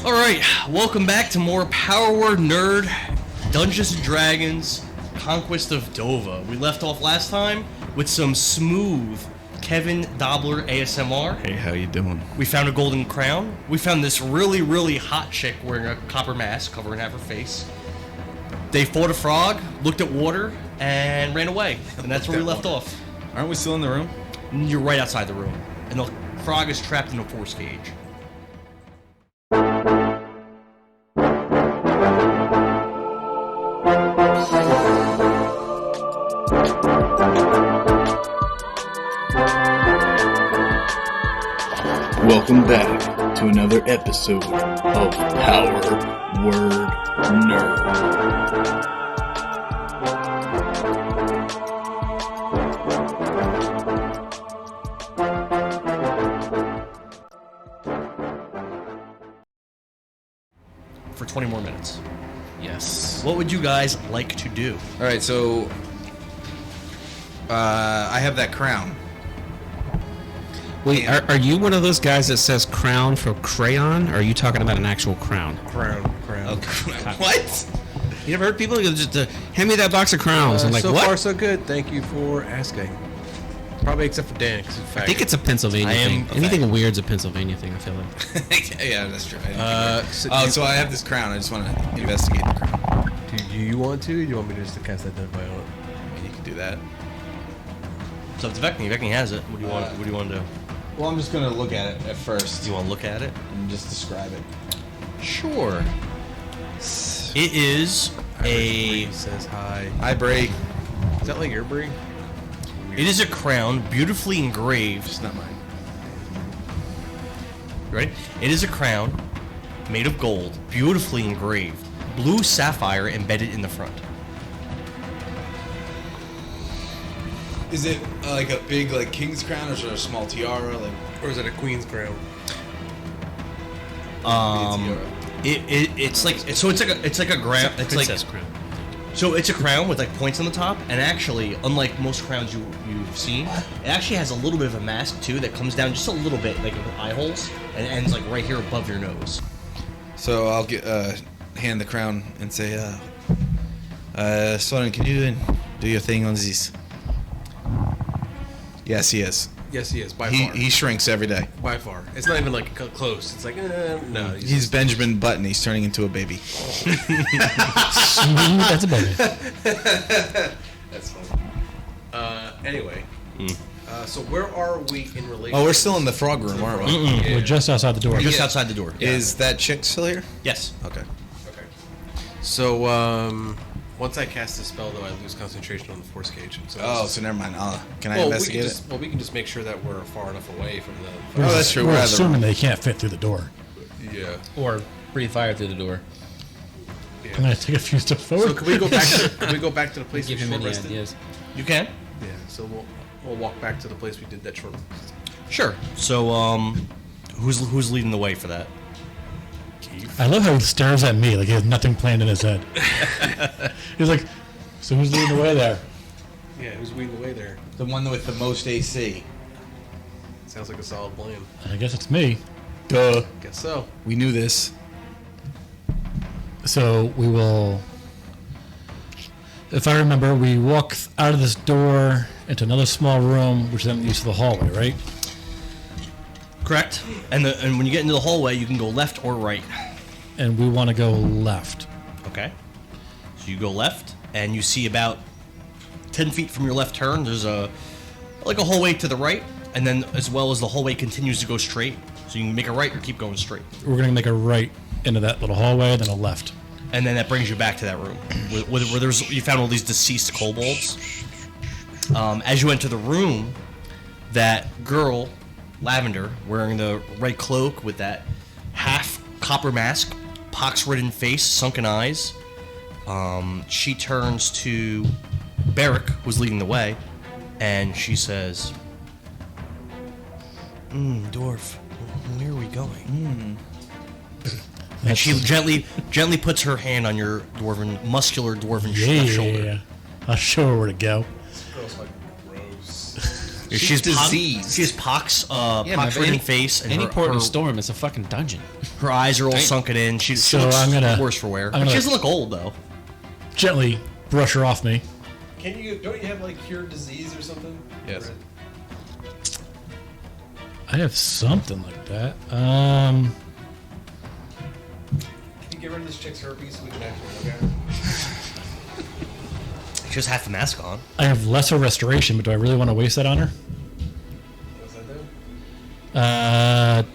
Alright, welcome back to more Power Word Nerd, Dungeons & Dragons, Conquest of Dovah. We left off last time with some smooth Kevin Dobler ASMR. Hey, how you doing? We found a golden crown. We found this really, really hot chick wearing a copper mask covering half her face. They fought a frog, looked at water, and ran away. And that's where we left off. Aren't we still in the room? You're right outside the room. And the frog is trapped in a force cage. Welcome back to another episode of Power Word Nerd. For 20 more minutes. Yes. What would you guys like to do? All right, so I have that crown. Wait, are you one of those guys that says crown for crayon, or are you talking about an actual crown? Crown. What? You never heard people just hand me that box of crowns? I'm like, so what? far, so good. Thank you for asking. Probably except for Dan, because I think it's a Pennsylvania thing. Anything weird's a Pennsylvania thing, I feel like. Yeah, that's true. so I have this crown. I just want to investigate the crown. do you want to? Or do you want me just to cast Identify on it? I mean, you can do that. So it's Vecni. Vecni has it. What do you want to do? Well, I'm just gonna look at it at first. Do you want to look at it? And just describe it. Sure. It is Bree says hi. Hi, Bray. Is that like your Bree? It is a crown, beautifully engraved. It's not mine. Right? It is a crown made of gold, beautifully engraved, blue sapphire embedded in the front. Is it like a big king's crown, or is it a small tiara? Or is it a queen's crown? It's like a crown. It's Princess like crown. so it's a crown with like points on the top, and actually, unlike most crowns you've seen, it actually has a little bit of a mask too that comes down just a little bit, like with eye holes, and it ends like right here above your nose. So I'll hand the crown and say, Soren, can you do your thing on this? Yes, he is. Yes, he is, by far. He shrinks every day. By far. It's not even like close. It's like, no. He's Benjamin Button. He's turning into a baby. That's a baby. That's funny. Anyway. So where are we in relation? Oh, we're still in the frog room, aren't we? Yeah. We're just outside the door. Just outside the door. Is that chick still here? Yes. Okay. Okay. So, once I cast the spell, though, I lose concentration on the force cage. So So never mind. Can I investigate it? we can just make sure that we're far enough away from the... Oh, that's true. We're We're out of the assuming room. they can't fit through the door. Yeah. Or breathe fire through the door. I'm gonna take a few steps So forward. can we go back to the place Give we him short any rested? ideas. You can. Yeah. So we'll walk back to the place we did that short. Sure. So who's leading the way for that? I love how he stares at me like he has nothing planned in his head. He's like, so who's leading the way there? Yeah, who's leading the way there? The one with the most AC. Sounds like a solid plan. I guess it's me. Duh. Guess so. We knew this. So we will, if I remember, we walk out of this door into another small room, which then leads to the hallway, right? Correct. And when you get into the hallway, you can go left or right. And we want to go left. Okay. So you go left, and you see about 10 feet from your left turn, there's a hallway to the right, and then as well as the hallway continues to go straight. So you can make a right or keep going straight. We're going to make a right into that little hallway, then a left. And then that brings you back to that room where you found all these deceased kobolds. As you enter the room, that girl, Lavender, wearing the red cloak with that half copper mask, pox-ridden face, sunken eyes, she turns to Barrick, who's leading the way, and she says, dwarf, where are we going? And she gently puts her hand on your muscular dwarven shoulder. Yeah. I'll show her where to go. This girl's like gross. She's diseased. She has pox, Yeah, pox-ridden face, and any her, port in her, a storm is a fucking dungeon. her eyes are all sunken in. She So looks I'm gonna- worse for wear. I'm gonna- She doesn't look old though. Gently brush her off me. Don't you have like cured disease or something? Yes. I have something like that. Can you get rid of this chick's herpes so we can actually look at her? She has half the mask on. I have lesser restoration, but do I really want to waste that on her? What's that do?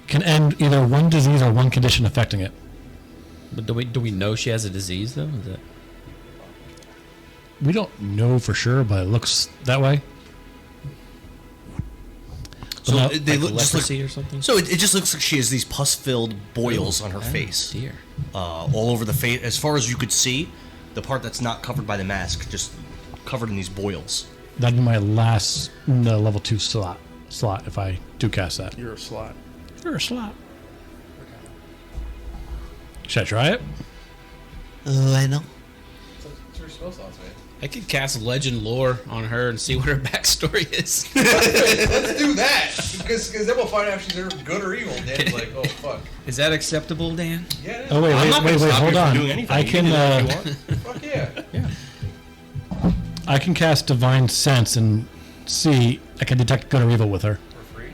Can end either one disease or one condition affecting it. But do we know she has a disease though? Is that... We don't know for sure, but it looks that way. So Well, they like look just like, leprosy or something? so it just looks like she has these pus-filled boils on her face, Dear. all over the face. As far as you could see, the part that's not covered by the mask, just covered in these boils. That'd be my last level 2 slot if I do cast that. You're a slot. You're a slot. Should I try it? I know. It's her spell slots, man. I could cast legend lore on her and see what her backstory is. Let's do that because then we'll find out if she's good or evil. Dan's like, oh fuck. Is that acceptable, Dan? Yeah. It Oh is. I'm not gonna stop hold you from on. doing anything. I You can do that if you want. Fuck yeah. I can cast Divine Sense and see I can detect good or evil with her. For free.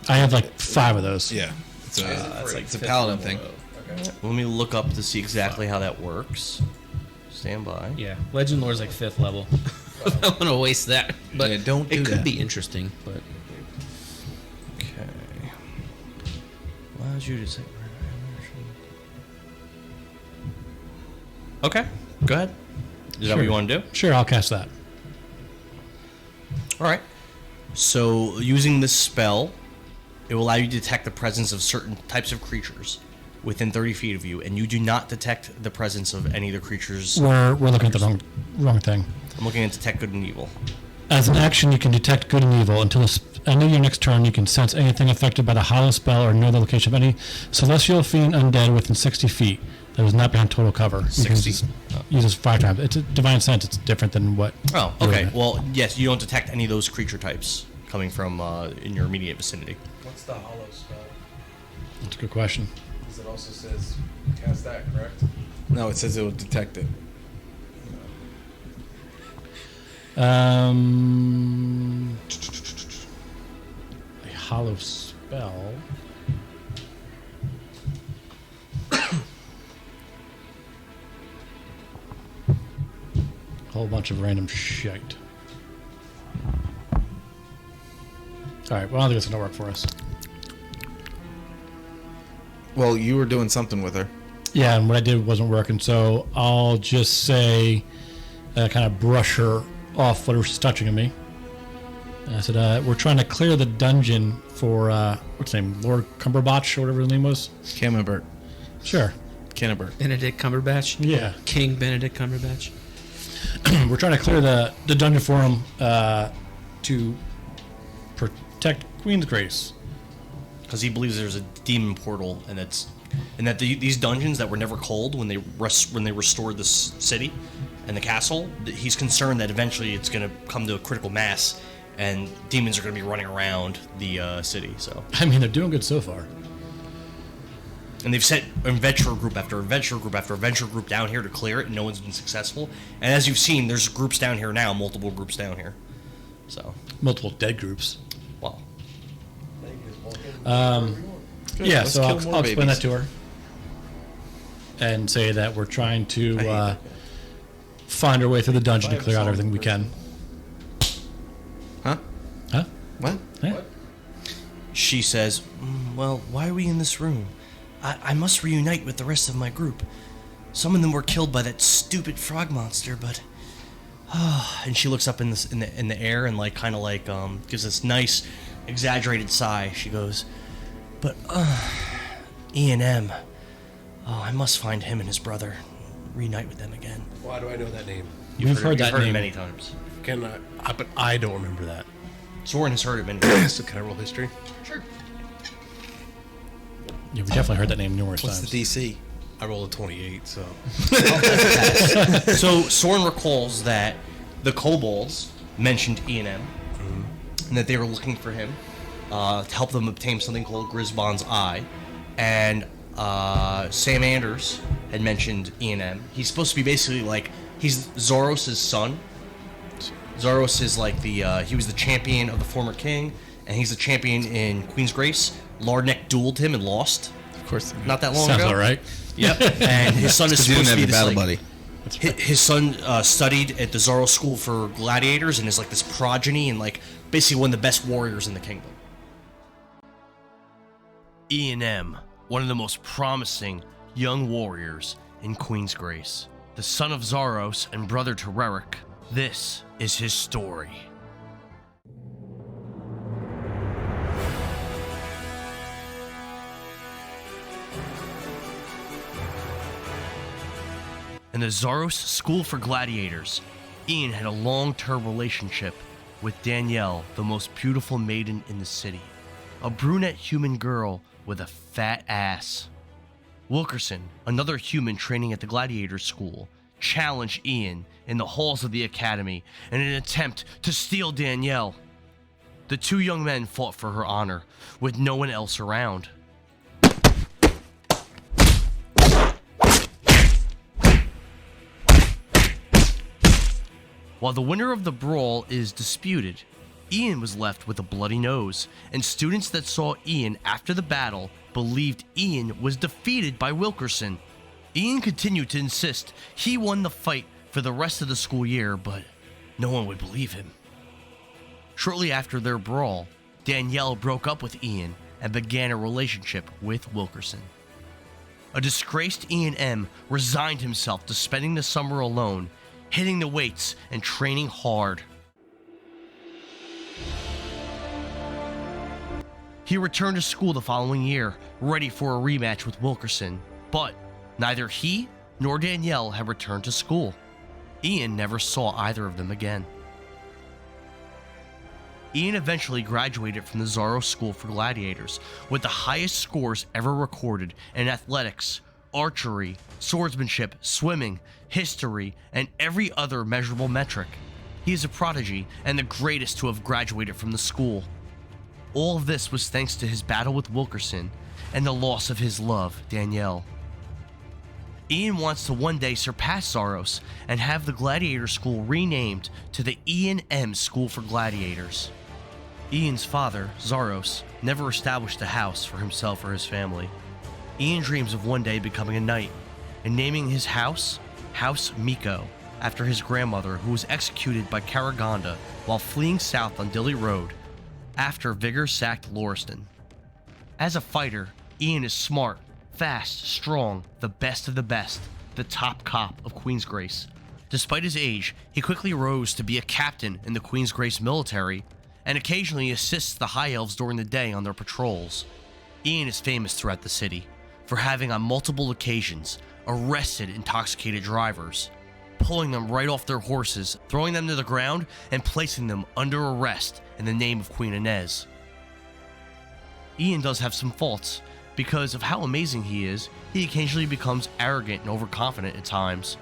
I have like 5 of those. Yeah. It's a, free? it's a paladin thing. Okay. Let me look up to see exactly how that works. Stand by. Yeah, legend lore is like 5th level. I don't want to waste that, but Yeah, don't do it could that. be interesting. But Okay. Allows you to say. Okay. Go ahead. Is that what you want to do? Sure, I'll cast that. All right. So, using this spell, it will allow you to detect the presence of certain types of creatures within 30 feet of you, and you do not detect the presence of any of the creatures. We're looking at the wrong thing. I'm looking at detect good and evil. As an action, you can detect good and evil. Until the end of your next turn, you can sense anything affected by the hollow spell or know the location of any celestial fiend undead within 60 feet that is not behind total cover. You can 60? use this 5 times. It's a divine sense. It's different than what. Oh, you're okay. looking at. Well, yes, you don't detect any of those creature types coming from in your immediate vicinity. What's the hollow spell? That's a good question. Because it also says cast that, correct? No, it says it will detect it. A hollow spell. Whole bunch of random shite. Alright, well, I don't think it's gonna work for us. Well, you were doing something with her. Yeah, and what I did wasn't working, so I'll just say, kind of brush her off whatever she's touching of me. And I said, we're trying to clear the dungeon for, what's his name, Lord Cumberbatch, or whatever his name was? Camembert. Sure. Cannibert. Benedict Cumberbatch. Yeah. King Benedict Cumberbatch. We're trying to clear the dungeon for him to protect Queen's Grace. Because he believes there's a demon portal, and that these dungeons that were never cold when they restored this city and the castle, he's concerned that eventually it's going to come to a critical mass, and demons are going to be running around the city. So, I mean, they're doing good so far. and they've sent adventurer group after adventurer group after adventurer group down here to clear it, and no one's been successful. And as you've seen, there's groups down here now, multiple groups down here. So, Multiple dead groups. well, Yeah, let's so kill I'll more explain babies. that to her. And say that we're trying to find our way through the dungeon to clear out everything we can. Huh? Huh? What? Yeah. she says, well, why are we in this room? I must reunite with the rest of my group. Some of them were killed by that stupid frog monster, but and she looks up in the air and gives this nice exaggerated sigh. She goes, but E&M, I must find him and his brother, reunite with them again. Why do I know that name? We've heard that it name. many times. But I don't remember that. Soren has heard it many times. So can I roll history? Sure. Yeah, we definitely heard that name numerous What's times. the DC? I rolled a 28, so. So Soren recalls that the kobolds mentioned E&M, and that they were looking for him to help them obtain something called Grisbon's Eye. And Sam Anders had mentioned E&M. He's supposed to be basically like, he's Zoros' son. Zoros is like he was the champion of the former king, and he's the champion in Queen's Grace. Lardneck dueled him and lost. Of course. Not that long Sounds ago. all right. Yep. And his son is Because you supposed didn't to have be your this, battle like, buddy. his son studied at the Zoros School for Gladiators and is like this progeny and like basically one of the best warriors in the kingdom. E&M, one of the most promising young warriors in Queen's Grace. The son of Zaros and brother to Rerick, this is his story. In the Zaros School for Gladiators, Ian had a long-term relationship with Danielle, the most beautiful maiden in the city. A brunette human girl with a fat ass. Wilkerson, another human training at the Gladiator School, challenged Ian in the halls of the academy in an attempt to steal Danielle. The two young men fought for her honor, with no one else around. While the winner of the brawl is disputed, Ian was left with a bloody nose, and students that saw Ian after the battle believed Ian was defeated by Wilkerson. Ian continued to insist he won the fight for the rest of the school year, but no one would believe him. Shortly after their brawl, Danielle broke up with Ian and began a relationship with Wilkerson. A disgraced E&M resigned himself to spending the summer alone, hitting the weights and training hard. He returned to school the following year, ready for a rematch with Wilkerson, but neither he nor Danielle had returned to school. Ian never saw either of them again. Ian eventually graduated from the Zaros School for Gladiators with the highest scores ever recorded in athletics, archery, swordsmanship, swimming, history, and every other measurable metric. He is a prodigy and the greatest to have graduated from the school. All of this was thanks to his battle with Wilkerson and the loss of his love, Danielle. Ian wants to one day surpass Zaros and have the Gladiator School renamed to the E&M School for Gladiators. Ian's father, Zaros, never established a house for himself or his family. Ian dreams of one day becoming a knight and naming his house House Miko, after his grandmother, who was executed by Karagonda while fleeing south on Dilly Road after Vigor sacked Lauriston. As a fighter, Ian is smart, fast, strong, the best of the best, the top cop of Queen's Grace. Despite his age, he quickly rose to be a captain in the Queen's Grace military and occasionally assists the High Elves during the day on their patrols. Ian is famous throughout the city for having on multiple occasions arrested intoxicated drivers, pulling them right off their horses, throwing them to the ground, and placing them under arrest in the name of Queen Inez. Ian does have some faults. Because of how amazing he is, he occasionally becomes arrogant and overconfident at times.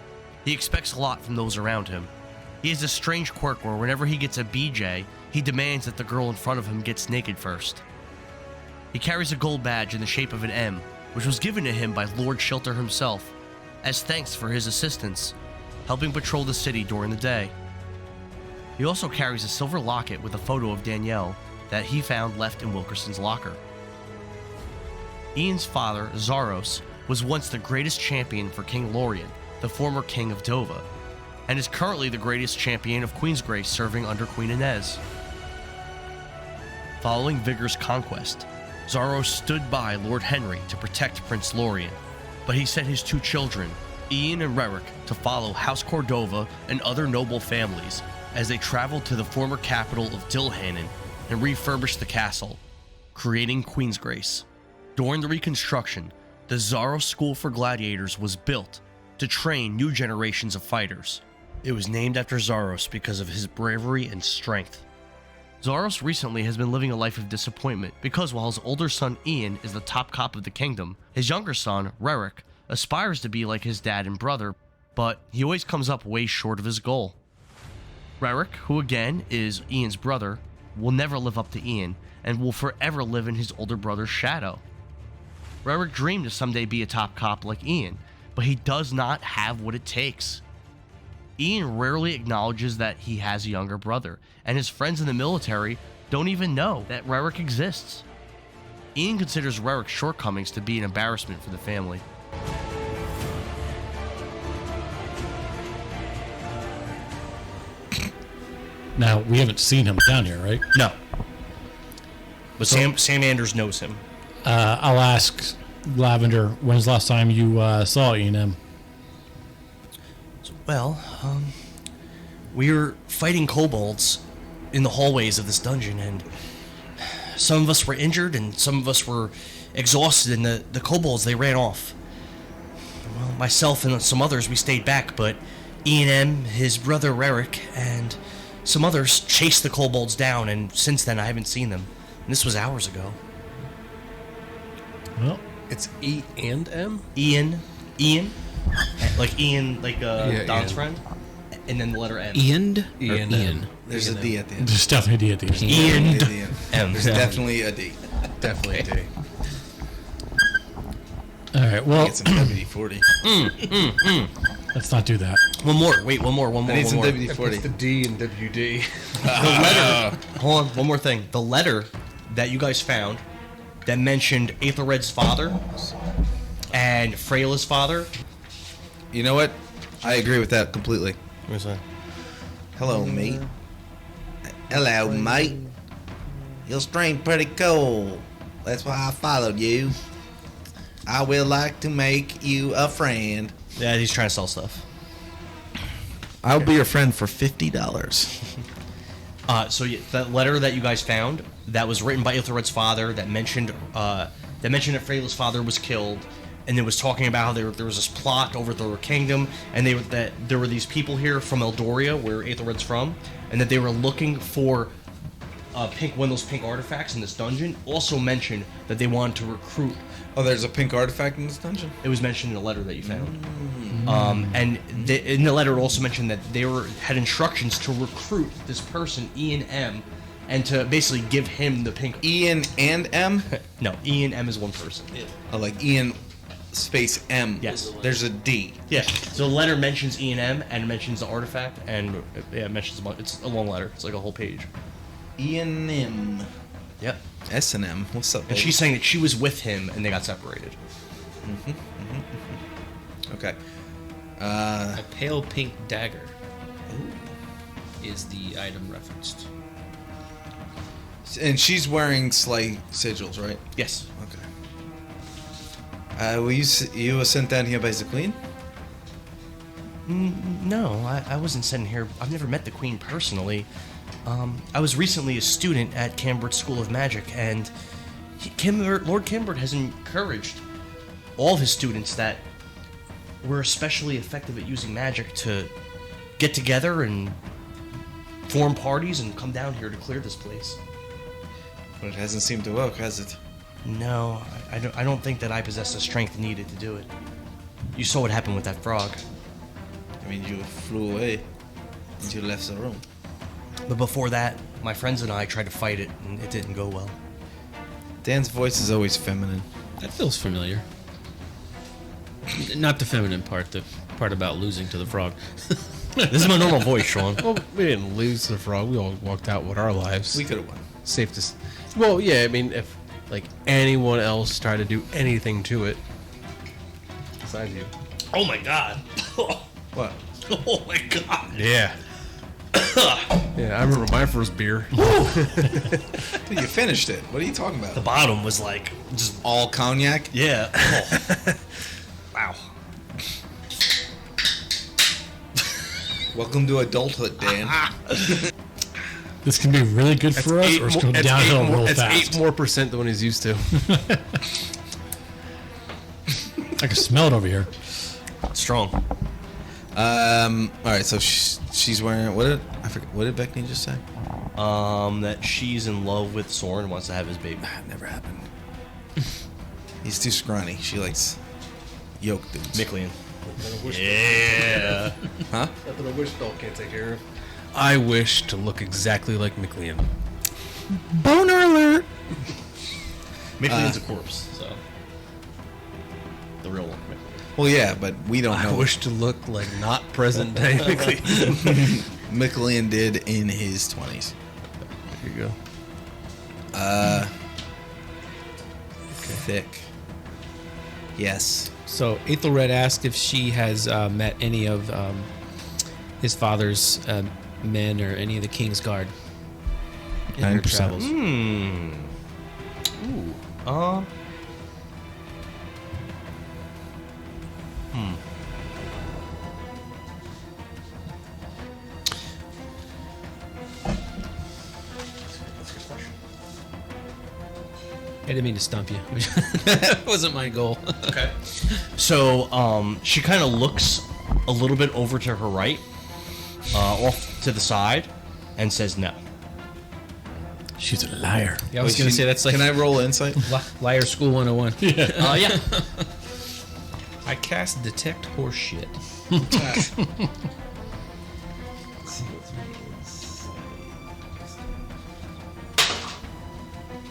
He expects a lot from those around him. He has a strange quirk where whenever he gets a BJ, he demands that the girl in front of him gets naked first. He carries a gold badge in the shape of an M, which was given to him by Lord Shelter himself, as thanks for his assistance, helping patrol the city during the day. He also carries a silver locket with a photo of Danielle that he found left in Wilkerson's locker. Ian's father, Zaros, was once the greatest champion for King Lorien, the former king of Dovah, and is currently the greatest champion of Queen's Grace serving under Queen Inez. Following Vigor's conquest, Zaros stood by Lord Henry to protect Prince Lorien, but he sent his two children, Ian and Rerick, to follow House Cordova and other noble families as they traveled to the former capital of Dilhannon and refurbished the castle, creating Queen's Grace. During the reconstruction, the Zaros School for Gladiators was built to train new generations of fighters. It was named after Zaros because of his bravery and strength. Zaros recently has been living a life of disappointment because while his older son Ian is the top cop of the kingdom, his younger son, Rerick, aspires to be like his dad and brother, but he always comes up way short of his goal. Rarick, who again is Ian's brother, will never live up to Ian and will forever live in his older brother's shadow. Rarick dreamed to someday be a top cop like Ian, but he does not have what it takes. Ian rarely acknowledges that he has a younger brother, and his friends in the military don't even know that Rarick exists. Ian considers Rarick's shortcomings to be an embarrassment for the family. Now, we haven't seen him down here, right? No. But Sam Anders knows him. I'll ask Lavender, when's the last time you saw Ian M? Well, we were fighting kobolds in the hallways of this dungeon, and some of us were injured and some of us were exhausted, and the kobolds, they ran off. Well, myself and some others, we stayed back, but Ian M., his brother Rarick, and some others chased the kobolds down, and since then I haven't seen them. And this was hours ago. Well, It's E and M? Ian, like Ian, like Don's Ian. friend, and then the letter M. Ian? Ian. There's a D at the end. there's definitely a D at the end. Ian At the end. M. There's definitely a D. Definitely a D. All right, well, Get some WD-40. let's not do that. One more. Wait, one more. I need some more. WD-40. The D in WD. The letter. Hold on, one more thing. The letter that you guys found that mentioned Aethelred's father and Freyla's father. You know what? I agree with that completely. What's that? Hello, mate. Hello, mate. Your stream pretty cool. That's why I followed you. I will like to make you a friend. Yeah, he's trying to sell stuff. I'll be your friend for $50. So yeah, that letter that you guys found that was written by Aethelred's father that mentioned that Freyla's father was killed, and it was talking about how there was this plot over the kingdom, and that there were these people here from Eldoria, where Aethelred's from, and that they were looking for one of those pink artifacts in this dungeon. Also mentioned that they wanted to recruit. Oh, there's a pink artifact in this dungeon? It was mentioned in the letter that you found. And in the letter, it also mentioned that they had instructions to recruit this person, Ian M., and to basically give him the pink. Ian and M? No, Ian M. is one person. Oh, like Ian space M. Yes. There's a D. Yeah. So the letter mentions Ian M. and mentions the artifact, and it mentions it's a long letter. It's like a whole page. Ian M. Yep. S and M. What's up, And baby? she's saying that she was with him and they got separated. Okay. A pale pink dagger is the item referenced. And she's wearing slay sigils, right? Yes. Okay. You were sent down here by the queen? No, I wasn't sent here. I've never met the queen personally. I was recently a student at Cambert's School of Magic, and Lord Cambert has encouraged all of his students that were especially effective at using magic to get together and form parties and come down here to clear this place. But it hasn't seemed to work, has it? No, I don't think that I possess the strength needed to do it. You saw what happened with that frog. I mean, you flew away and you left the room. But before that, my friends and I tried to fight it, and it didn't go well. Dan's voice is always feminine. That feels familiar. Not the feminine part, the part about losing to the frog. This is my normal voice, Sean. Well, we didn't lose the frog. We all walked out with our lives. We could have won. Safe to. Well, yeah. I mean, if like anyone else tried to do anything to it, besides you. Oh my god. What? Oh my god. Yeah. Yeah, I remember my first beer. Dude, you finished it. What are you talking The about? bottom was like just All cognac? yeah. Oh. Wow. Welcome to adulthood, Dan. This can be really good for us, or it's going downhill real That's fast. 8% than what he's used to. I can smell it over here. Strong. All right, so she's wearing what did Beckney just say? That she's in love with Soren, wants to have his baby. That never happened. He's too scrawny. She likes yoked dudes. Miclean. Yeah. Huh? Nothing a wish doll can't take care of. I wish to look exactly like McLean. Boner alert. McLean's a corpse, so the real one. Well, yeah, but we don't I know. wish to look like not present day McLean. McLean did in his 20s. There you go. Thick. Yes. So Ethelred asked if she has met any of his father's men or any of the King's Guard in her 9%. travels. Ooh. I didn't mean to stump you. That wasn't my goal. Okay. So, she kind of looks a little bit over to her right, off to the side, and says no. She's a liar. Yeah, I was going to say that's like Can I roll insight? Liar School 101. Yeah. I cast Detect Horseshit.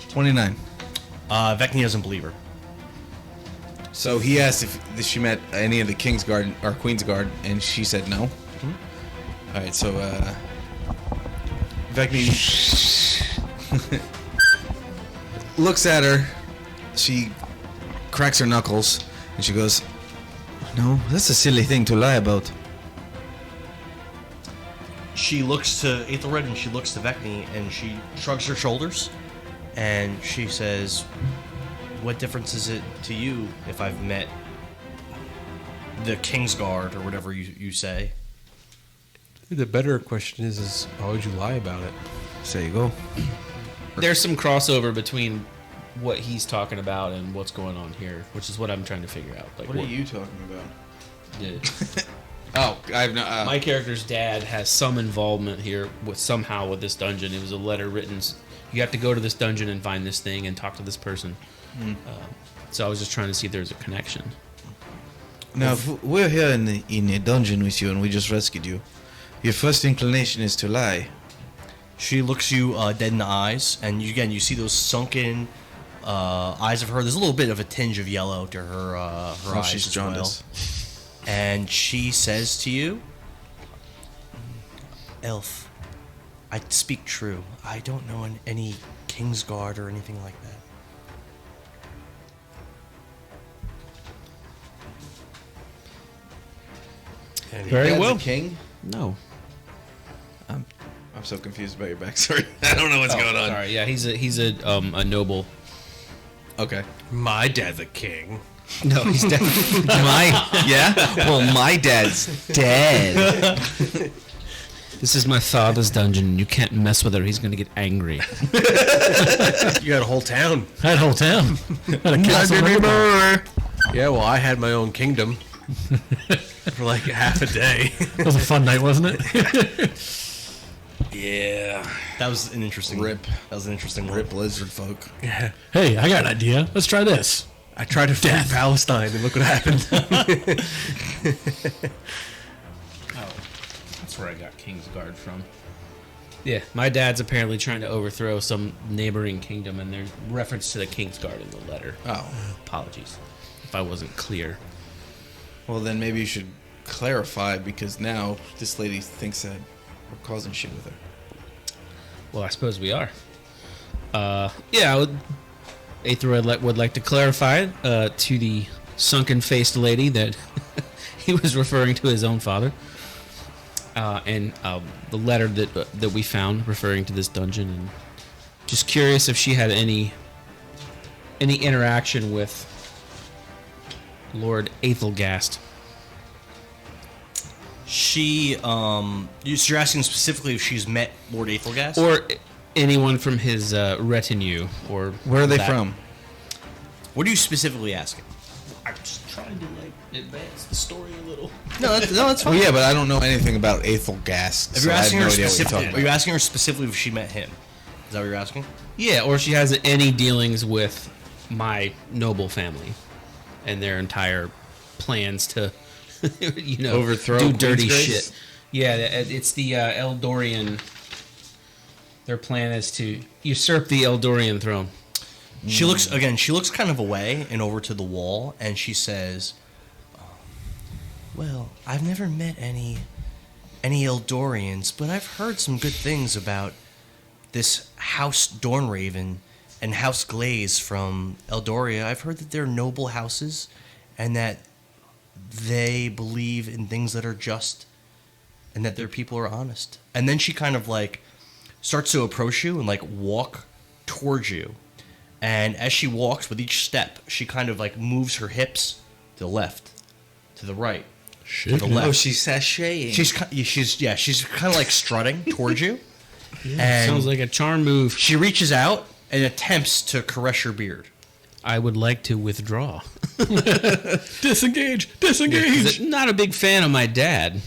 29. Vecni doesn't believe her. So he asked if she met any of the King's Guard or Queen's Guard, and she said no. All right, so Vecni looks at her. She cracks her knuckles, and she goes, "No, that's a silly thing to lie about." She looks to Ethelred and she looks to Vecni and she shrugs her shoulders and she says, "What difference is it to you if I've met the King's Guard or whatever you say?" The better question is why would you lie about it? So you go. There's some crossover between what he's talking about and what's going on here, which is what I'm trying to figure out. Like, What are you talking about? Yeah. Oh, I have no. My character's dad has some involvement here with somehow with this dungeon. It was a letter written. You have to go to this dungeon and find this thing and talk to this person. So I was just trying to see if there's a connection. Now, if we're here in a dungeon with you and we just rescued you, your first inclination is to lie. She looks you dead in the eyes, and you see those sunken eyes of her. There's a little bit of a tinge of yellow to her eyes She's as jaundiced. well. And she says to you, "Elf, I speak true. I don't know any King's Guard or anything like that." Very Dad's well. a king? No. I'm so confused about your backstory. I don't know what's going on. Sorry. Yeah, he's a noble. Okay. My dad's a king. No, he's definitely Yeah? Well, my dad's dead. This is my father's dungeon. You can't mess with her. He's gonna get angry. You got a whole town. That whole town. Had a castle and everything. Yeah, well, I had my own kingdom for like half a day. That was a fun night, wasn't it? Yeah. That was an interesting Rip. That was an interesting Rip lizard folk. Hey, I got an idea. Let's try this. I tried to free Palestine, and look what happened. That's where I got King's Guard from. Yeah, my dad's apparently trying to overthrow some neighboring kingdom, and there's reference to the King's Guard in the letter. Oh. Apologies if I wasn't clear. Well, then maybe you should clarify, because now this lady thinks that we're causing shit with her. Well, I suppose we are. Aethelred would like to clarify to the sunken-faced lady that he was referring to his own father, and the letter that we found referring to this dungeon, and just curious if she had any interaction with Lord Aethelgast. She, you're asking specifically if she's met Lord Aethelgast? Or anyone from his retinue, or Where are they that. from? What are you specifically asking? I'm just trying to advance the story a little. No, that's fine. Well, yeah, but I don't know anything about Aethelgast. If So you're I have asking no her idea what you're specifically, talking are you about. asking her specifically if she met him? Is that what you're asking? Yeah, or she has any dealings with my noble family and their entire plans to, Overthrow do dirty Queen's Grace? shit. Yeah, it's the Eldorian. Their plan is to usurp the Eldorian throne. She looks kind of away and over to the wall, and she says, "Well, I've never met any Eldorians, but I've heard some good things about this House Dornraven and House Glaze from Eldoria. I've heard that they're noble houses, and that they believe in things that are just, and that their people are honest." And then she kind of like starts to approach you and like walk towards you. And as she walks with each step, she kind of like moves her hips to the left, to the right, to the left. Oh, she's sashaying. She's kind of like strutting towards you. And Sounds like a charm move. she reaches out and attempts to caress your beard. I would like to withdraw. Disengage! 'Cause Disengage! I'm not a big fan of my dad.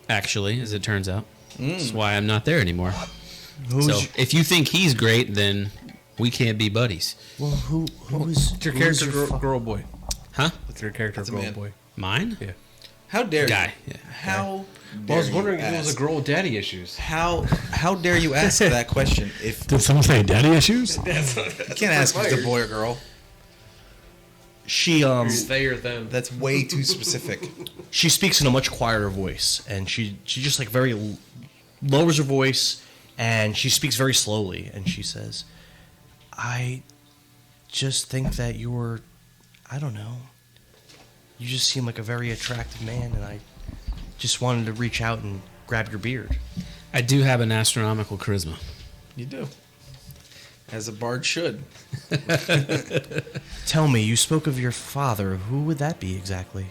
Actually, as it turns out. That's why I'm not there anymore. So if you think he's great, then we can't be buddies. Well, who is What's your character, girl or boy? Huh? What's your character, That's a girl or man. boy? Mine? Yeah. How dare Guy. you? Yeah. How Well, I was dare wondering you if it was a ask- girl with daddy issues. How dare you ask that question? If Did someone say daddy issues? you can't ask if it's a boy or girl. She They or them. That's way too specific. she speaks in a much quieter voice, and she just like very lowers her voice, and she speaks very slowly, and she says, "I just think that you're, I don't know, you just seem like a very attractive man, and I just wanted to reach out and grab your beard." I do have an astronomical charisma. You do. As a bard should. Tell me, you spoke of your father. Who would that be exactly?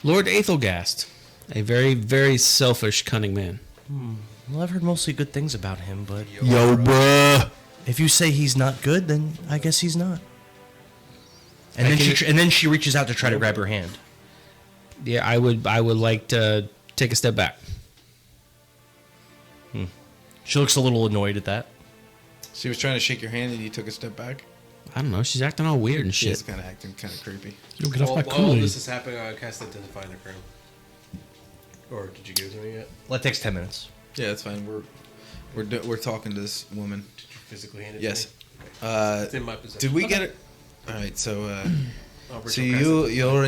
Lord Aethelgast, a very, very selfish, cunning man. Well, I've heard mostly good things about him, but Yo, bruh. if you say he's not good, then I guess he's not. And then she reaches out to try to grab your hand. Yeah, I would like to take a step back. She looks a little annoyed at that. She was trying to shake your hand and you took a step back. I don't know. She's acting all weird and She's shit. kind of acting kind of creepy. Yo, get off my While all Kool-Aid. this is happening, I cast Identify in the Crowd. Or did you give it to me yet? Well, that takes 10 minutes. Yeah, that's fine. We're talking to this woman. Did you physically hand it Yes. to me? Okay. It's Uh, in my possession. did we get it? All right. So I'll so virtual you're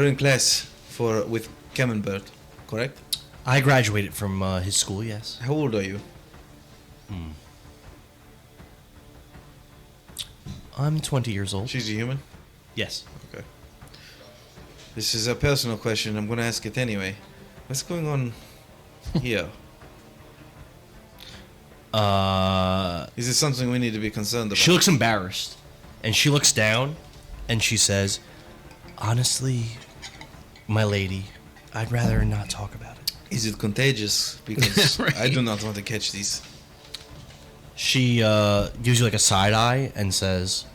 in class with Camembert, correct? I graduated from his school, yes. How old are you? I'm 20 years old. She's a human. Yes. Okay. This is a personal question. I'm going to ask it anyway. What's going on here? Is it something we need to be concerned about? She looks embarrassed, and she looks down, and she says, "Honestly, my lady, I'd rather not talk about it." Is it contagious? Because Right. I do not want to catch these. She gives you like a side eye and says,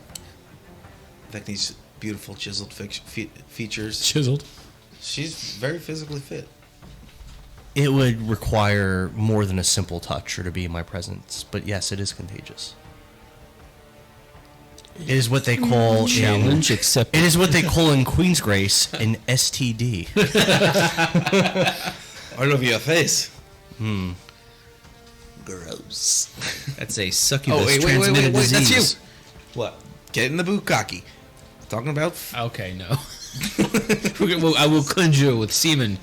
Like these beautiful chiseled features. Chiseled. She's very physically fit. "It would require more than a simple touch or to be in my presence, but yes, it is contagious. It is what they call Challenge It accepted. is what they call in Queen's Grace an STD. All over your face. Gross. That's a succubus Oh, wait, transmitted that's disease. you. What? Get in the bukkake. Talking about... Okay, no. I will conjure with semen.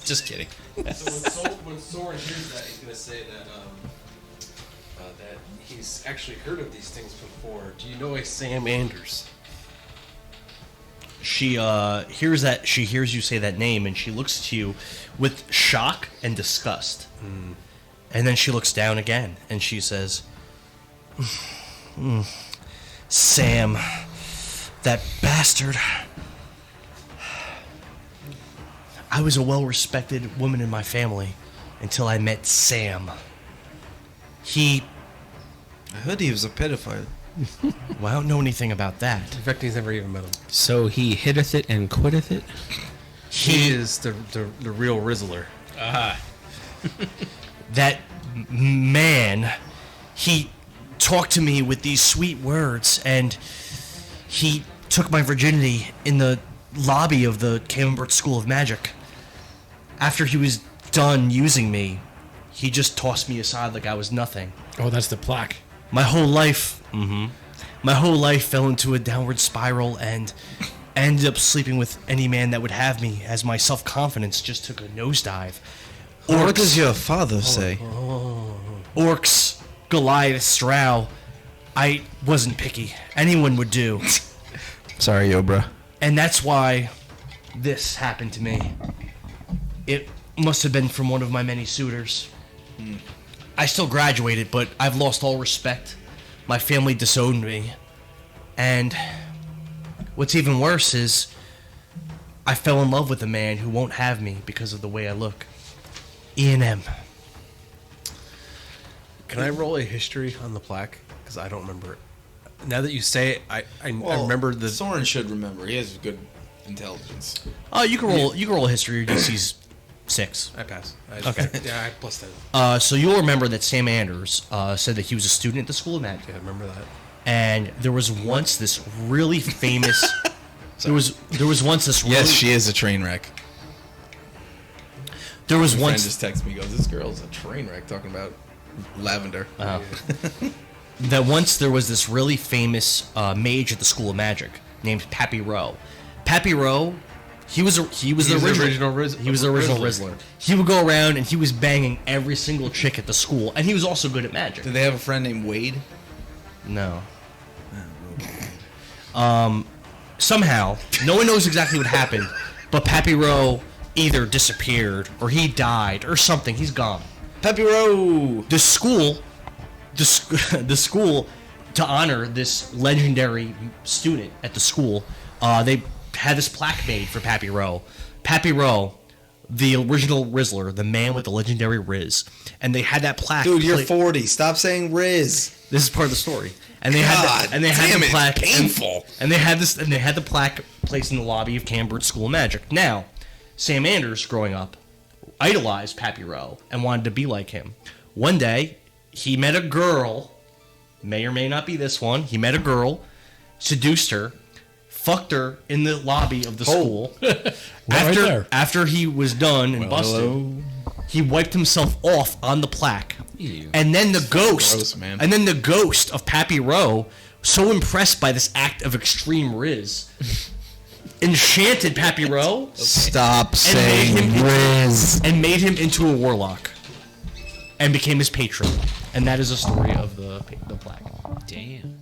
Just kidding. So when Soren hears that, he's gonna say that that he's actually heard of these things before. Do you know a Sam Anders? She hears that. She hears you say that name, and she looks at you with shock and disgust. And then she looks down again, and she says, "Sam, that bastard. I was a well-respected woman in my family until I met Sam. He, I heard he was a pedophile. well, I don't know anything about that. In fact, he's never even met him. So he hitteth it and quitteth it? He is the real Rizzler. That man, he talked to me with these sweet words, and he took my virginity in the lobby of the Camembert School of Magic. after he was done using me, he just tossed me aside like I was nothing. Oh, that's the plaque. My whole life fell into a downward spiral, and I ended up sleeping with any man that would have me, as my self-confidence just took a nosedive. What does your father say? Orcs, Goliath, Strow. I wasn't picky. Anyone would do. Sorry, yo, bro. And that's why this happened to me. It must have been from one of my many suitors. I still graduated, but I've lost all respect. My family disowned me. And what's even worse is I fell in love with a man who won't have me because of the way I look. E&M. Can I roll a history on the plaque? Because I don't remember it. Now that you say it, I remember the... Soren should remember. He has good intelligence. Oh, you can roll a history. DC's 6. I pass. Okay. Yeah, I plus 10. So you'll remember that Sam Anders said that he was a student at the School of Magic. Yeah, I remember that. And there was once this really famous. there was once this. Really, Yes, she is a train wreck. There was My friend once just texted me, goes, this girl's a train wreck talking about lavender. that once there was this really famous mage at the School of Magic named Pappy Rowe. Pappy Rowe, he was the original Rizzler. He would go around and he was banging every single chick at the school, and he was also good at magic. Did they have a friend named Wade? No. Somehow, no one knows exactly what happened, but Pappy Rowe either disappeared or he died or something. He's gone. Peppy Rowe! The school, to honor this legendary student at the school, they had this plaque made for Pappy Rowe. Pappy Rowe, the original Rizzler, the man with the legendary Riz, and they had that plaque. Dude, you're 40. Stop saying Riz. This is part of the story. And they had the plaque. Painful. And they had the plaque placed in the lobby of Cambert's School of Magic. Now, Sam Anders, growing up, idolized Pappy Rowe and wanted to be like him. One day, he met a girl, may or may not be this one. He met a girl, seduced her, fucked her in the lobby of the school. After he was done and busted, hello. he wiped himself off on the plaque. Ew. And then the ghost, gross, man. and then the ghost of Pappy Rowe, so impressed by this act of extreme Riz, enchanted Pappy Rowe Stop and made him Riz. and made him into a warlock, and became his patron. And that is the story of the plaque. Damn.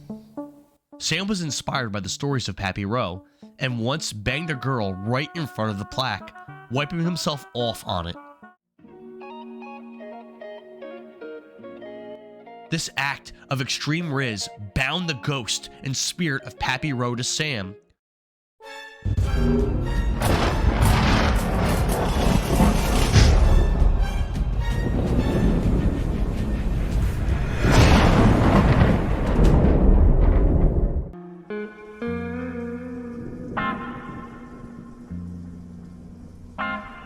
Sam was inspired by the stories of Pappy Rowe, and once banged a girl right in front of the plaque, wiping himself off on it. This act of extreme Riz bound the ghost and spirit of Pappy Rowe to Sam.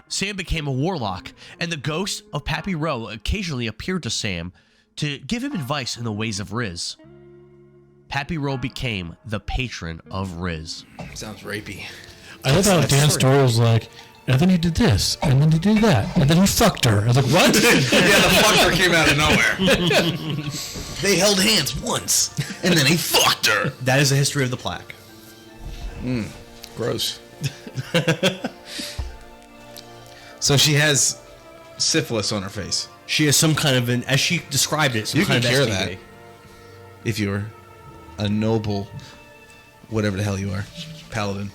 Sam became a warlock, and the ghost of Pappy Rowe occasionally appeared to Sam to give him advice in the ways of Riz. Pappy Rowe became the patron of Riz. Sounds rapey. I love how Dan's story was like, and then he did this, and then he did that, and then he fucked her. I was like, what? Yeah, the fucker came out of nowhere. They held hands once, and then he fucked her. That is the history of the plaque. Gross. So she has syphilis on her face. She has some kind of an, as she described it, some You kind can of cure STD. that. If you're a noble, whatever the hell you are, paladin.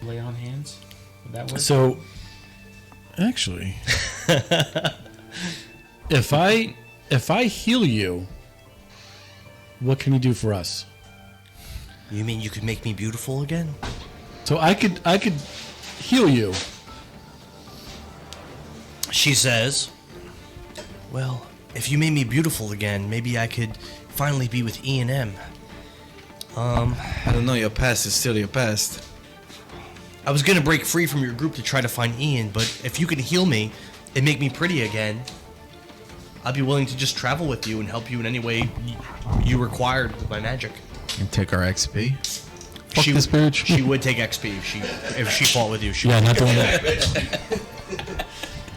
Lay on hands? Would that work? So, actually, if I heal you, what can you do for us? You mean you could make me beautiful again? So I could heal you. She says, well, if you made me beautiful again, maybe I could finally be with E&M. I don't know, your past is still your past. I was gonna break free from your group to try to find Ian, but if you can heal me and make me pretty again, I'd be willing to just travel with you and help you in any way you required with my magic. And take our XP. Fuck this bitch. She would take XP if she fought with you. She Yeah, would not take doing XP. that.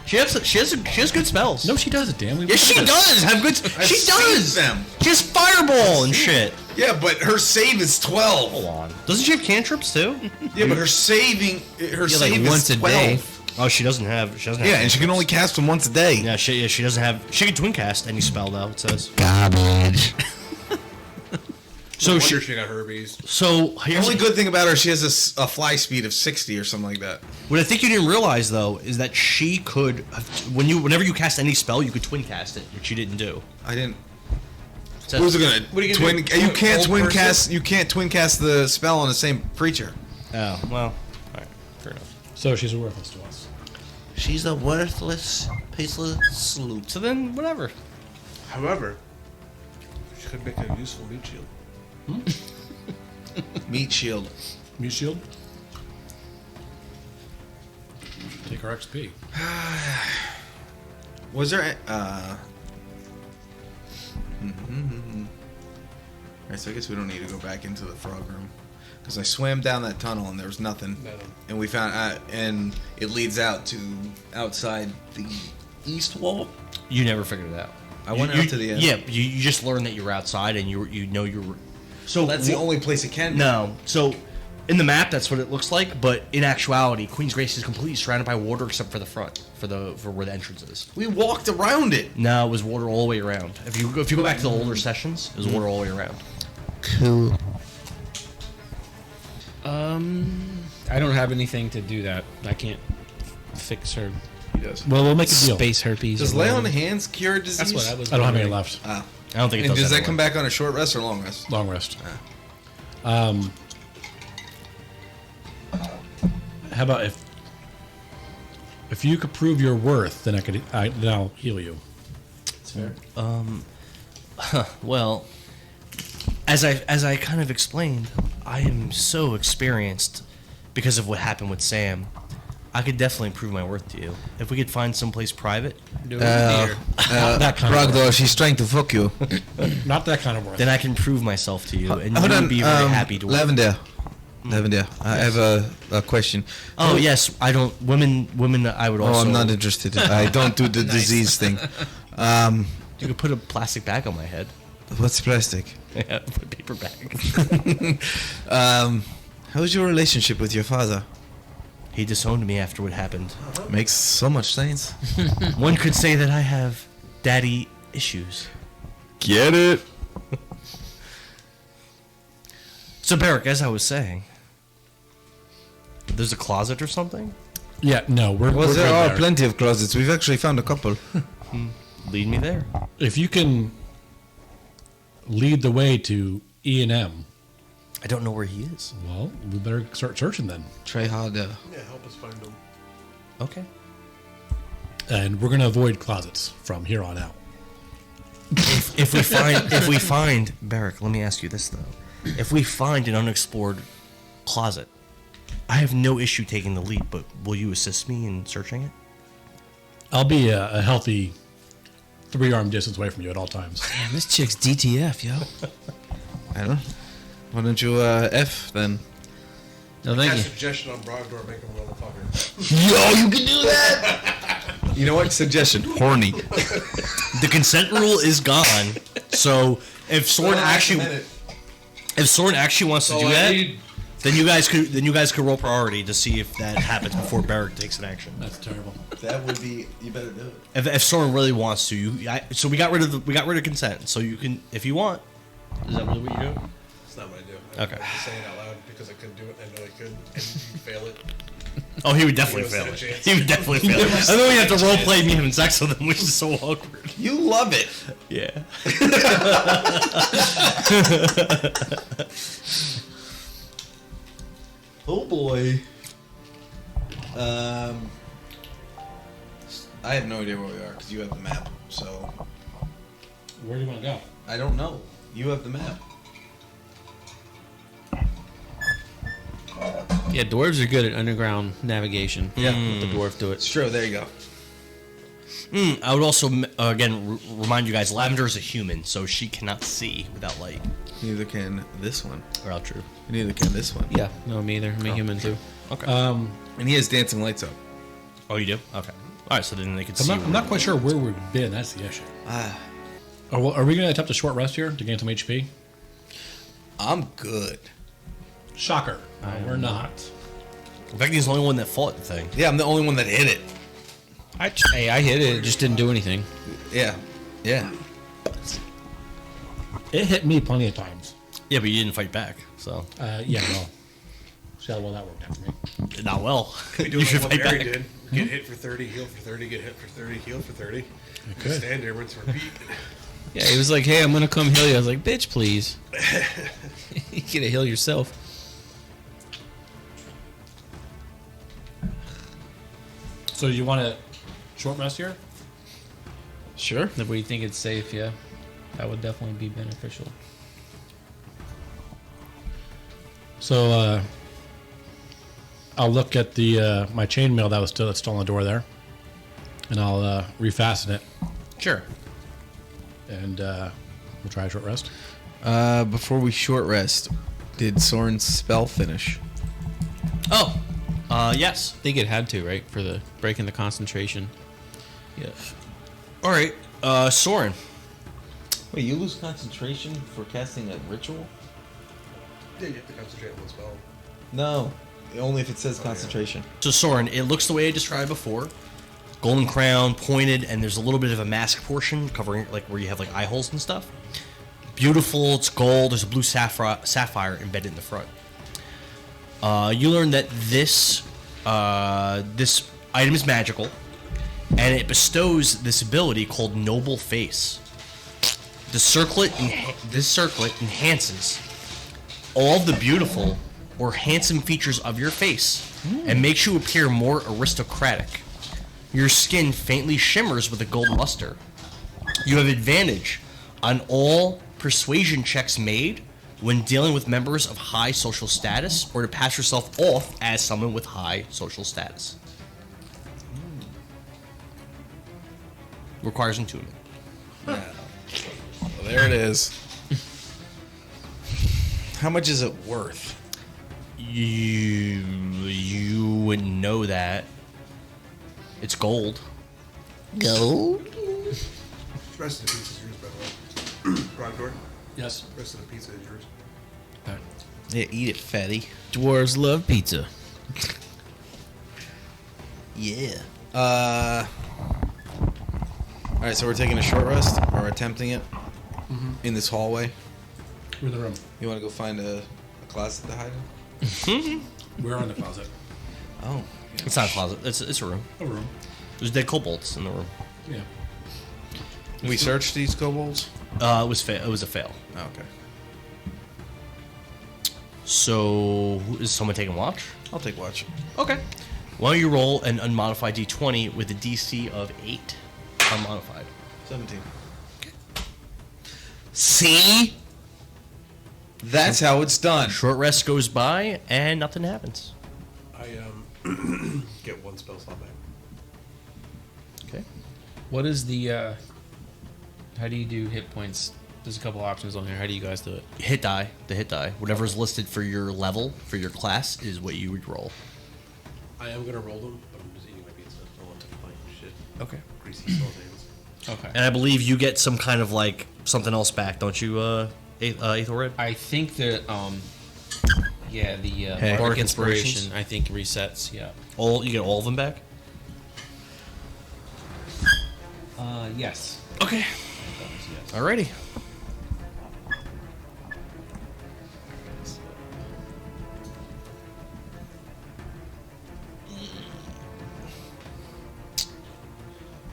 She has good spells. No, she doesn't, Dan. Yes, she does have good. She does. them. She has fireball and shit. Yeah, but her save is 12. Hold on. Doesn't she have cantrips too? Yeah, but her save like is once a 12. day. Oh, she doesn't have. She doesn't have. Yeah, and she can only cast them once a day. Yeah, she doesn't have. She can twin cast any spell though. It says. Garbage. So She got herpes. So The here's only good thing about her, she has a fly speed of 60 or something like that. what I think you didn't realize though is that she could, whenever you cast any spell, you could twin cast it, which you didn't do. I didn't. It says- Who's it gonna What are you twin? gonna do? You can't Old twin person? cast. You can't twin cast the spell on the same creature. Oh well. All right. Fair enough. So she's worthless to us. She's a worthless piece of sloot. So then, whatever. However, she could make a useful meat shield. Meat shield. Meat shield. Take her XP. Was there? Alright, so I guess we don't need to go back into the frog room because I swam down that tunnel and there was nothing, and we found and it leads out to outside the east wall. You never figured it out. I went out to the end. Yeah, you just learned that you were outside and you know you were. So That's the only place it can be. No. So in the map, that's what it looks like, but in actuality, Queen's Grace is completely surrounded by water except for the front, for where the entrance is. We walked around it. No, it was water all the way around. If you go back to the older sessions, it was water all the way around. Cool. I don't have anything to do that. I can't fix her He does. Well, we'll make a deal. space herpes. Does or lay on whatever. hands cure disease? That's what I was. I don't have any wondering. left. Ah. I don't think it And does. does that anyway. come back on a short rest or long rest? Long rest. Ah. How about if you could prove your worth, then then I'll heal you. Well, as I kind of explained, I am so experienced because of what happened with Sam. I could definitely prove my worth to you. If we could find someplace private, That kind of Brogdor, she's trying to fuck you. Not that kind of worth. then I can prove myself to you, and Hold you on, would be very happy to. Lavender. Lavender, I have a question. Oh yes, I don't. Women. I would also. Oh, I'm not interested. I don't do the disease thing. You could put a plastic bag on my head. What's plastic? Yeah, put a paper bag. How's your relationship with your father? He disowned me after what happened. Makes so much sense. One could say that I have daddy issues. Get it? So Barrick, as I was saying, there's a closet or something. Yeah, no, we're Well, we're there good are there. plenty of closets. We've actually found a couple. Lead me there. If you can lead the way to E&M, I don't know where he is. well, we better start searching then. Try harder. Yeah, help us find them. Okay. And we're gonna avoid closets from here on out. If we find Barrick, let me ask you this though: if we find an unexplored closet, I have no issue taking the lead, but will you assist me in searching it? I'll be a healthy 3-arm distance away from you at all times. Damn, this chick's DTF, yo. I don't know. Why don't you F then? No, thank Got a you. suggestion on Brogdor, make him a motherfucker. Yo, you can do that! You know what? Suggestion. Horny. The consent rule is gone. So if Soren actually wants to do that, then you guys could roll priority to see if that happens before Barrick takes an action. That's terrible. That would be. You better do it. If Soren really wants to, so we got rid of consent. So you can, if you want. Is that really what you do? That's not what I do. Okay. I'm just saying it out loud because I couldn't do it. I know I could. And you fail it. Oh, he would definitely He fail knows it. that chance. He would definitely fail it. And then we have to role play me having sex with him, which is so awkward. You love it. Yeah. Oh boy. I have no idea where we are because you have the map. So Where do you want to go? I don't know. You have the map. Yeah, dwarves are good at underground navigation. Yeah. Let the dwarf do It's it. true. There you go. I would also, again, remind you guys, Lavender is a human, so she cannot see without light. Neither can this one. Or how true. Neither can this one. Yeah, no, me either. I'm a human too. Okay. And he has dancing lights up. Oh, you do? Okay. All right, so then they can see. I'm not quite sure where we've been. That's the issue. Are we going to attempt a short rest here to gain some HP? I'm good. Shocker. We're not. In fact, he's the only one that fought the thing. Yeah, I'm the only one that hit it. I hit it. It just didn't do anything. Yeah. Yeah. It hit me plenty of times. Yeah, but you didn't fight back, so Yeah, well. See how well that worked out for me. not well. We do You like should what fight Barry back. did. Get hit for 30, heal for 30, get hit for 30, heal for 30. could. Stand there, rinse, repeat. Yeah, he was like, "Hey, I'm gonna come heal you." I was like, "Bitch, please." You gotta heal yourself. So you want a short rest here? Sure. If we think it's safe, yeah, that would definitely be beneficial. So I'll look at the my chainmail that's still on the door there, and I'll refasten it, Sure. and we'll try a short rest. Before we short rest, did Soren's spell finish? Oh, yes. I think it had to, right, for the breaking the concentration. Yeah. All right, Soren. Wait, you lose concentration for casting a ritual? Yeah, you have to concentrate on one spell. No, only if it says concentration. So Soren, it looks the way I described before. Golden crown, pointed, and there's a little bit of a mask portion covering, like where you have like eye holes and stuff. Beautiful. It's gold. There's a blue sapphire embedded in the front. You learn that this item is magical, and it bestows this ability called Noble Face. This circlet enhances all the beautiful or handsome features of your face and makes you appear more aristocratic. Your skin faintly shimmers with a gold luster. You have advantage on all persuasion checks made when dealing with members of high social status or to pass yourself off as someone with high social status. Requires attunement. Well, there it is. How much is it worth? You wouldn't know that. It's gold. Gold? Rest of the pizza is yours, by the way. Rondor, Yes. rest of the pizza is yours. Yeah, eat it, fatty. Dwarves love pizza. Yeah. All right, so we're taking a short rest, or attempting it, in this hallway. We're in the room. You want to go find a closet to hide in? We're in the closet. Oh. It's not a closet. It's a room. A room. There's dead kobolds in the room. Yeah. We searched these kobolds? It was a fail. Oh, okay. So is someone taking watch? I'll take watch. Okay. Why don't you roll an unmodified d20 with a DC of 8? Unmodified. 17. See? That's how it's done. Short rest goes by and nothing happens. I get one spell slot back. Okay. What is the? How do you do hit points? There's a couple options on here. How do you guys do it? Hit die. The hit die. Whatever's listed for your level, for your class, is what you would roll. I am gonna roll them, but I'm just eating my pizza. I don't want to find shit. Okay. Greasy salt hands. Okay. And I believe you get some kind of like something else back, don't you, Ethelred? I think that yeah, the Bardic Bardic Inspirations? Inspiration I think resets. Yeah. You get all of them back? Yes. Okay. Yes. Alrighty.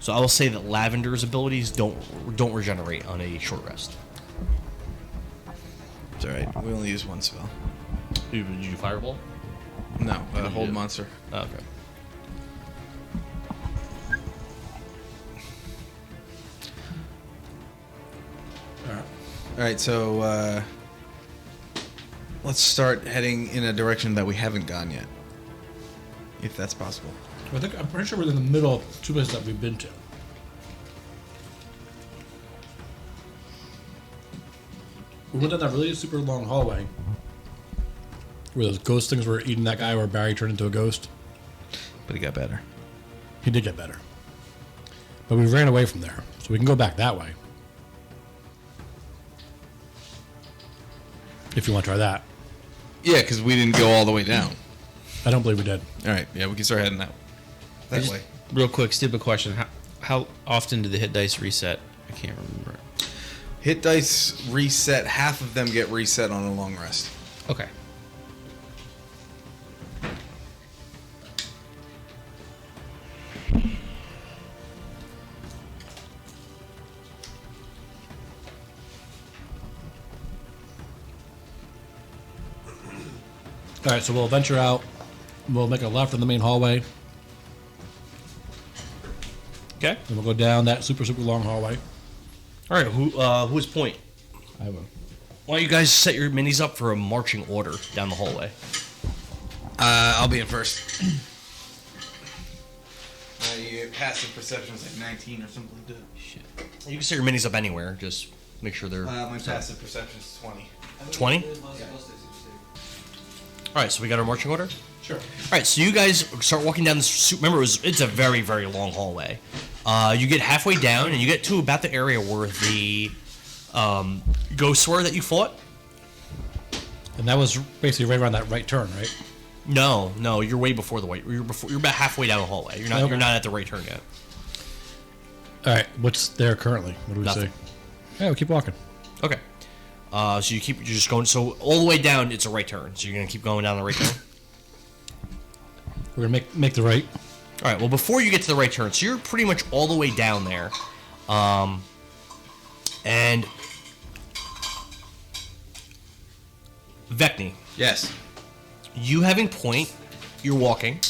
So I will say that Lavender's abilities don't regenerate on a short rest. It's alright. We only use one spell. Did you fireball? No, you hold do? monster. Oh, okay. Alright, so let's start heading in a direction that we haven't gone yet. If that's possible. I'm pretty sure we're in the middle of two places that we've been to. We went down that really super long hallway where those ghost things were eating that guy where Barry turned into a ghost. But it got better. He did get better. But we ran away from there, so we can go back that way. If you want to try that. Yeah, because we didn't go all the way down. I don't believe we did. All right, yeah, we can start heading that way. Real quick, stupid question. How often do the hit dice reset? I can't remember. Hit dice reset. Half of them get reset on a long rest. Okay. All right, so we'll venture out. We'll make a left in the main hallway. Okay. And we'll go down that super long hallway. All right. Who's point? I will. Why don't you guys set your minis up for a marching order down the hallway? I'll be in first. Your passive perception is like 19 or something like that. Shit. You can set your minis up anywhere. Just make sure they're. My passive perception is 20. 20? All right, so we got our marching order? Sure. All right, so you guys start walking down this. Remember, it's a very, very long hallway. You get halfway down, and you get to about the area where the ghosts were that you fought. And that was basically right around that right turn, right? No, you're way before the white. You're about halfway down the hallway. You're not. Okay. You're not at the right turn yet. All right, what's there currently? What do we Nothing. say? Yeah, we'll keep walking. Okay. So you're just going. So all the way down, it's a right turn. So you're gonna keep going down the right turn. We're gonna make the right. All right. Well, before you get to the right turn, so you're pretty much all the way down there, and Vecni, Yes. you having point, you're walking,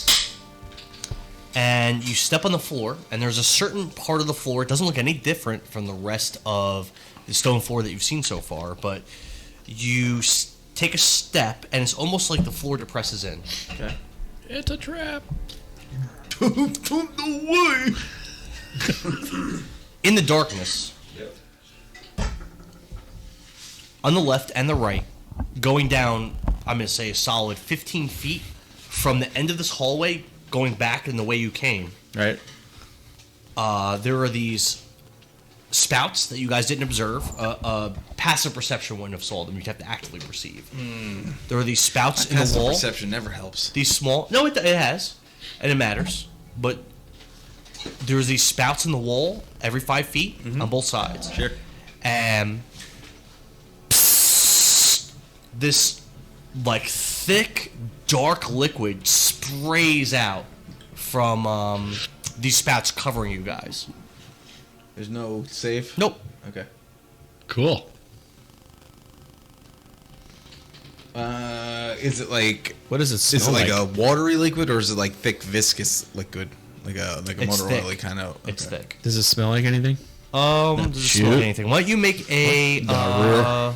and you step on the floor, and there's a certain part of the floor. It doesn't look any different from the rest of the stone floor that you've seen so far, but you take a step, and it's almost like the floor depresses in. Okay. It's a trap. No way. In the darkness, on the left and the right, going down, I'm going to say a solid 15 feet from the end of this hallway, going back in the way you came, Right. there are these spouts that you guys didn't observe. Passive perception wouldn't have saw them. You'd have to actively perceive. There are these spouts in the Passive wall. perception never helps. These small... No, it has. And it matters. But there's these spouts in the wall every 5 feet on both sides. Sure. And this like thick, dark liquid sprays out from these spouts covering you guys. There's no save? Nope. Okay. Cool. Is it like... What does it Is it smell like a watery liquid, or is it like thick, viscous liquid? Like a It's motor thick. oily kind of... It's thick. Does it smell like anything? Does it smell like anything? Why don't you make a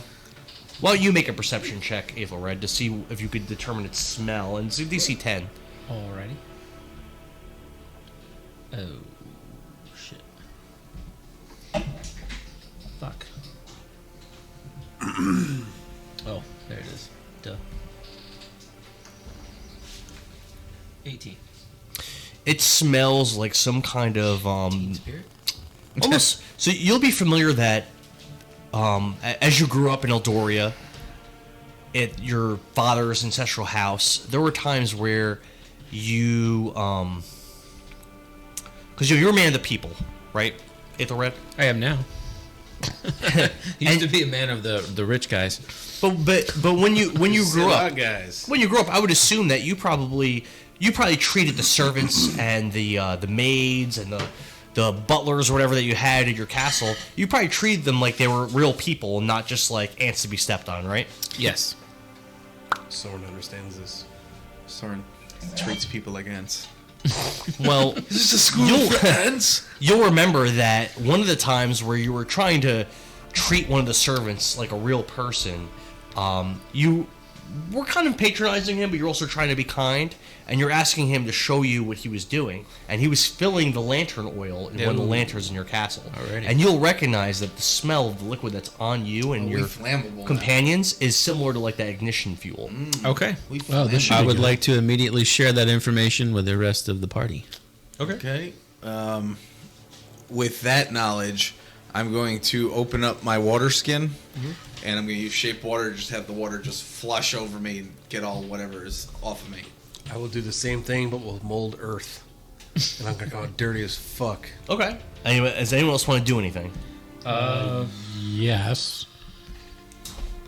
why don't you make a perception check, Aethelred, to see if you could determine its smell, and it's a DC 10. Alrighty. Oh, shit. Fuck. Oh, there it is. Duh. 18. It smells like some kind of Spirit? almost. So you'll be familiar that as you grew up in Eldoria, at your father's ancestral house, there were times where you because you're a man of the people, right, Aethelred? I am now. Used to be a man of the rich guys. But when you grew up, guys. when you grew up, I would assume that you probably treated the servants and the maids and the butlers or whatever that you had at your castle. You probably treated them like they were real people and not just like ants to be stepped on, right? Yes. Soren understands this. Soren treats people like ants. Well, Is this a school for ants? you'll remember that one of the times where you were trying to treat one of the servants like a real person, you were kind of patronizing him, but you're also trying to be kind, and you're asking him to show you what he was doing, and he was filling the lantern oil in one of the Ew. lanterns in your castle. Alrighty. And you'll recognize that the smell of the liquid that's on you and we your flammable now. companions is similar to like that ignition fuel. Okay. Oh, this should I be would good. like to immediately share that information with the rest of the party. Okay. with that knowledge, I'm going to open up my water skin, and I'm going to use shape water to just have the water just flush over me and get all whatever is off of me. I will do the same thing, but with mold earth. And I'm going to go dirty as fuck. Okay. Anyway, does anyone else want to do anything? Yes.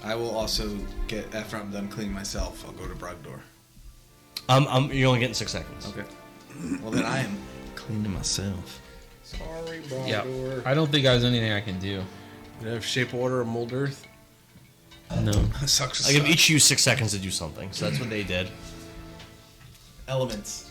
I will also get, after I'm done cleaning myself, I'll go to Brogdor. You're only getting 6 seconds. Okay. Well, then I am cleaning myself. Sorry, Brogdor. Yeah. I don't think there's anything I can do. You have shape water or mold earth? No. That sucks. I give each of you 6 seconds to do something, so that's what they did. Elements.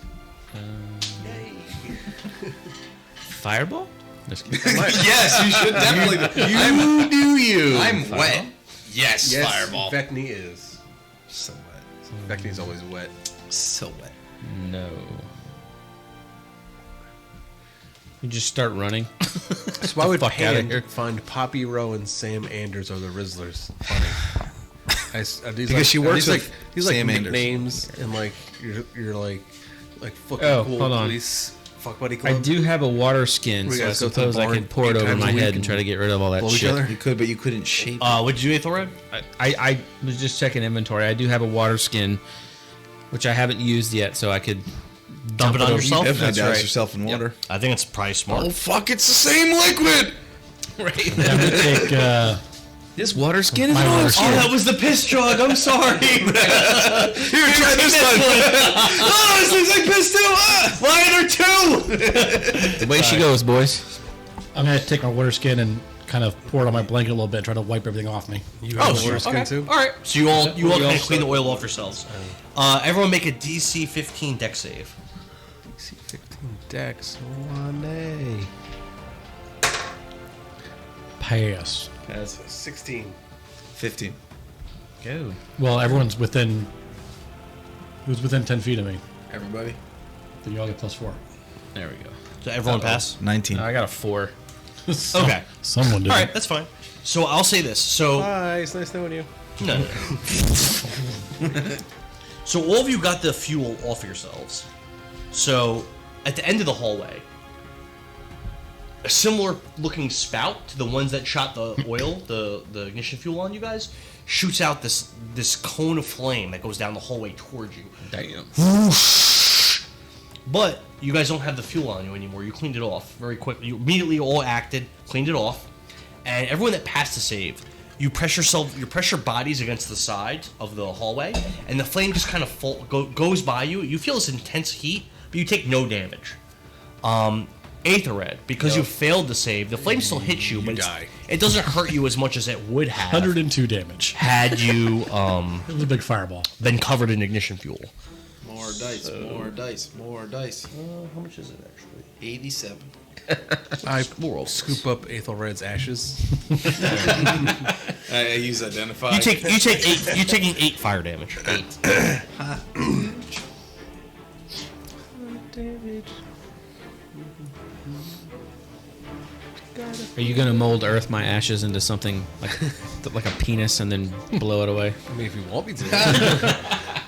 Fireball? Just kidding. Yes, you should definitely. You do you. I'm wet. Yes, Yes, fireball. Vecni is. So wet. Vecni's always wet. So wet. No. You just start running. So why would fuck outta Pan here. find Poppy Rowe and Sam Anders are the Rizzlers funny? Because she works with these Sam like Anders. nicknames and like you're like fucking Oh, cool hold on. police fuck buddy club. I do have a water skin, We so I gotta go to the suppose I barn could pour it 8 over times my a week head and and try to get rid of all that blow each shit. other. You could, but you couldn't shape. What'd you do, Ethelred? I was just checking inventory. I do have a water skin, which I haven't used yet, so I could Dump it on over- yourself? Definitely That's douse right. yourself in water. I think it's probably smart. Oh fuck! It's the same liquid. Right. I'm gonna take. This water skin is My an water old skin. Oh, that was the piss jug. I'm sorry. Here, try this one. Oh, this looks like piss too. Why are there two? The way she goes, boys. I'm gonna take my water skin and kind of pour it on my blanket a little bit, and try to wipe everything off me. You have a water skin okay. too? All right. So you all We kind all of clean the oil off yourselves. Everyone make a DC 15 deck save. DC 15 Dex. 1A. Pass. That's 16. 15. Go. Well, everyone's within. Who's within 10 feet of me? Everybody. Then you all get +4. There we go. So everyone pass. 19. I got a 4. Okay. Someone did. All right, that's fine. So I'll say this. So Hi, it's nice knowing you. no. So all of you got the fuel off yourselves. So at the end of the hallway, a similar looking spout to the ones that shot the oil, the ignition fuel on you guys, shoots out this cone of flame that goes down the hallway towards you. Damn. But you guys don't have the fuel on you anymore. You cleaned it off very quickly. You immediately all acted, cleaned it off, and everyone that passed the save, you press your bodies against the side of the hallway, and the flame just kind of goes by you. You feel this intense heat, but you take no damage. Aetherred, because you failed to save, the flame still hits you, but die. it doesn't hurt you as much as it would have 102 damage. had you It was a big fireball. been covered in ignition fuel. More dice. More dice. More dice. How much is it actually? 87. I scoop up Aethelred's ashes. I use identify. You take 8. You're taking 8 fire damage. 8. Are you gonna mold earth my ashes into something like a penis and then blow it away? I mean, if you want me to.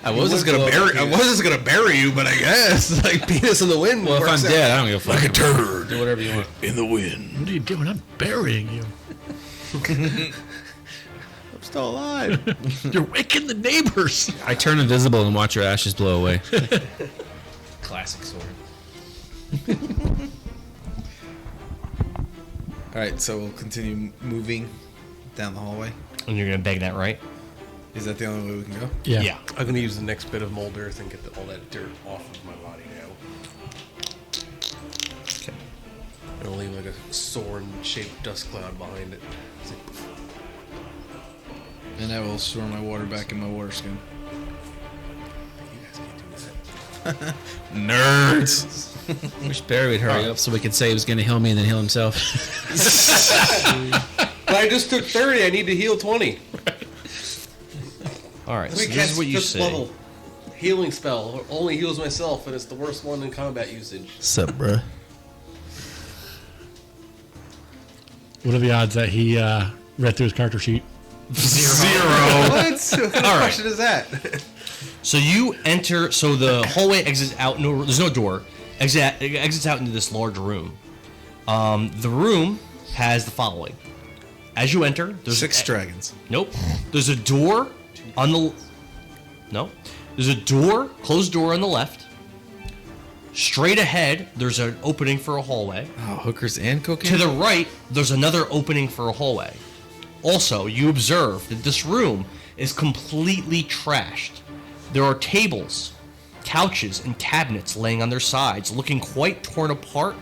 I was just gonna bury you, but I guess like penis in the wind. Well, if I'm works out. dead, I don't give a fuck. Like a turd Do whatever you want. in the wind. What are you doing? I'm burying you. I'm still alive. You're waking the neighbors. I turn invisible and watch your ashes blow away. Classic sword. All right, so we'll continue moving down the hallway. And you're gonna beg that, right? Is that the only way we can go? Yeah. I'm gonna use the next bit of mold earth and get all that dirt off of my body now. Okay. And I'll leave like a sword-shaped dust cloud behind it. It's like, And I will store my water back in my water skin. you guys can't do that. Nerds. Wish Barry would hurry up so we could say he was gonna heal me and then heal himself. But I just took 30. I need to heal 20. All right. Let So me this cast is what you fifth say. level healing spell. Only heals myself, and it's the worst one in combat usage. Sup, bruh? What are the odds that he read through his character sheet? 0. What? What kind of question is that? So you enter. So the hallway exits out. No, there's no door. Exits out into this large room. The room has the following. As you enter, there's 6 dragons. Nope. There's a door on the... No. There's a door, closed door on the left. Straight ahead, there's an opening for a hallway. Oh, hookers and cocaine? To the right, there's another opening for a hallway. Also, you observe that this room is completely trashed. There are tables, couches, and cabinets laying on their sides, looking quite torn apart.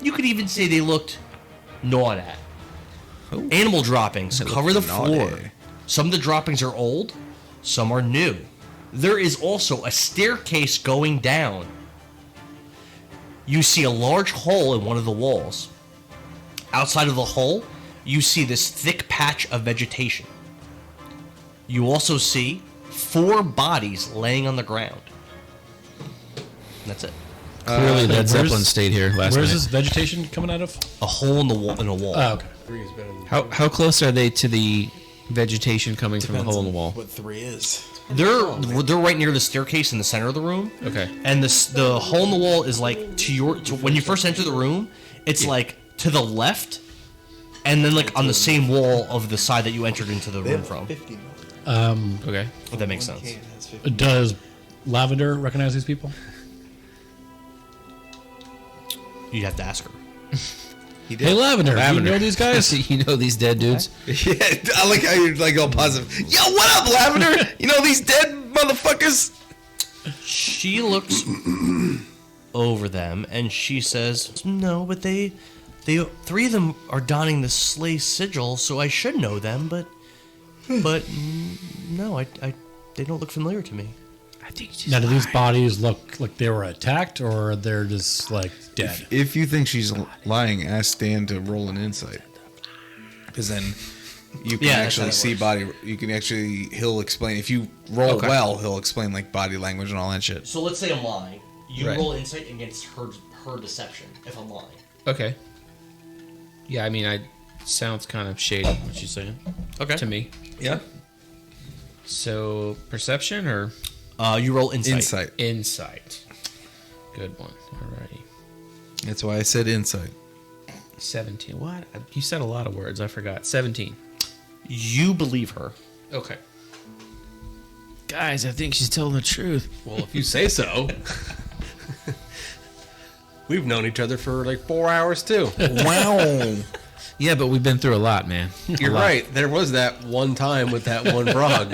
You could even say they looked gnawed at. Ooh. Animal droppings They cover look the floor. naughty. Some of the droppings are old, some are new. There is also a staircase going down. You see a large hole in one of the walls. Outside of the hole, you see this thick patch of vegetation. You also see 4 bodies laying on the ground. That's it. Clearly, Led where's- Zeppelin stayed here last Where's night. this vegetation coming out of? A hole in the wall. In a wall. Oh, okay. 3 is better than How close are they to the vegetation coming from the hole in the wall? What 3 is? They're right near the staircase in the center of the room. Okay. And the hole in the wall is like to when you first enter the room, it's like to the left, and then like on the same wall of the side that you entered into the room from. Okay. If that makes sense. Does Lavender recognize these people? You'd have to ask her. Hey, Lavender, do you know these guys? You know these dead dudes? Yeah, I like how you're like all positive. Yo, what up, Lavender? You know these dead motherfuckers? She looks over them and she says, "No, but they 3 of them are donning the Slay sigil, so I should know them, but no, I they don't look familiar to me." I think Now, do these bodies look like they were attacked, or they're just like dead? If you think she's lying, ask Dan to roll an insight. Because then you can Yeah, that's how actually it see works. body. You can actually, he'll explain. If you roll Okay. well, he'll explain like body language and all that shit. So let's say I'm lying. You Right. roll insight against her deception if I'm lying. Okay. Yeah, I mean, sounds kind of shady what she's saying Okay. to me. Yeah. So perception or You roll insight. Insight. insight? Good one. Alrighty. That's why I said insight. 17. What? You said a lot of words. I forgot. 17. You believe her. Okay. Guys, I think she's telling the truth. Well, if you say so. We've known each other for like 4 hours too. Wow. Yeah, but we've been through a lot, man. You're right. There was that one time with that one frog.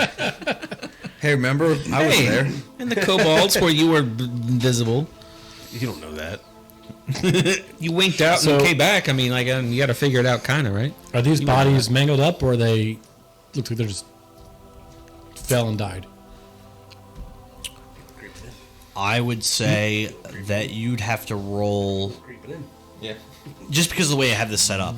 Hey, remember? I was Hey, there. in the kobolds where you were invisible. You don't know that. You winked out So- and came back. I mean, like, you got to figure it out, kind of, right? Are these bodies mangled up, or they look like they just fell and died? I would say that you'd have to roll Creeping in. Yeah. just because of the way I have this set up.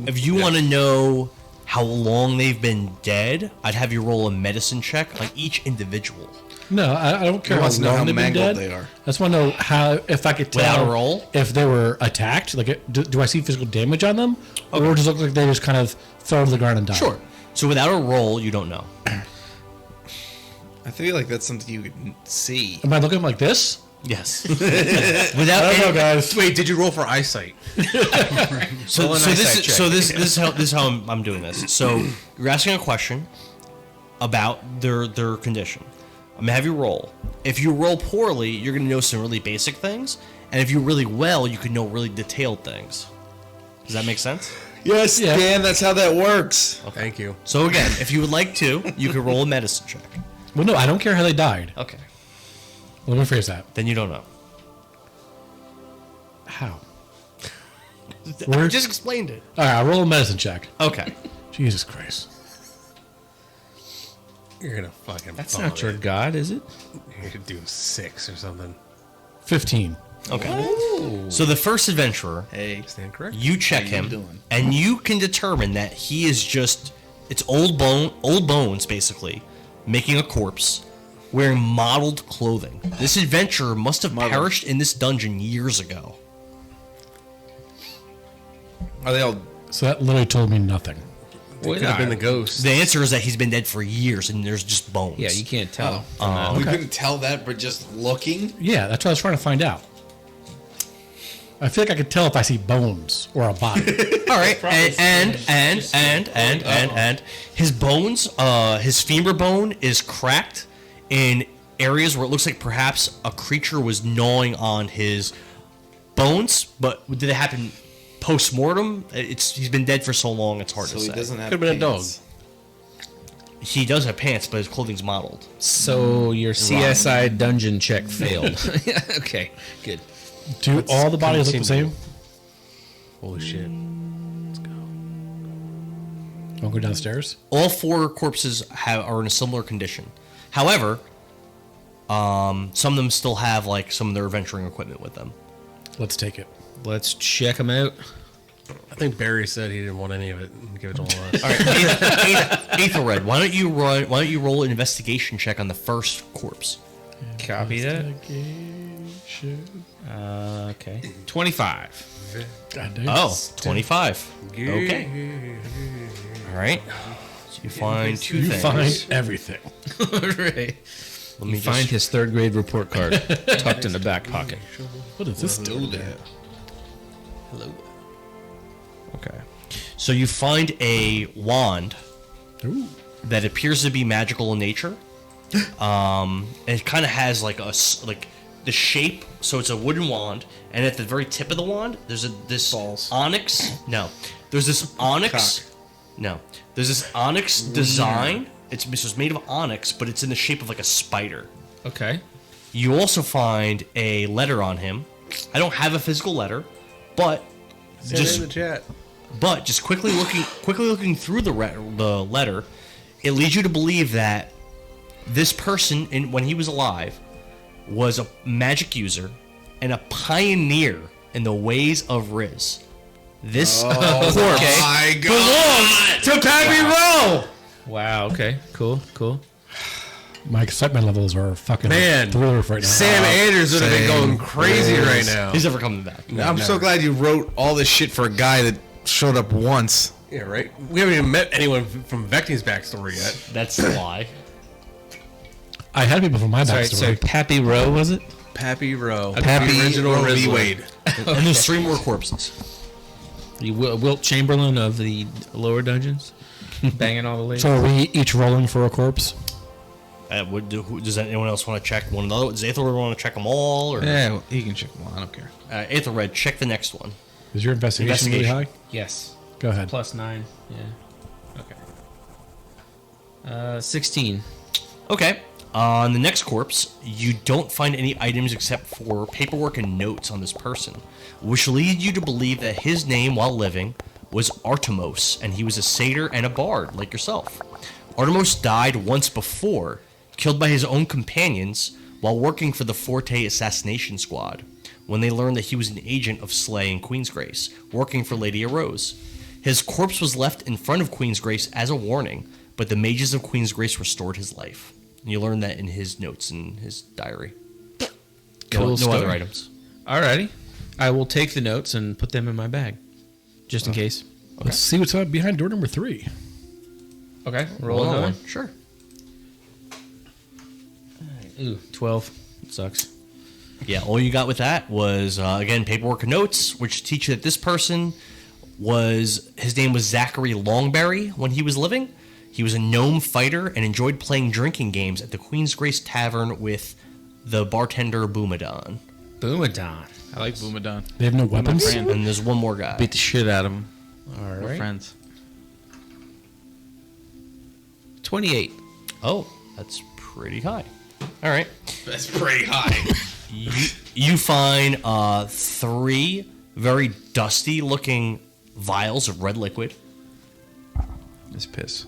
If you want to know how long they've been dead, I'd have you roll a medicine check on each individual. No, I don't care He how wants to know long how they've been mangled dead. they are. I just want to know how, if I could Without tell a roll? if they were attacked. Like, do I see physical damage on them, or does it look like they just kind of fell to the ground and died? Sure. So without a roll, you don't know. I feel like that's something you could see. Am I looking like this? Yes. Without I don't know, any- guys. Wait, did you roll for eyesight? So, Roll an so this eyesight is check. so this is how I'm doing this. So you're asking a question about their condition. I'm gonna have you roll. If you roll poorly, you're gonna know some really basic things, and if you really well, you can know really detailed things. Does that make sense? Yes, Yeah. Dan, that's how that works. Thank you. So again, if you would like to, you could roll a medicine check. Well, no, I don't care how they died. Okay. Let me phrase that. Then you don't know. How? I just explained it. All right, I'll roll a medicine check. Okay. Jesus Christ. You're gonna fucking. That's bomb not your it. god, is it? You're gonna do 6 or something. 15. Okay. So the first adventurer, Hey. Stand correct. you check How you him, doing? and you can determine that he is just it's old bones basically, making a corpse, wearing mottled clothing. This adventurer must have perished in this dungeon years ago. Are they all? So that literally told me nothing. It could have been the ghost. The answer is that he's been dead for years, and there's just bones. Yeah, you can't tell. We couldn't tell that, but just looking. Yeah, that's what I was trying to find out. I feel like I could tell if I see bones or a body. All right, and his bones, his femur bone is cracked in areas where it looks like perhaps a creature was gnawing on his bones. But did it happen post-mortem? He's been dead for so long, it's hard So to he say. doesn't have Could've been a dog. pants. He does have pants, but his clothing's modeled. So your CSI dungeon check failed. Okay, good. Do all the bodies look the continue. same? Holy shit. Don't go downstairs. All 4 corpses are in a similar condition. However, some of them still have like some of their adventuring equipment with them. Let's take it. Let's check them out. I think Barry said he didn't want any of it and give it to all of us. All right, Aethelred, why don't you roll an investigation check on the first corpse? Copy that. Okay. 25. God damn. Oh, 25. Okay. All right. So you find 2 You things. find everything. Right. Let me You find just, his 3rd grade report card tucked in the back pocket. What is this? Do that. Hello. Okay. So you find a wand Ooh. that appears to be magical in nature. And it kind of has like the shape. So it's a wooden wand, and at the very tip of the wand, there's this Balls. onyx. No, there's this onyx. Cock. No, there's this onyx design. It's made of onyx, but it's in the shape of like a spider. Okay. You also find a letter on him. I don't have a physical letter, but Send it in the just chat. quickly looking through the letter, it leads you to believe that this person, when he was alive, was a magic user and a pioneer in the ways of Riz. This corpse My God. to Pappy Row. Wow. Okay. Cool. My excitement levels are fucking Man, through the roof right now. Sam Anders would have been Same. going crazy right now. He's never coming back. I'm so glad you wrote all this shit for a guy that showed up once. Yeah, right? We haven't even met anyone from Vecting's backstory yet. That's a lie. I had people from my Sorry. backstory. So Pappy Row was it? Pappy Rowe. Pappy The original Roe v. Rizzler. Wade. And there's 3 more corpses. The Wilt Chamberlain of the lower dungeons, banging all the ladies. So are we each rolling for a corpse? Does anyone else want to check one of the other? Does Aethelred want to check them all? Or Yeah, well, he can check them all. I don't care. Aethelred, check the next one. Is your investigation really high? Yes. Go ahead. +9. Yeah. Okay. 16. Okay. On the next corpse, you don't find any items except for paperwork and notes on this person, which lead you to believe that his name while living was Artemis, and he was a satyr and a bard like yourself. Artemis died once before, killed by his own companions while working for the Forte assassination squad, when they learned that he was an agent of Slay and Queen's Grace, working for Lady Arose. His corpse was left in front of Queen's Grace as a warning, but the mages of Queen's Grace restored his life. And you learn that in his notes in his diary. No story. other items. Alrighty. I will take the notes and put them in my bag, just in case. Let's see what's behind door number 3. Okay. Roll Another another one. Sure. Ooh, 12. It sucks. Yeah, all you got with that was, again, paperwork and notes, which teach you that this person his name was Zachary Longberry when he was living. He was a gnome fighter and enjoyed playing drinking games at the Queen's Grace Tavern with the bartender Boomadon. Boomadon. I like Boomadon. They have no weapons? friend. And there's one more guy. Beat the shit out of him. All We're right. friends. 28. Oh, that's pretty high. All right. That's pretty high. You find 3 very dusty-looking vials of red liquid. It's piss.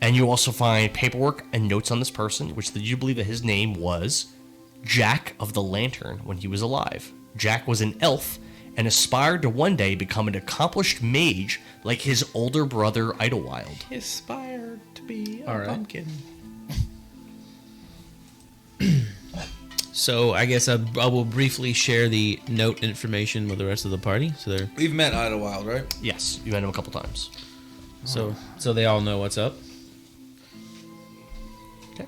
And you also find paperwork and notes on this person, which lead you to believe that his name was Jack of the Lantern when he was alive. Jack was an elf and aspired to one day become an accomplished mage like his older brother Idlewild. He aspired to be All right. pumpkin. So I guess I will briefly share the note information with the rest of the party. We've met Idlewild, right? Yes, you met him a couple times. So they all know what's up. Okay.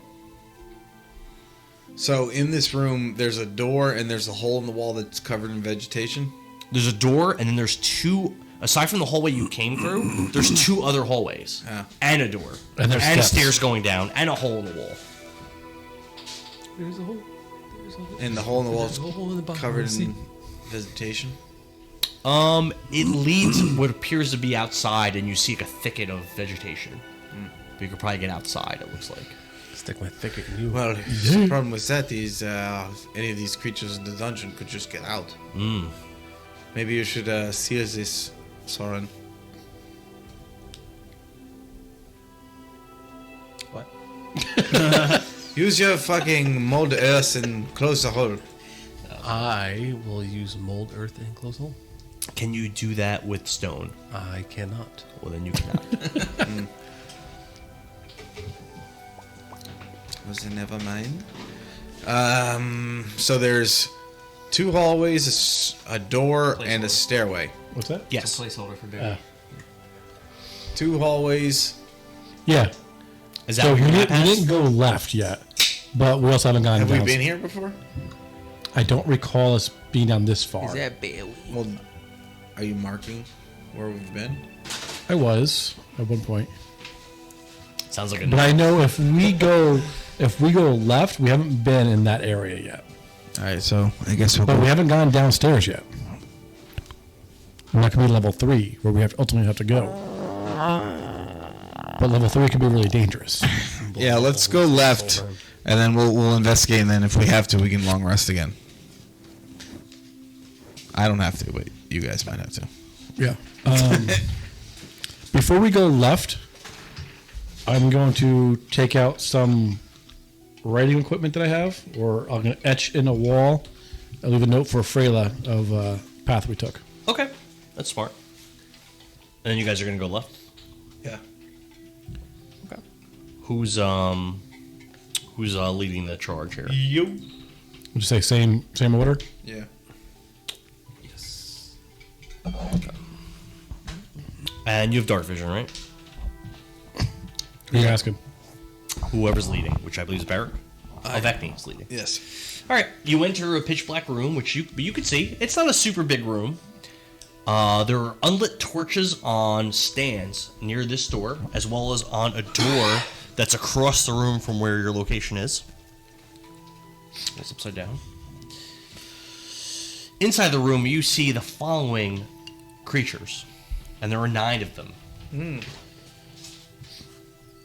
So in this room, there's a door and there's a hole in the wall that's covered in vegetation. There's a door, and then there's two. Aside from the hallway you came through, there's two other hallways and a door, And there's steps. stairs going down, and a hole in the wall. There's a hole. And the hole in the wall is There's a hole in the bottom. covered See? in vegetation. It leads what appears to be outside, and you see like a thicket of vegetation. But you could probably get outside. It looks like. Stick my thicket in you. Well, the problem with that is any of these creatures in the dungeon could just get out. Maybe you should seal this, Soren. What? Use your fucking mold earth and close the hole. I will use mold earth and close hole. Can you do that with stone? I cannot. Well, then you cannot. Was it never mind? So there's two hallways, a door, and a stairway. What's that? Yes. Placeholder for Derek. Two hallways. Yeah. Is that So what we your map didn't has? go left yet, but we also haven't gone Have we down. been here before? I don't recall us being down this far. Bailey? Well, are you marking where we've been? I was at one point, Sounds like a but I know if we go left, we haven't been in that area yet. All right, so I guess we'll But we haven't gone downstairs yet. We're not gonna be level 3 where we ultimately have to go. But level 3 can be really dangerous. Yeah, let's go left, and then we'll investigate, and then if we have to, we can long rest again. I don't have to, but you guys might have to. Yeah. Before we go left, I'm going to take out some writing equipment that I have, or I'm going to etch in a wall. I'll leave a note for Freyla of path we took. Okay, that's smart. And then you guys are gonna go left. Yeah. Okay. Who's leading the charge here? Would you say same order? Yeah. And you have dark vision, right? Who are you asking? Whoever's leading, which I believe is Barrett. Vecni's leading. Yes. All right, you enter a pitch black room, which you can see. It's not a super big room. There are unlit torches on stands near this door, as well as on a door that's across the room from where your location is. It's upside down. Inside the room, you see the following creatures, and there are 9 of them.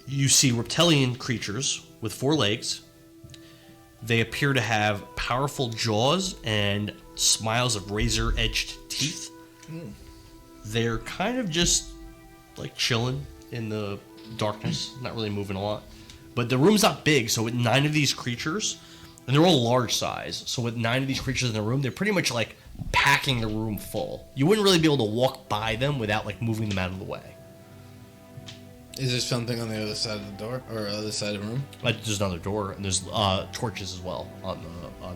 You see reptilian creatures with 4 legs. They appear to have powerful jaws and smiles of razor-edged teeth. They're kind of just like chilling in the darkness, not really moving a lot. But the room's not big, so with 9 of these creatures, and they're all large size, so with 9 of these creatures in the room, they're pretty much like packing the room full. You wouldn't really be able to walk by them without like moving them out of the way. Is there something on the other side of the door or other side of the room? Like there's another door, and there's torches as well on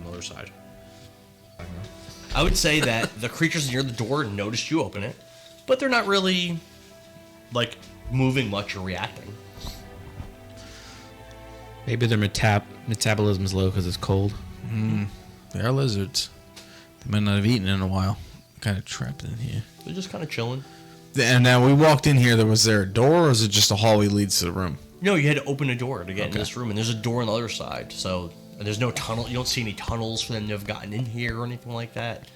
the other side. I would say that the creatures near the door noticed you open it, but they're not really like moving much or reacting. Maybe their metabolism's low because it's cold. They are lizards. They might not have eaten in a while. Kind of trapped in here. They're just kind of chilling. And now we walked in here. Was there a door, or is it just a hallway leads to the room? No, you had to open a door to get in this room, and there's a door on the other side. So and there's no tunnel. You don't see any tunnels for them to have gotten in here or anything like that.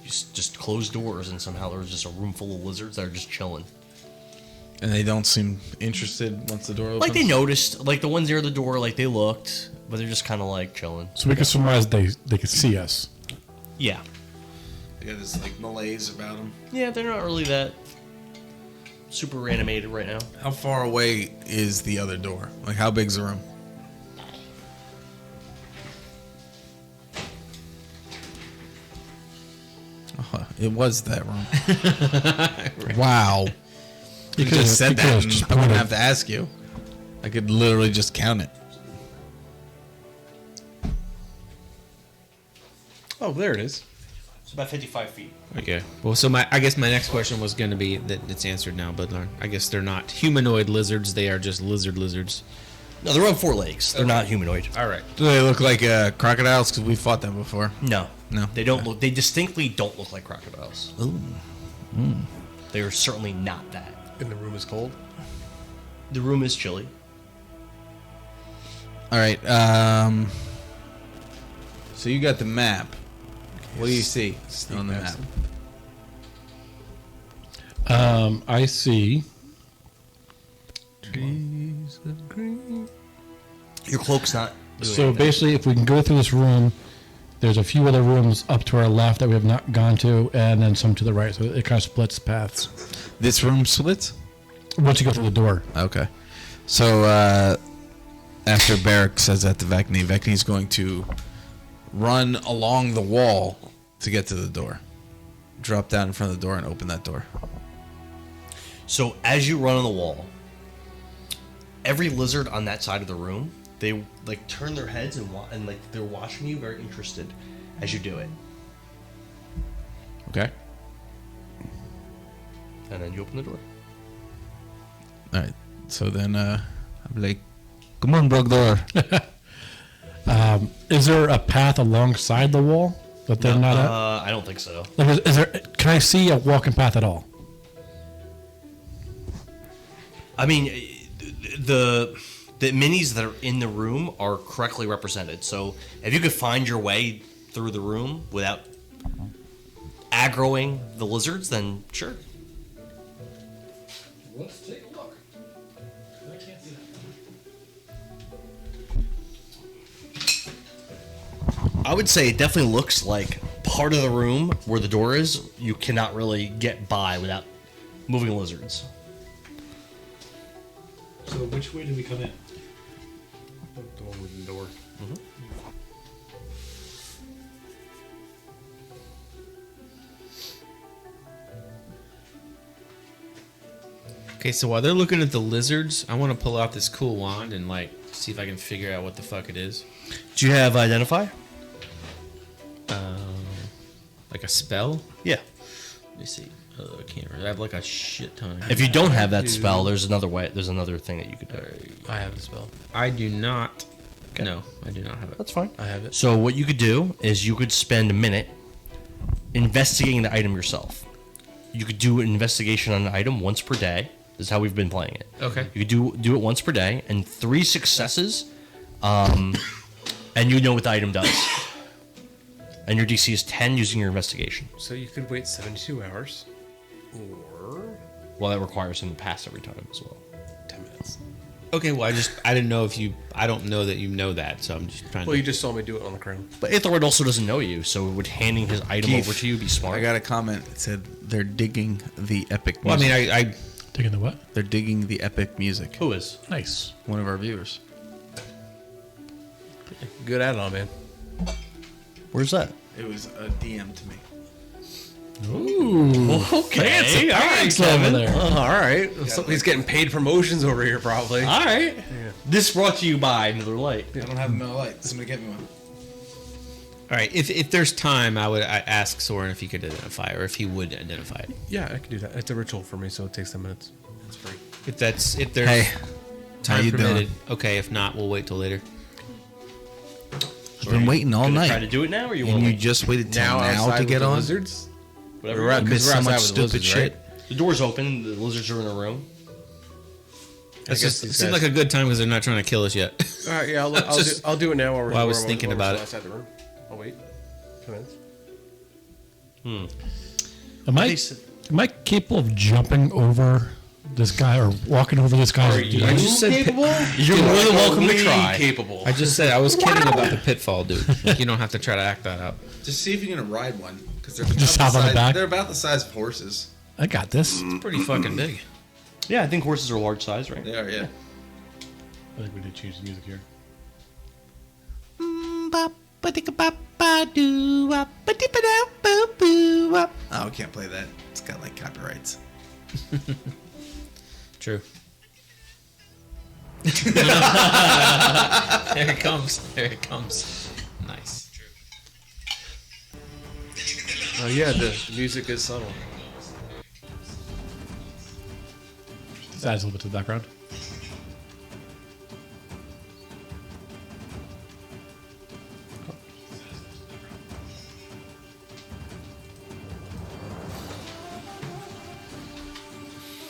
Just closed doors, and somehow there was just a room full of lizards that are just chilling. And they don't seem interested once the door opens? Like they noticed, like the ones near the door, like they looked, but they're just kind of like chilling. So we can surmise they could see us. Yeah. They got this like malaise about them. Yeah, they're not really that super animated right now. How far away is the other door? Like how big's the room? Oh, it was that room. Wow. You could've- just said you that could've and just I wouldn't pointed. have to ask you. I could literally just count it. Oh, there it is. It's about 55 feet. Okay. Well, so I guess my next question was going to be that it's answered now, but I guess they're not humanoid lizards. They are just lizards. No, they're on 4 legs. They're not humanoid. All right. Do they look like crocodiles? Because we fought them before. No. No. They don't look. They distinctly don't look like crocodiles. Ooh. They are certainly not that. And the room is cold. The room is chilly. All right. So you got the map. What do you see on the map? I see. Your cloak's not. doing So anything. basically, if we can go through this room, there's a few other rooms up to our left that we have not gone to, and then some to the right. So it kind of splits paths. This room splits? Once you go through the door. Okay. So after Barrack says that to Vecni, Vecni's going to run along the wall to get to the door. Drop down in front of the door and open that door. So as you run on the wall, every lizard on that side of the room, they like turn their heads and like they're watching you, very interested as you do it. Okay. And then you open the door. All right. So then I'm like, come on, Brogdor. Is there a path alongside the wall that they're not at? I don't think so. Like, is there? Can I see a walking path at all? I mean, the minis that are in the room are correctly represented. So if you could find your way through the room without aggroing the lizards, then sure. Let's take a look. I can't see that. I would say it definitely looks like part of the room where the door is, you cannot really get by without moving lizards. So which way do we come in? The one with the door. Okay, so while they're looking at the lizards, I want to pull out this cool wand and like see if I can figure out what the fuck it is. Do you have identify? Like a spell? Yeah. Let me see. I can't remember. I have like a shit ton. If you don't have that spell, there's another way. There's another thing that you could do. I have the spell. I do not. No, I do not have it. That's fine. I have it. So what you could do is you could spend a minute investigating the item yourself. You could do an investigation on an item once per day. This is how we've been playing it. Okay. You could do it once per day, and 3 successes, and you know what the item does. And your DC is 10 using your investigation. So you could wait 72 hours. Or Well, that requires him to pass every time as well. 10 minutes. Okay, well, I didn't know if you. I don't know that you know that, so I'm just trying Well, to. you just saw me do it on the crown. But Aethelred also doesn't know you, so would handing his item Keith, over to you be smart? I got a comment. It said they're digging the epic music. Well, I mean, I Taking the what? They're digging the epic music. Who is? Nice. One of our viewers. Good add-on, man. Where's that? It was a DM to me. Ooh. Okay. All right, Fancy over Kevin. there. Oh, all right. Somebody's getting paid promotions over here, probably. All right. This brought to you by Miller Lite. I don't have a Miller Lite. Somebody get me one. all right. If there's time, I ask Soren if he could identify, or if he would identify it. Yeah, I can do that. It's a ritual for me, so it takes 10 minutes. It's free. If there's Hey, time how you permitted. doing? Okay. If not, we'll wait till later. I've been waiting all Gonna try night. to do it now, or you want And to you wait? just waited till now outside to with get the on? lizards? Whatever. We're out- You missed we're so outside much with the stupid lizards, shit. right? The door's open. The lizards are in a room. It guess these seems guys- like a good time because they're not trying to kill us yet. All right, yeah, Just- I'll do it now. Well, I was thinking about it. Outside the room. I'll wait. 10 minutes. Am I capable of jumping over this guy or walking over this guy? I just said You're more than welcome to try. Capable. I just said I was kidding about the pitfall, dude. Like, you don't have to try to act that out. Just see if you're gonna ride one, because they're Just about hop on the back? They're about the size of horses. I got this. It's pretty fucking big. Yeah, I think horses are large size, right? They are, yeah. I think we did change the music here. Oh, I can't play that. It's got like copyrights. True. There it comes. There it comes. Nice. Oh yeah, the music is subtle. Just add a little bit to the background.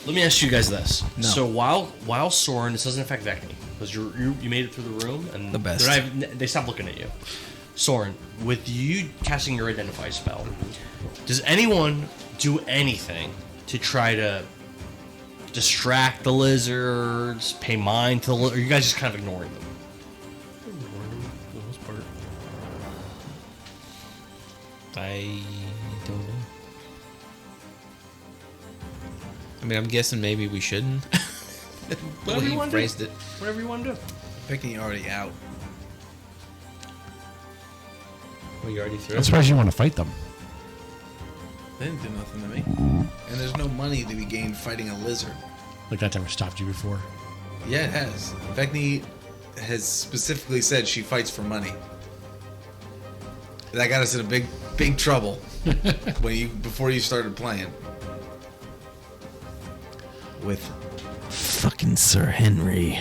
Let me ask you guys this. No. So while Soren, this doesn't affect Vecni because you made it through the room and The best. they stopped looking at you. Soren, with you casting your Identify spell, does anyone do anything to try to distract the lizards, pay mind to the or are you guys just kind of ignoring them? For the most part. I don't know. I mean, I'm guessing maybe we shouldn't. The way you you wanna do. phrased it. Whatever you want to do. Vecni already out. Well, you already threw I'm it. surprised you want to fight them. They didn't do nothing to me. And there's no money to be gained fighting a lizard. Like that's ever stopped you before. Yeah, it has. Vecni has specifically said she fights for money. That got us in a big trouble before you started playing. With fucking Sir Henry.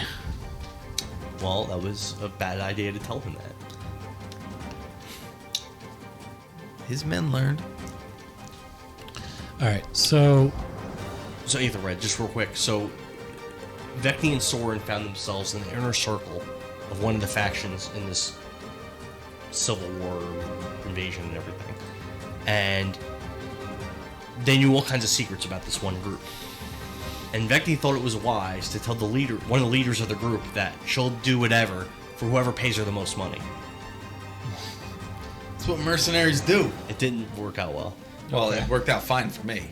Well, that was a bad idea to tell him that. His men learned. All right, so So Ether Red, just real quick. So Vecni and Soren found themselves in the inner circle of one of the factions in this civil war invasion and everything. And they knew all kinds of secrets about this one group. And Vecni thought it was wise to tell one of the leaders of the group that she'll do whatever for whoever pays her the most money. That's what mercenaries do. It didn't work out well. Well, it worked out fine for me.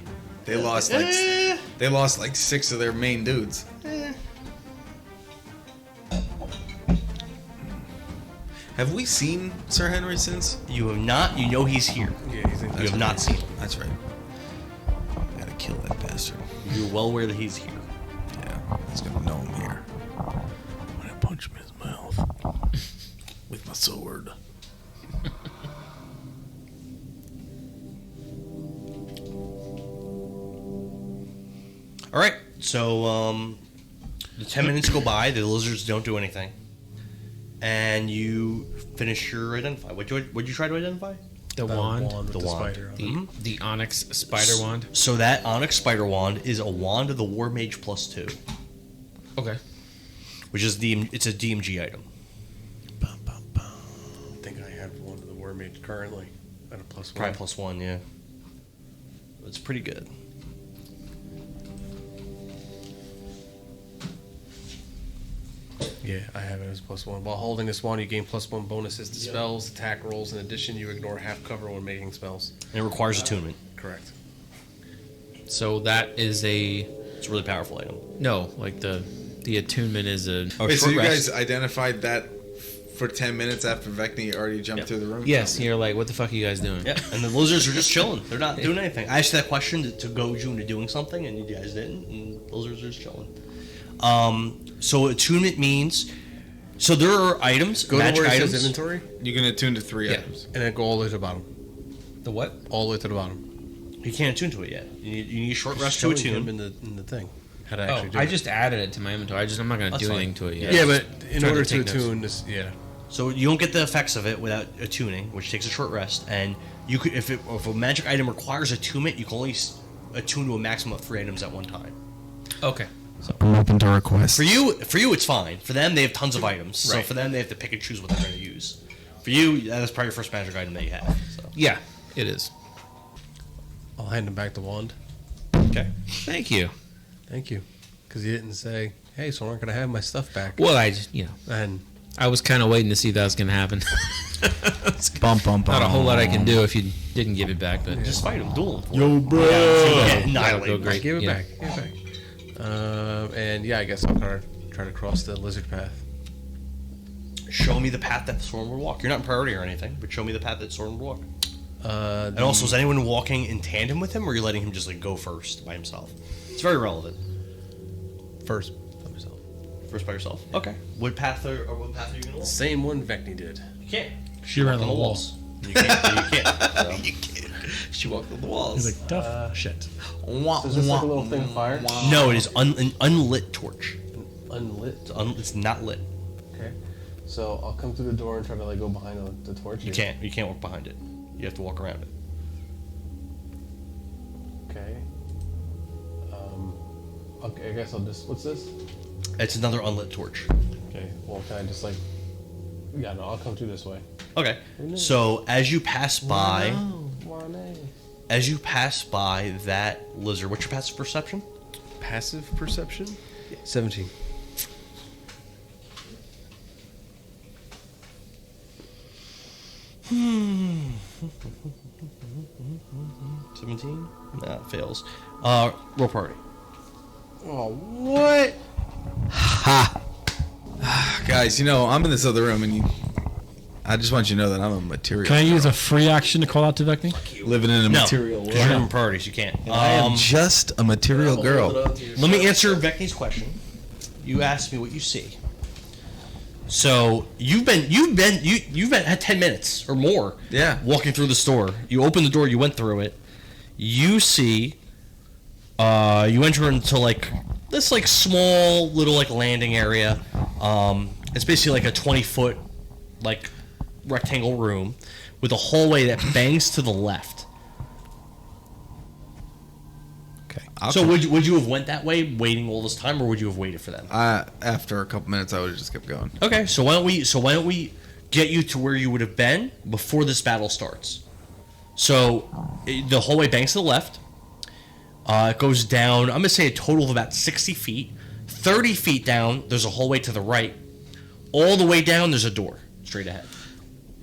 They lost like 6 of their main dudes. Have we seen Sir Henry since? You have not. You know he's here. Yeah, he's in You have not seen him. That's right. Gotta kill that bastard. You're well aware that he's here. Yeah, he's gonna know I'm here. I'm gonna punch him in his mouth with my sword. All right. So the 10 minutes go by. The lizards don't do anything, and you finish your identify. What'd you try to identify? The wand. with The the wand. spider on it. The onyx spider wand. So that Onyx Spider Wand is a wand of the War Mage +2, Okay. which is it's a DMG item. I think I have one of the War Mage currently at a +1. Probably +1, yeah. It's pretty good. Yeah, I have it as +1. While holding this wand, you gain +1 bonuses to spells, attack rolls. In addition, you ignore half cover when making spells. And it requires attunement. Correct. So that is a It's a really powerful item. like the attunement is a Oh, Wait, so short you rest. guys identified that for 10 minutes after Vecni already jumped Yep. through the room? yes. You're like, what the fuck are you guys doing? Yeah, and the lizards are just chilling. They're not doing anything. I asked that question to goad you into doing something, and you guys didn't, and the lizards are just chilling. So attunement means... So there are items, Go to magic where it items. says inventory, You can attune to 3 Yeah. items. and then go all the way to the bottom. The what? All the way to the bottom. You can't attune to it yet. You need a short rest to Showing attune. him in the thing. How to Oh, actually do I it. just added it to my inventory. I'm not going to That's do fine. anything to it yet. Yeah, but in Trying order to to take notes. attune this, yeah. So you don't get the effects of it without attuning, which takes a short rest. And you could, if a magic item requires attunement, you can only attune to a maximum of 3 items at one time. Okay. I'm open to requests. For you, it's fine. For them, they have tons of items. So Right. for them, they have to pick and choose what they're going to use. For you, that's probably your first magic item that you have. So. Yeah, it is. I'll hand him back the wand. Okay. Thank you. Thank you. Because you didn't say, hey, so I'm not going to have my stuff back. Well, And I was kind of waiting to see if that was going to happen. Bump, bump, Not a whole lot I can do if you didn't give it back, but Just fight him, duel him. Yo, bro. Yeah, that'll go annihilate. great. give it yeah. back. Give it back. And yeah, I guess I'll try to cross the lizard path. Show me the path that Soren would walk. You're not in priority or anything, but show me the path that Soren would walk. And also, is anyone walking in tandem with him, or are you letting him just like go first by himself? It's very relevant. First by myself. First by yourself. Okay. What path are you gonna walk? Same one Vecni did. You can't. She ran on the wall. You can't. You can't. You can't. She walked on the walls. He's like, tough shit. Is this like a little thing of fire? No, it is an unlit torch. Unlit. It's not lit. Okay. So I'll come through the door and try to like go behind the torch. You can't. You can't walk behind it. You have to walk around it. Okay. Okay, I guess I'll just. What's this? It's another unlit torch. Okay. Well, can I just like? Yeah, no, I'll come through this way. Okay. So as you pass by, that lizard, what's your passive perception? Passive perception? 17. Hmm. 17? Nah, it fails. Roll party. Oh, what? Guys, you know, I'm in this other room, and I just want you to know that I'm a material. Can I use a free action to call out to Vecni? living in a No, material because you're world. in priorities. You can't. I am just a material girl. Let me answer Becky's question. You asked me what you see. So you've had 10 minutes or more. Yeah. Walking through the store. You opened the door. You went through it. You see. You enter into like this like small little like landing area. It's basically like a 20-foot like rectangle room with a hallway that bangs to the left. Okay. So would you have went that way, waiting all this time, or would you have waited for them? After a couple minutes, I would have just kept going. Okay, so why don't we get you to where you would have been before this battle starts? So the hallway banks to the left. It goes down. I'm gonna say a total of about 60 feet. 30 feet down, there's a hallway to the right. All the way down, there's a door straight ahead.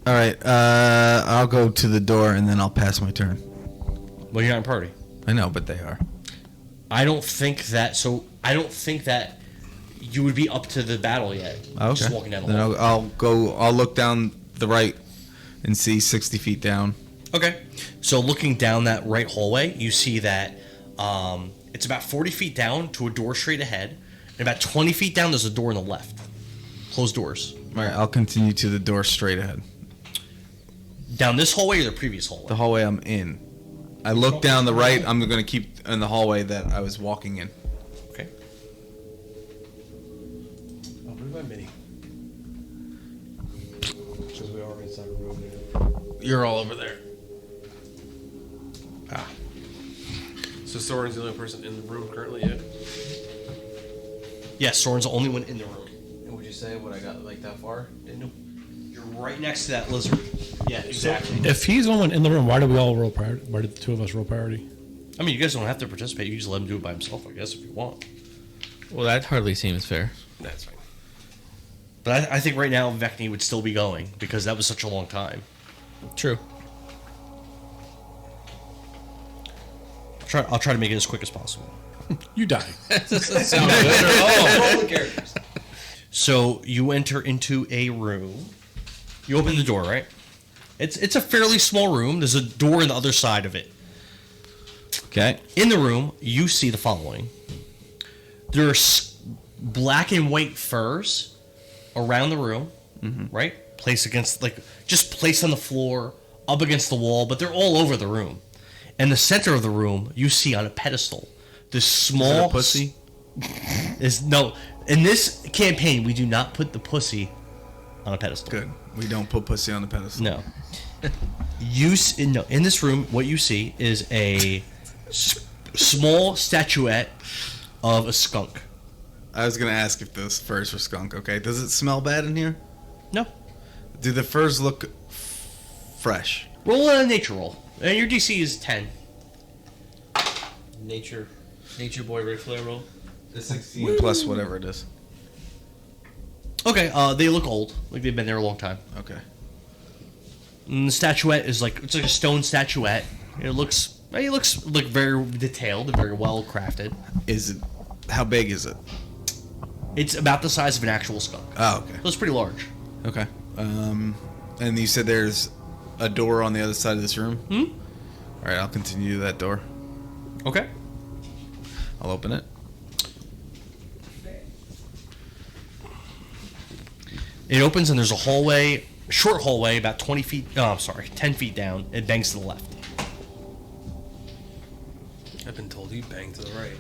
All right. I'll go to the door, and then I'll pass my turn. Well, you're not in party. I know, but they are. I don't think that you would be up to the battle yet. Okay. Just walking down the Then hall. I'll look down the right and see 60 feet down. Okay. So looking down that right hallway, you see that it's about 40 feet down to a door straight ahead, and about 20 feet down there's a door on the left. Closed doors. All right. I'll continue to the door straight ahead. Down this hallway or the previous hallway? The hallway I'm in. I look down the right. I'm going to keep in the hallway that I was walking in. Okay. Oh, where's my mini? Because we are inside a room. You're all over there. So Soren's the only person in the room currently yet? Yes, Soren's the only one in the room. And would you say when I got like that far? You're right next to that lizard. Yeah, exactly. If he's the one in the room, why do we all roll priority? Why did the two of us roll priority? I mean, you guys don't have to participate. You just let him do it by himself, I guess, if you want. Well, that hardly seems fair. That's fine. But I think right now Vecni would still be going because that was such a long time. True. I'll try to make it as quick as possible. You die. Sound good. Roll the characters. So you enter into a room. You open the door, right? It's a fairly small room. There's a door on the other side of it. Okay. In the room, you see the following. There's black and white furs around the room, right? Placed against, just placed on the floor, up against the wall, but they're all over the room. In the center of the room, you see on a pedestal this small pussy? No, in this campaign, we do not put the pussy on a pedestal. Good. We don't put pussy on the pedestal. No. In this room, what you see is a small statuette of a skunk. I was going to ask if those furs were skunk, okay? Does it smell bad in here? No. Do the furs look fresh? Roll a nature roll. And your DC is 10. Nature boy Ric Flair roll. The 16 plus whatever it is. Okay, they look old. Like they've been there a long time. Okay. And the statuette is it's like a stone statuette. It looks very detailed and very well crafted. How big is it? It's about the size of an actual skunk. Oh, okay. So it's pretty large. Okay. And you said there's a door on the other side of this room? All right, I'll continue to that door. Okay. I'll open it. It opens and there's a hallway, short hallway, about 10 feet down. It bangs to the left. I've been told you bang to the right.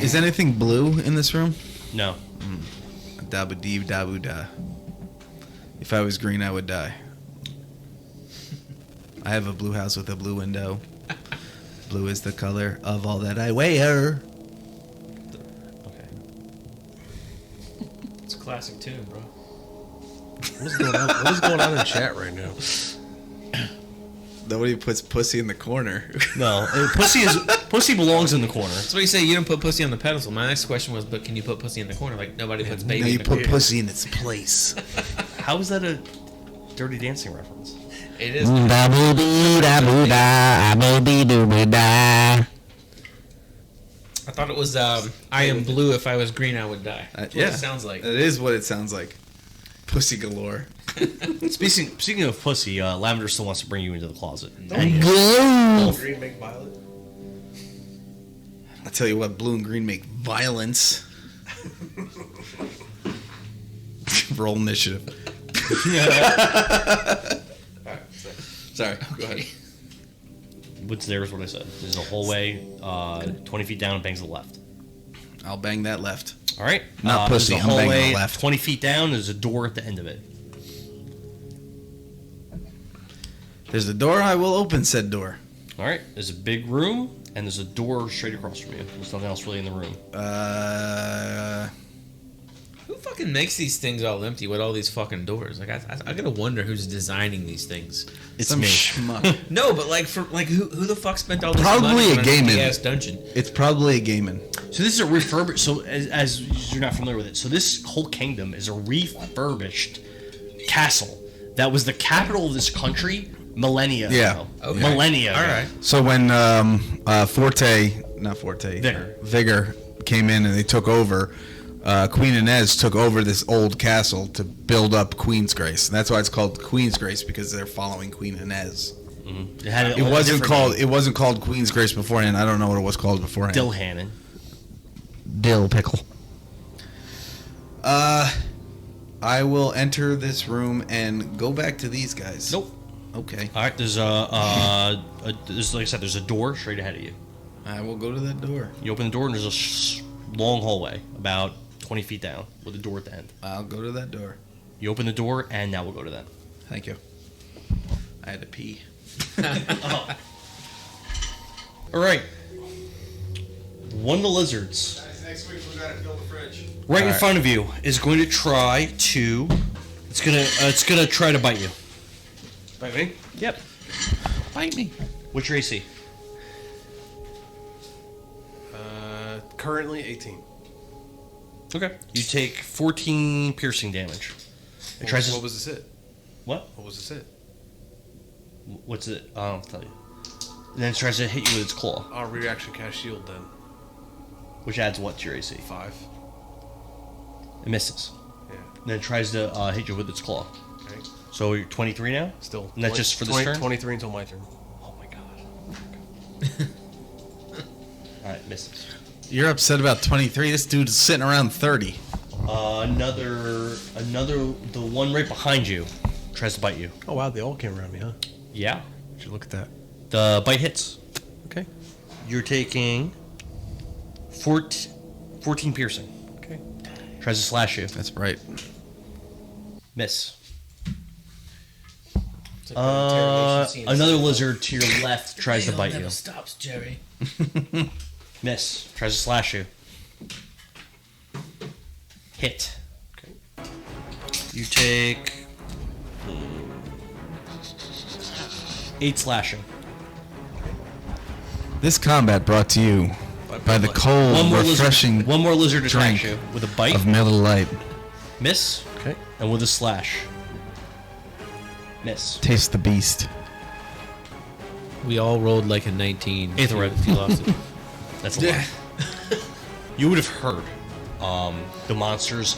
Is anything blue in this room? No. Dabu dee dabu da. If I was green, I would die. I have a blue house with a blue window. Blue is the color of all that I wear. classic tune, bro. What is going on? What is going on in chat right now? Nobody puts pussy in the corner. No, pussy belongs in the corner. That's what you say. You don't put pussy on the pedestal. My next question was, but can you put pussy in the corner? Like nobody puts baby. Now in you the put corner. pussy in its place. How is that a Dirty Dancing reference? It is. I thought it was. I am blue. If I was green, I would die. That's what it sounds like. That is what it sounds like. Pussy galore. Speaking of pussy, Lavender still wants to bring you into the closet. Green make violet. I tell you what, blue and green make violence. Roll initiative. Sorry, go ahead. What's there is what I said. There's a hallway 20 feet down and bangs to the left. I'll bang that left. All right. Not pussy, There's a I'm banging hallway the left. 20 feet down. There's a door at the end of it. There's a door, I will open said door. All right. There's a big room, and there's a door straight across from you. There's nothing else really in the room. Who fucking makes these things all empty with all these fucking doors? Like I gotta wonder who's designing these things. It's Some me. schmuck. No, but like who the fuck spent all this Probably money a on gaming. ass dungeon? It's probably a gaming. So this is a refurbished. So as you're not familiar with it, so this whole kingdom is a refurbished castle that was the capital of this country millennia ago. Okay. Millennia. All ago. right. So when Vigor came in and they took over, Queen Inez took over this old castle to build up Queen's Grace. And that's why it's called Queen's Grace, because they're following Queen Inez. It, had It wasn't called Queen's Grace beforehand. I don't know what it was called beforehand. Dilhannon. Dill pickle. I will enter this room and go back to these guys. Nope. Okay. All right. There's there's, like I said, there's a door straight ahead of you. I will go to that door. You open the door and there's a long hallway about 20 feet down with a door at the end. I'll go to that door. You open the door and now we'll go to that. Thank you. I had to pee. All right. One of the lizards Next week we gotta fill the fridge. right in front of you is going to try to. It's gonna try to bite you. Bite me? Yep. Bite me. What's your AC? Currently 18. Okay. You take 14 piercing damage. It tries to. What was this hit? What? What was this hit? What's it? I'll tell you. And then it tries to hit you with its claw, Oh, reaction cast shield then. which adds what to your AC? 5. It misses. Yeah. And then it tries to hit you with its claw. Okay. So you're 23 now? Still. And that's just for this turn? 23 until my turn. Oh my god. Alright, misses. You're upset about 23. This dude is sitting around 30. The one right behind you tries to bite you. Oh wow, they all came around me, huh? Yeah. Would you look at that? The bite hits. Okay. You're taking 14 piercing. Okay. Tries to slash you. That's right. Miss. Another lizard to your left tries to bite you. Stops, Jerry. Miss. Tries to slash you. Hit. Okay. You take 8 slashing. This combat brought to you by the cold, refreshing one more lizard attacks drink you with a bite. of Miller Lite. Miss. Okay. And with a slash. Miss. Taste the beast. We all rolled like a 19. Eighth red. If you lost it. That's a lot. You would have heard the monsters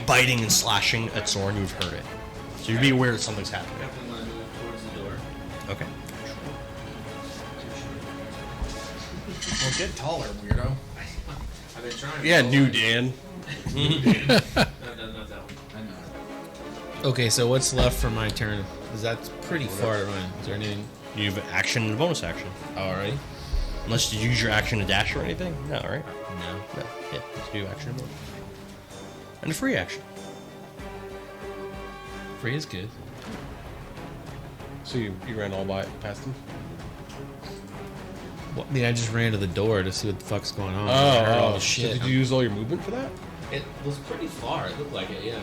biting and slashing at Soren. You've heard it. So you'd be aware that something's happening. Okay. Well, get taller, weirdo. I've been trying. Yeah, new Dan. Not that one. Okay, so what's left for my turn? Because that's pretty far to run. Is there anything? You have action and a bonus action. Alright. Unless you use your action to dash or anything. No, right? No. No. Yeah. Just do action and bonus. And a free action. Free is good. So you ran all past him? Well, I mean, I just ran to the door to see what the fuck's going on. I heard all the So shit. did you use all your movement for that? It was pretty far. It looked like it, yeah.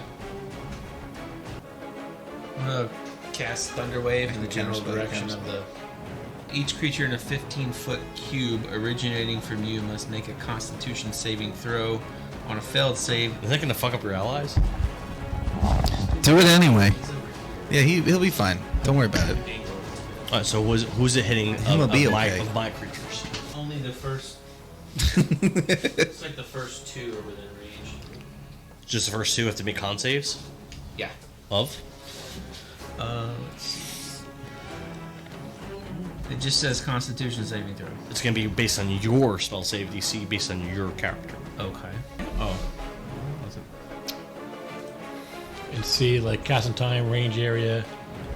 I'm gonna cast Thunder Wave in the general direction of the. Each creature in a 15-foot cube originating from you must make a Constitution saving throw. On a failed save, Is that gonna fuck up your allies? Do it anyway. Yeah, he'll be fine. Don't worry about it. Alright, so who's it hitting He'll be okay. of my creatures? only the first. It's like the first two are within range. Just the first two have to make con saves? Yeah. Of? Let's see. It just says Constitution saving throw. It's gonna be based on your spell save DC, based on your character. Okay. Oh. And see, like, casting time, range area.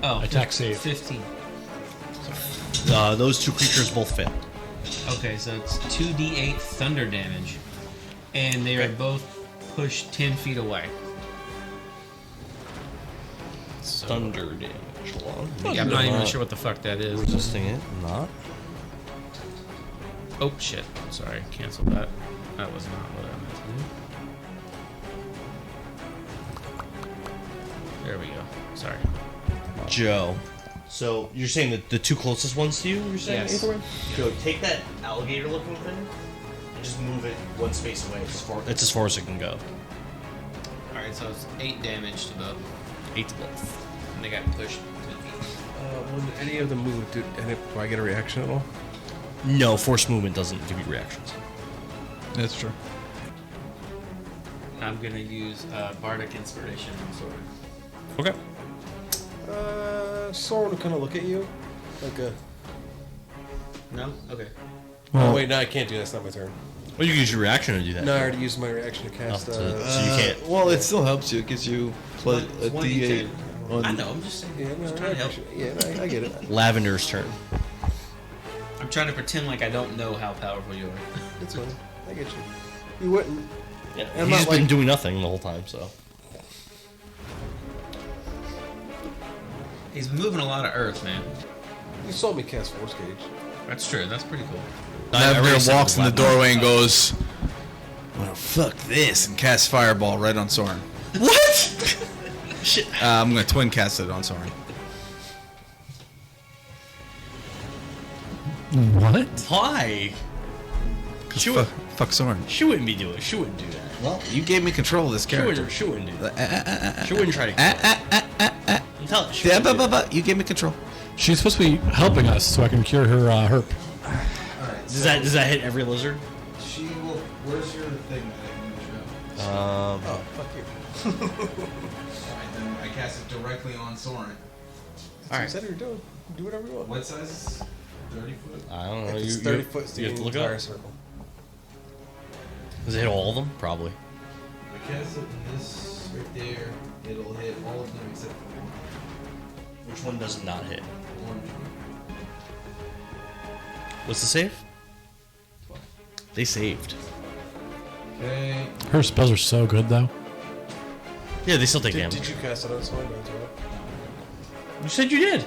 Oh. Attack save. 15. Those two creatures both fail. Okay, so it's 2d8 thunder damage, and they are both pushed 10 feet away. Thunder damage. Hold on. Yeah, I'm not even sure what the fuck that is. Resisting it, not. Oh shit! Sorry, cancel that. That was not what I meant to do. There we go. Sorry. Joe. So you're saying that the two closest ones to you? You're saying Yes. Joe, take that alligator-looking thing and just move it one space away. It's as far as it can go. All right, so it's 8 damage to both, 8 to both. and they got pushed 10 feet. When any of them move, do I get a reaction at all? No, force movement doesn't give you reactions. That's true. I'm gonna use Bardic Inspiration on Sword. Okay. Soren will kind of look at you, like a. No? Okay. Oh wait, no, I can't do that. It's not my turn. Well, you can use your reaction to do that. No, I already used my reaction to cast. so you can't. Well, it still helps you. It gives you plus a It's 1d10. D8 on. I know. I'm just saying. Yeah, no, Just trying to help. Yeah, no, I get it. Lavender's turn. I'm trying to pretend like I don't know how powerful you are. It's fine. I get you. You wouldn't. Yeah, I'm he's not been like- doing nothing the whole time, so. He's moving a lot of earth, man. You saw me cast Force Cage. That's true. That's pretty cool. Lavender walks in the doorway and go. goes, "Well, fuck this," and casts Fireball right on Soren. What? Shit. I'm gonna twin cast it on Soren. What? Why? She would, Fuck Soren. she wouldn't be doing. She wouldn't do that. Well, you gave me control of this character. She wouldn't do that. She wouldn't try to. You tell her. She Yeah, wouldn't do that. you gave me control. She's supposed to be helping us so I can cure her herp. Does that hit every lizard? She will. Where's your thing that I can show? Oh, fuck you. Alright, then I cast it directly on Soren. Alright. Said you're doing. Do whatever you want. What size is 30 foot? I don't know. If it's 30 foot, it's you the have to look entire up. circle. Does it hit all of them? Probably. I cast it in this right there. It'll hit all of them except for Which one does it not hit? one. What's the save? They saved. Okay. Her spells are so good, though. Yeah, they still take Did damage. you cast it on Soren as well? You said you did.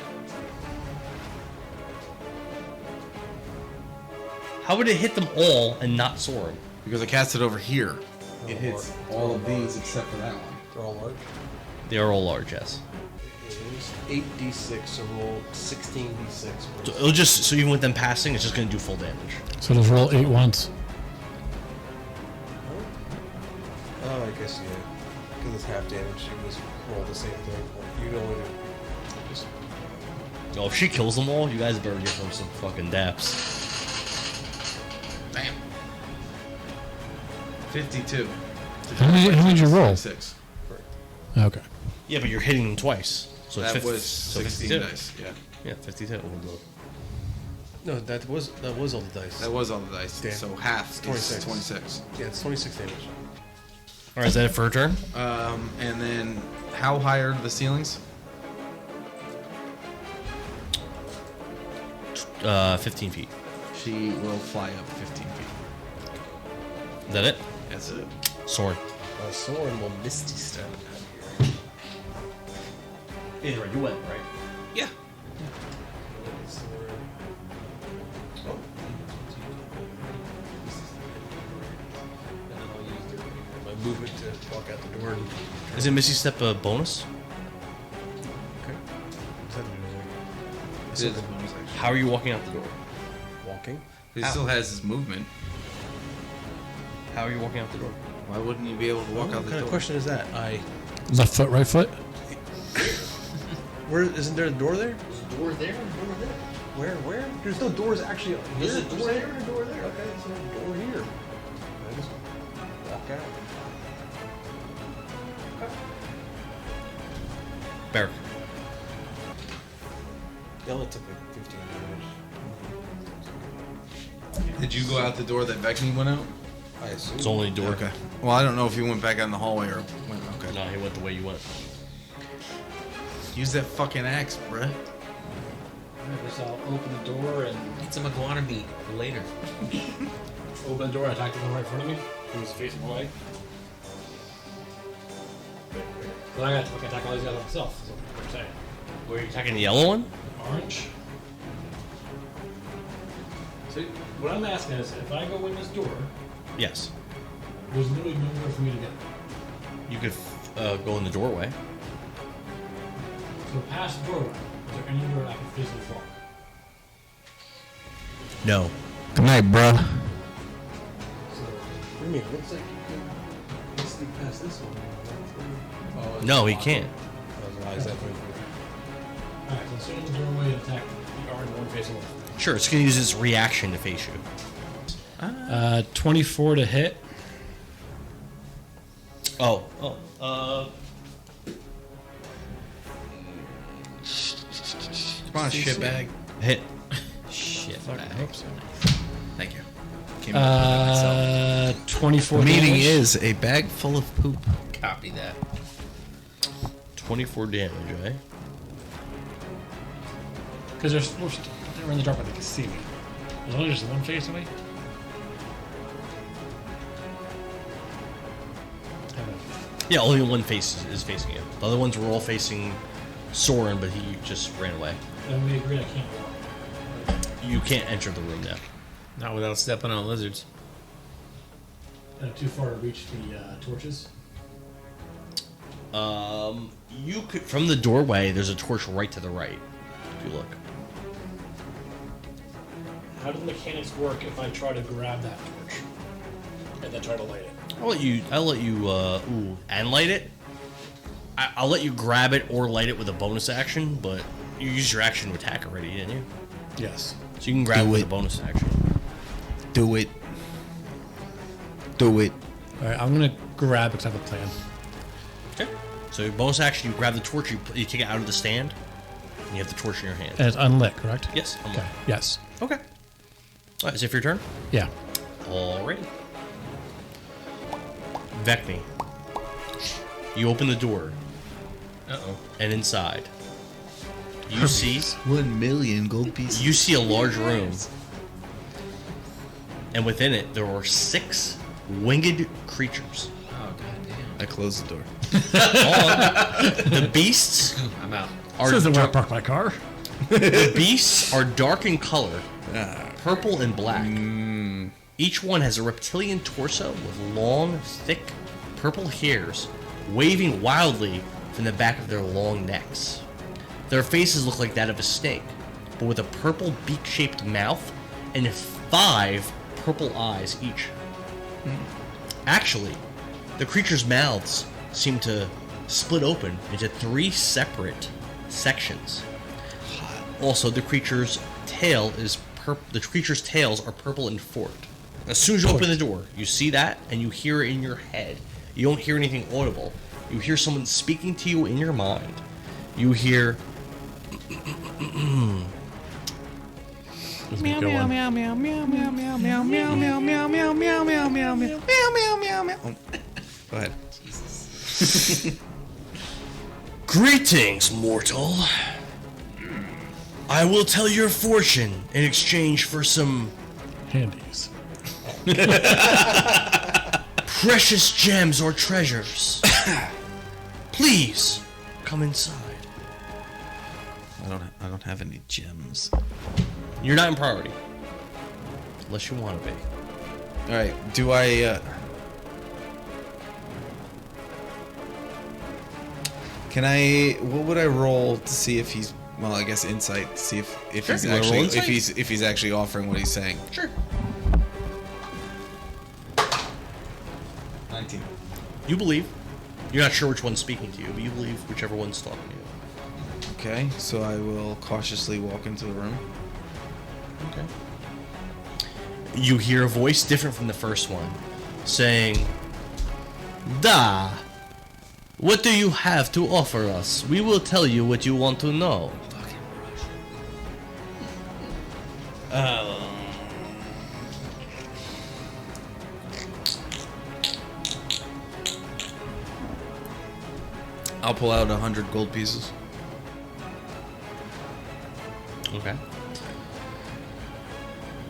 How would it hit them all and not Soren? Because I cast it over here. It hits all of these except for that one. They're all large. They are all large, yes. It is 8d6, so roll 16d6. So it'll just so even with them passing, it's just gonna do full damage. So just roll 8 once. Oh, I guess, yeah. Because it's half damage, you just roll the same thing. You don't want to just. Oh, if she kills them all, you guys better give them some fucking daps. Bam. 52. How many did you roll? 6. Okay. Yeah, but you're hitting them twice. So That it's was 16 16 dice. Yeah. Yeah, 52. No, that was all the dice. That was all the dice. Damn. So half is 26. 26. Yeah, it's 26 damage. All right, is that it for her turn? And then how high are the ceilings? 15 feet. She will fly up 15 feet. Is that it? That's it. Sword. Soren will Misty Step out here. Either way, you went, right? Yeah. And then I'll use my movement to walk out the door. And Is it Misty Step a bonus? It is a bonus action. How are you walking out the door? walking. He still has his movement. How are you walking out the door? Why wouldn't you be able to walk out What the kind door? of question is that? Left foot, right foot. Where isn't there a door there? There's a door there and a door there. Where? There's no doors actually. There's a here. door there and a door there. Okay, so there's a door here. I just walk out. Barrick. It only took like 15 minutes. Did you go out the door that Vecni went out? I assume. It's only a door. Okay. Well, I don't know if he went back out in the hallway or went. Okay. No, he went the way you went. Use that fucking axe, bruh. I guess I'll open the door and Need some iguana meat for later. open the door. Attack the one right in front of me. Who's facing away. But I got to attack all these guys myself. Is what I'm saying. Were you attacking the yellow one? Orange. So what I'm asking is, if I go in this door, Yes. there's literally nowhere for me to go. You could go in the doorway. So past the doorway, is there anywhere I can physically walk? No. Good night, bruh. So What do you mean? It looks like you can sneak past this one. Oh, No, he can't. why is that for? alright, so stay in the doorway and attack the orange one facing left. Sure, it's gonna use its reaction to face you. 24 to hit. Oh. Come on, shitbag. Hit. Shit. Thank you. Came up with it myself. 24 The meaning damage. is a bag full of poop. Copy that. 24 damage, eh? Because they're in the dark, but they can see me. There's only just one face away. Yeah, only one face is facing you. The other ones were all facing Soren, but he just ran away. And we agree I can't walk. You can't enter the room now. Not without stepping on lizards. Too far to reach the torches. You could from the doorway. There's a torch right to the right. If you look. How do the mechanics work if I try to grab that torch and then try to light it? I'll let you. And light it. I'll let you grab it or light it with a bonus action, but you used your action to attack already, didn't you? Yes. So you can grab Do it with it. a bonus action. Do it. Do it. All right, I'm gonna grab because I have a plan. Okay. So your bonus action, you grab the torch, you take it out of the stand, and you have the torch in your hand. And it's unlit, correct? Yes. Okay. Yes. Okay. All right. Is it for your turn? Yeah. Alrighty. Vecni. You open the door, Uh-oh. and inside, you see 1 million gold pieces. you see a large room, and within it there are 6 winged creatures. Oh, goddamn. I closed the door. The beasts I'm out. are This isn't where I dark, park my car. the beasts are dark in color, purple and black. Each one has a reptilian torso with long, thick, purple hairs waving wildly from the back of their long necks. Their faces look like that of a snake, but with a purple beak-shaped mouth and 5 purple eyes each. Actually, the creatures' mouths seem to split open into 3 separate sections. Also, the creature's tail is the creature's tails are purple and forked. As soon as you open the door, you see that and you hear it in your head. You don't hear anything audible. You hear someone speaking to you in your mind. You hear Meow, meow, meow, meow, meow, meow, meow, meow, meow, meow, meow, meow, meow, meow, meow, meow, meow. Go ahead. Greetings, mortal. I will tell your fortune in exchange for some Handies. precious gems or treasures. Please come inside. I don't have any gems. You're not in priority. Unless you want to be. All right. Do I? Can I? What would I roll to see if he's? Well, I guess insight to see if Sure, he's you wanna roll actually insight? if he's actually offering what he's saying. Sure. 19. You believe. You're not sure which one's speaking to you, but you believe whichever one's talking to you. Okay, so I will cautiously walk into the room. Okay. You hear a voice different from the first one, saying, "Da, what do you have to offer us? We will tell you what you want to know." I'll pull out 100 gold pieces. Okay.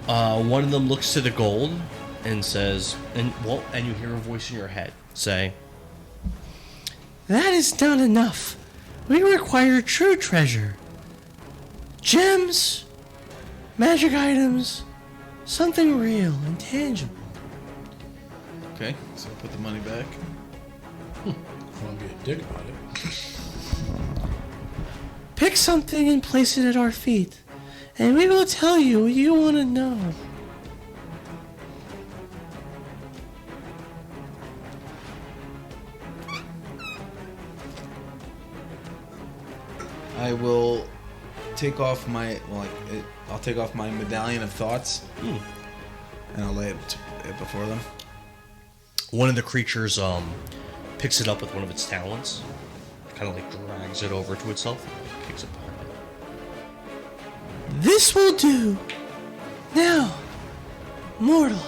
One of them looks to the gold and says, and you hear a voice in your head say, "That is not enough. We require true treasure. Gems, magic items, something real and tangible." Okay, so I put the money back. Won't be a dick about it. Pick something and place it at our feet, and we will tell you what you want to know. I will take off my I'll take off my medallion of thoughts, and I'll lay it before them. One of the creatures picks it up with one of its talons, kind of like drags it over to itself, and kicks it behind it. "This will do. Now, mortal,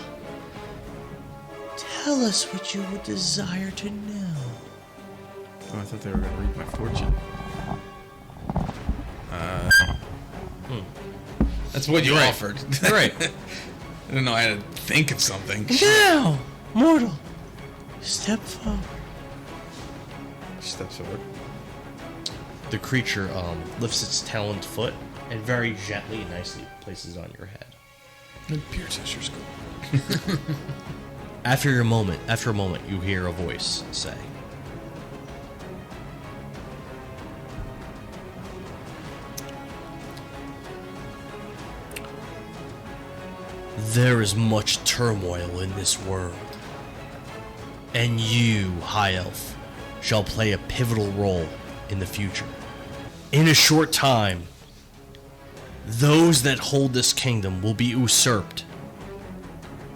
tell us what you would desire to know." Oh, I thought they were going to read my fortune. That's what you offered. Right. I didn't know I had to think of something. Now, mortal, step forward. Steps forward. The creature lifts its taloned foot and very gently and nicely places it on your head. And pierces your skull. After a moment, you hear a voice say, "There is much turmoil in this world, and you, High Elf, shall play a pivotal role in the future. In a short time, those that hold this kingdom will be usurped,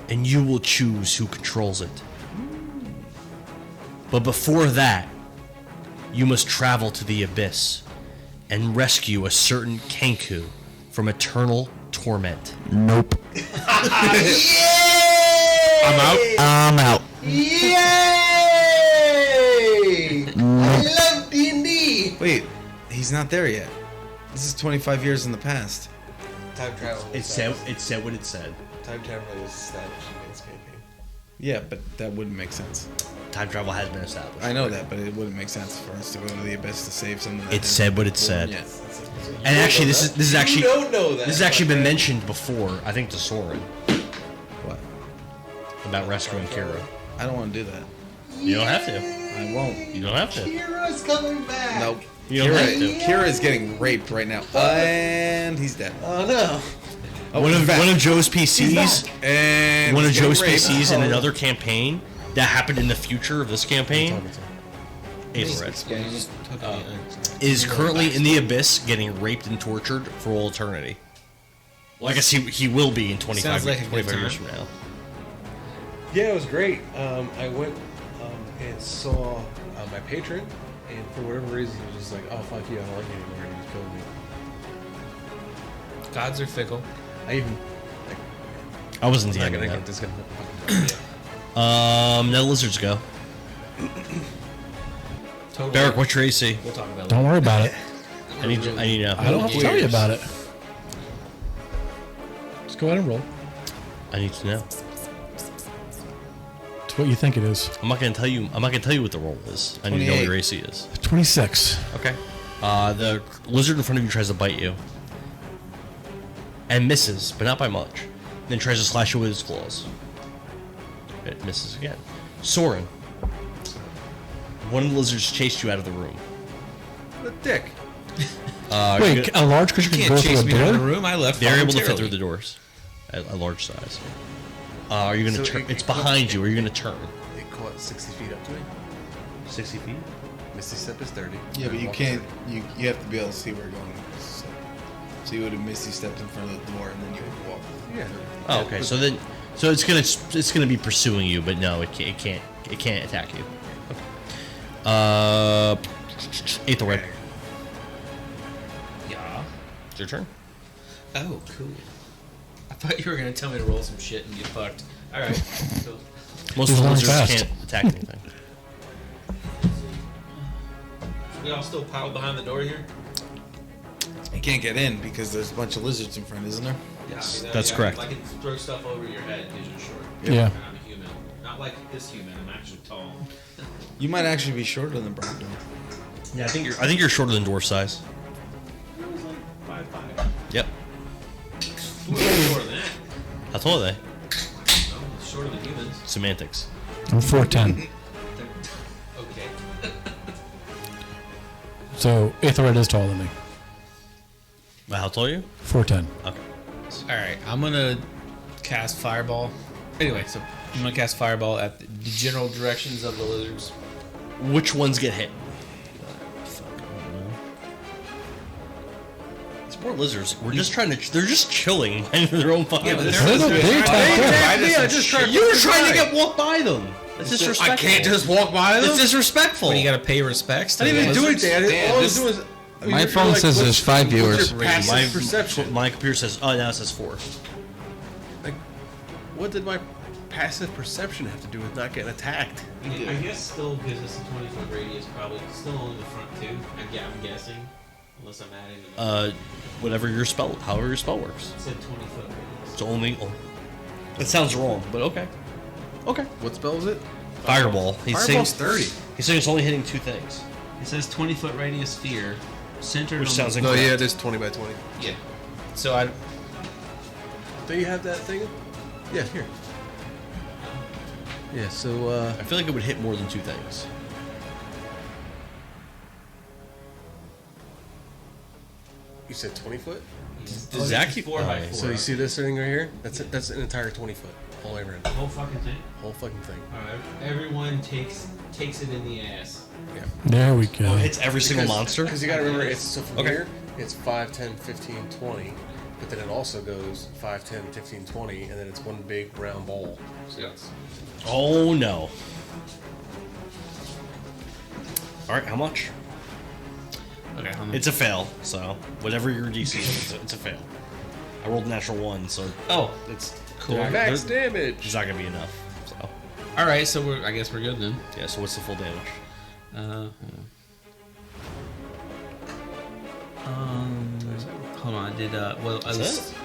and you will choose who controls it. But before that, you must travel to the Abyss and rescue a certain Kenku from eternal torment." Nope. I'm out. Yay! I love D&D. Wait, he's not there yet. This is 25 years in the past. Time travel. It said what it said. Time travel was established in this campaign. Yeah, but that wouldn't make sense. Time travel has been established. I know that, but it wouldn't make sense for us to go to the Abyss to save someone. that It said what it said. Yeah. And actually, this is actually You don't know that. this has actually been mentioned before. I think to Soren What? about rescuing Kira. I don't want to do that. You don't have to. I won't. You don't have to. Kira's coming back. Nope. You don't have to. Kira is getting raped right now, and he's dead. Oh no. Oh, One he's back. of Joe's PCs. and One of he's getting Joe's raped. PCs in another campaign that happened in the future of this campaign. Aethelred is currently in the Abyss, getting raped and tortured for all eternity. Well, I guess he will be in 25, Sounds like a good 25 years time. from now. Yeah, it was great. I went and saw my patron, and for whatever reason, he was just like, "Oh fuck you, I don't like you anymore," and he just killed me. Gods are fickle. I even. I wasn't I'm not DMing gonna that. get this gonna. Now the lizards go. Totally. Barrick, what's your AC? We'll talk about it. Don't worry about it. I need to know. I don't have to tell you about it. Just go ahead and roll. I need to know. It's what you think it is. I'm not gonna tell you. I'm not gonna tell you what the roll is. I need to know what 28. your AC is. 26. Okay. The lizard in front of you tries to bite you, and misses, but not by much. Then tries to slash you with his claws. It misses again. Soren. One of the lizards chased you out of the room. The dick. Wait, a large creature can Can't go chase through me out a of the door? room. I left. They're able to fit voluntarily. through the doors at a large size. Are you gonna So turn? it- It's behind you. Are you gonna turn? They call it 60 feet up to me. 60 feet. Misty Step is 30. Yeah, but you Walk can't. 30. You have to be able to see where you're going. So you would have Misty stepped in front of the door, and then you would walk. Yeah. Oh, okay. So it's gonna be pursuing you, but no, it can't attack you. Eighth red. Yeah. It's your turn. Oh, cool. I thought you were gonna tell me to roll some shit and get fucked. All right. Cool. Most He's of the running lizards fast. can't attack anything. We all still piled behind the door here. You can't get in because there's a bunch of lizards in front, isn't there? Yes, that's correct. I can throw stuff over your head because you're short. Yeah. And I'm a human. Not like this human. I'm actually tall. You might actually be shorter than Brandon. Yeah, I think you're shorter than dwarf size. I was like 5'5". Yep. Who was shorter than that? How tall are they? No, it's shorter than humans. Semantics. I'm 4'10". Okay. So Aethelred is taller than me. Well, how tall are you? 4'10". Okay. All right. I'm gonna cast fireball. Anyway, so I'm gonna cast fireball at the general directions of the lizards. Which ones get hit? Fuck, I don't know. These poor lizards. We're just trying to. They're just chilling in their own fucking. Yeah, but lizards. They're attacked us. Yeah, just try You were trying to get walked by them. That's disrespectful. I can't just walk by them. It's disrespectful. When you gotta pay respects to I didn't even the do lizards. anything. All I was doing was. My phone says there's 5 viewers. What's your passive my perception? My computer says. Oh, now it says 4. Like, what did my passive perception have to do with not getting attacked? I guess still gives us a 20-foot radius, probably still only the front two. I'm guessing, unless I'm adding. Whatever your spell, however your spell works. It said 20-foot radius. It's only. Oh, that sounds wrong, but okay. Okay. What spell is it? Fireball. He's saying. Fireball's 30. He's saying it's only hitting 2 things, It says 20-foot radius sphere, centered which on sounds the, No, incorrect. yeah, it is 20 by 20. yeah. So I Do you have that thing? Yeah, here. Yeah, so, I feel like it would hit more than 2 things. you said 20 foot? Does that keep 4 by 4. So you see this thing right here? That's an entire 20 foot all the way around. the whole fucking thing. Whole fucking thing. All right. Everyone takes it in the ass. Yeah. There we go. Hits every single monster. Because you gotta remember, it's so from Okay. here, it's 5, 10, 15, 20. But then it also goes 5, 10, 15, 20, and then it's one big round ball. So it's Oh no. All right, how much? Okay. It's a fail. So whatever your DC is, it's a fail. I rolled a natural 1, so it's cool. max There's damage. not gonna be enough. So all right. So I guess we're good then. yeah. So what's the full damage? Hold on. I did well. I Is was, it?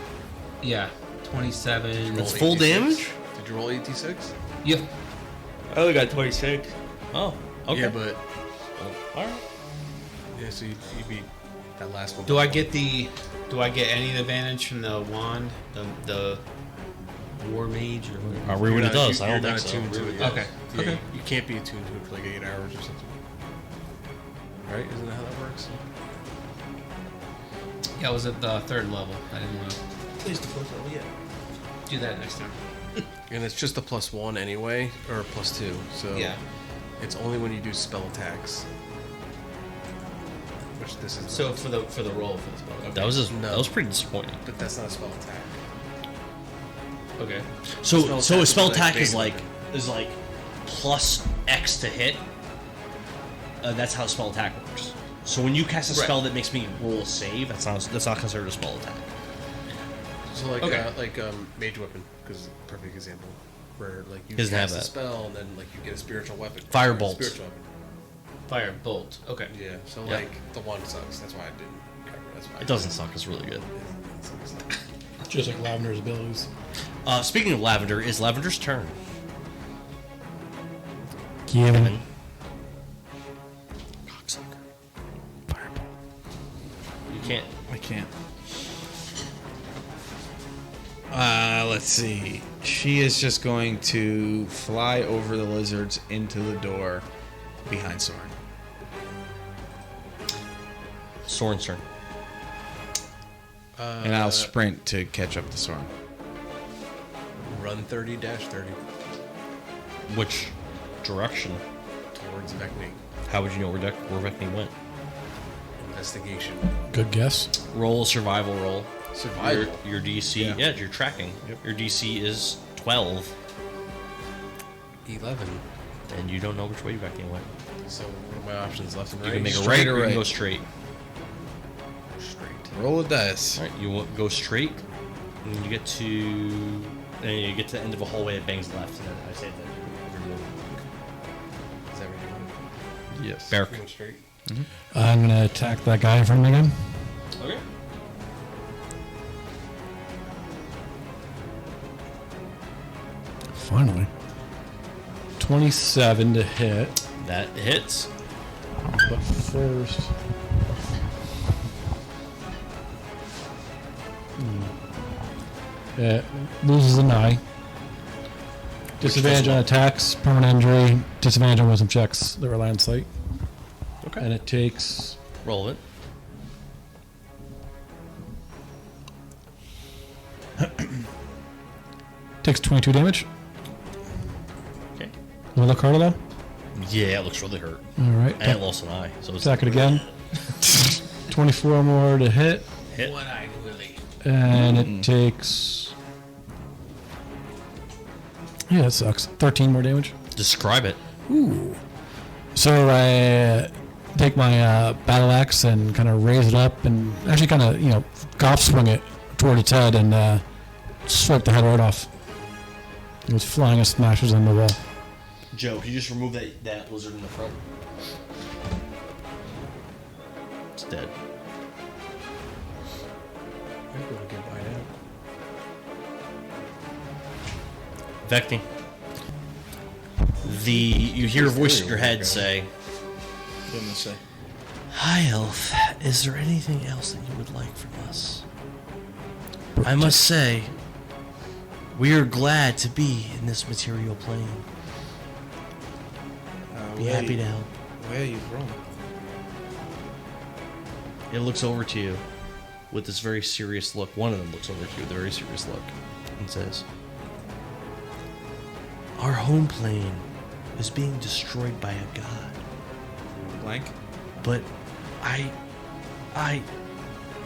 yeah, 27. It's full damage. Did you roll 86? Yeah. I only got 26. Oh, okay. Yeah, but All right. yeah, so you beat that last one. Do I get any advantage from the wand, the war mage, or whatever? Are we what it does? I You're don't not think so. attuned to it yet. Okay. Yeah, Okay. You can't be attuned to it for like 8 hours or something. Right? Isn't that how that works? Yeah, I was at the 3rd level. I didn't want to Please the first level, yeah. do that next time. And it's just a +1 anyway, or +2. So Yeah. it's only when you do spell attacks. Which this is. So not. for the roll for the spell. Okay. That was just, No. that was pretty disappointing. But that's not a spell attack. Okay. So Spell so attack a is spell like attack base is like plus X to hit. That's how a spell attack works. So when you cast a Right. spell that makes me roll a save, that's not considered a spell attack. So like Okay. mage weapon, because it's a perfect example, where like you Doesn't have cast a that. spell and then like you get a spiritual weapon. Firebolt. Spiritual weapon. Fire bolt. Okay. Yeah. So Yeah. like the one sucks. That's why I didn't cover. That's why It doesn't suck. It's really good. It sucks. Just like Lavender's abilities. Speaking of Lavender, is Lavender's turn. Kevin. Cocksucker. Fireball. You can't. I can't. Let's see. She is just going to fly over the lizards into the door behind Soren. Soren's turn. And I'll sprint to catch up to Soren. Run 30-30 Which direction? towards Vecni. How would you know where Vecni went? Investigation. Good guess. Roll a survival roll. Survival? Your DC. Yeah, you're tracking. Your DC is 12, 11. and you don't know which way Vecni went. So what are my options? Left and You right? can make a Straight right or or you right? can go straight. Straight. Roll a dice. All right, you go straight, and you get to the end of a hallway that bangs left, and then I say that you move. Is that what you're doing? Yes. Barrack. Going straight? I'm gonna attack that guy in front of me again. Okay. Finally. 27 to hit. That hits. But first. It loses an eye. Disadvantage on attacks, permanent injury, disadvantage on wisdom checks that rely on sight. Okay. And it takes Roll it. takes 22 damage. Okay. You want to look harder though? Yeah, it looks really hurt. Alright. And it lost an eye, so it's Attack it again. 24 more to hit. hit. One-eyed Willy. And it takes. Yeah, it sucks. 13 more damage. Describe it. So I take my battle axe and kind of raise it up and actually kind of, golf swing it toward its head and swipe the head right off. It was flying and smashes on the wall. Joe, can you just remove that lizard in the front? It's dead. I'm going to get by now. Vecni. You hear a voice in your head say, What am I gonna say? "Hi, Elf. Is there anything else that you would like from us? I must say, we are glad to be in this material plane. Be happy to help." Where are you from? It looks over to you with this very serious look. One of them looks over to you with a very serious look and says, "Our home plane is being destroyed by a god, Blank? but I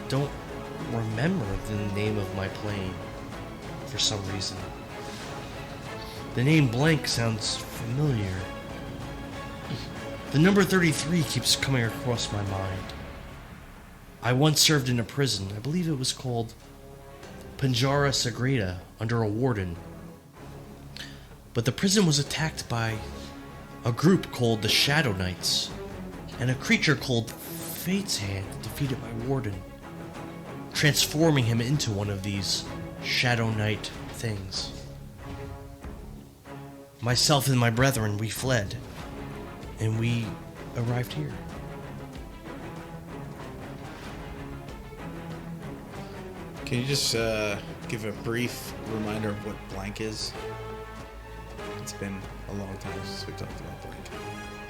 don't remember the name of my plane for some reason. The name Blank sounds familiar. The number 33 keeps coming across my mind. I once served in a prison. I believe it was called Panjara Sagrada, under a warden. But the prison was attacked by a group called the Shadow Knights, and a creature called Fate's Hand defeated my warden, transforming him into one of these Shadow Knight things. Myself and my brethren, we fled, and we arrived here." Can you just give a brief reminder of what blank is? It's been a long time since we talked about blank.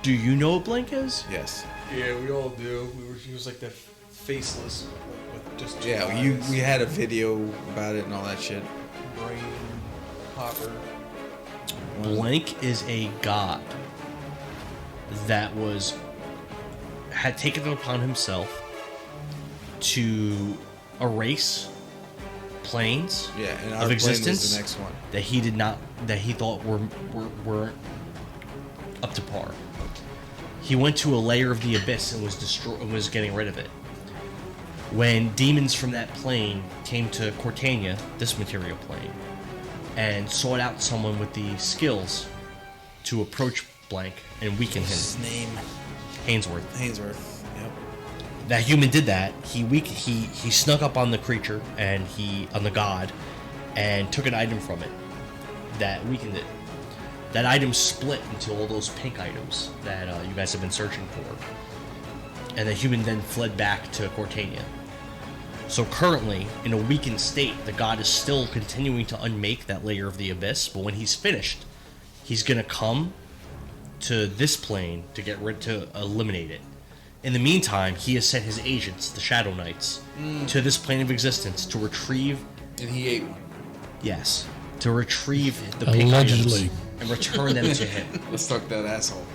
Do you know what Blank is? Yes. Yeah, we all do. He was like that faceless with just two Yeah, eyes, we had a video about it and all that shit. brain popper. Blank is a god that had taken it upon himself to erase planes Yeah, and our of plane was existence the next one. that he thought were up to par. He went to a layer of the abyss and was getting rid of it. When demons from that plane came to Cortania, this material plane, and sought out someone with the skills to approach Blank and weaken him, His name? Hainsworth. Hainsworth. Yep. That human did that. He snuck up on the creature and on the god, and took an item from it that weakened it. That item split into all those pink items that you guys have been searching for, and the human then fled back to Cortania. So currently, in a weakened state, the god is still continuing to unmake that layer of the abyss. But when he's finished, he's gonna come to this plane to eliminate it, In the meantime, he has sent his agents, the Shadow Knights, to this plane of existence to retrieve. And he ate one. Yes, to retrieve the pink Allegedly. items and return them to him. Let's talk that asshole.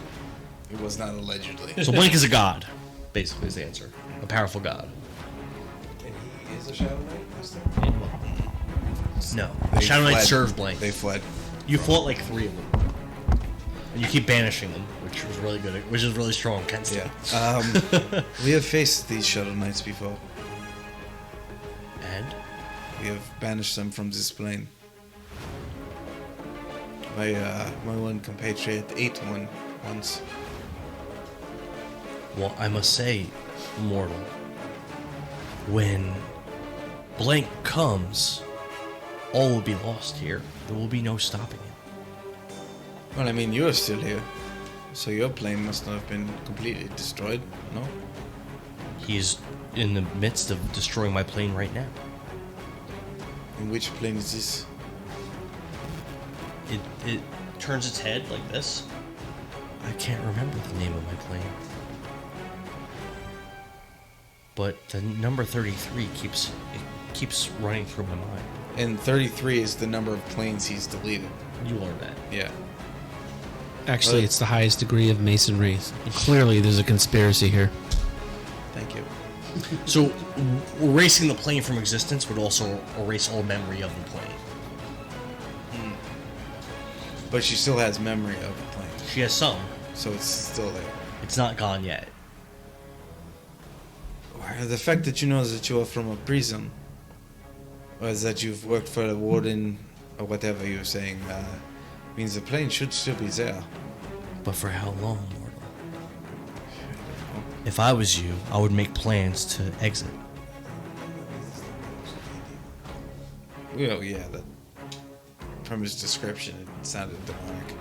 It was not allegedly. So Blank is a god, basically, is the answer. A powerful god. And he is a Shadow Knight this time? No, They Shadow Knights fled. serve Blank. They fled. You fought like 3 of them, and you keep banishing them, which was really good. Which is really strong against Yeah. them. We have faced these Shadow Knights before. And We have banished them from this plane. My one compatriot ate one once. well, I must say, mortal, when Blank comes, all will be lost here. There will be no stopping it. Well, I mean, you're still here. So your plane must not have been completely destroyed, no? He is in the midst of destroying my plane right now. In which plane is this? It turns its head like this. I can't remember the name of my plane. But the number 33 keeps running through my mind. And 33 is the number of planes he's deleted. You learned that. Yeah. Actually, it's the highest degree of masonry. Clearly, there's a conspiracy here. Thank you. So, erasing the plane from existence would also erase all memory of the plane. But she still has memory of the plane. She has some. So it's still there. It's not gone yet. The fact that you know that you are from a prison, or that you've worked for the warden, or whatever you were saying, means the plane should still be there. But for how long, mortal? If I was you, I would make plans to exit. Well, yeah, that, from his description, it sounded demonic.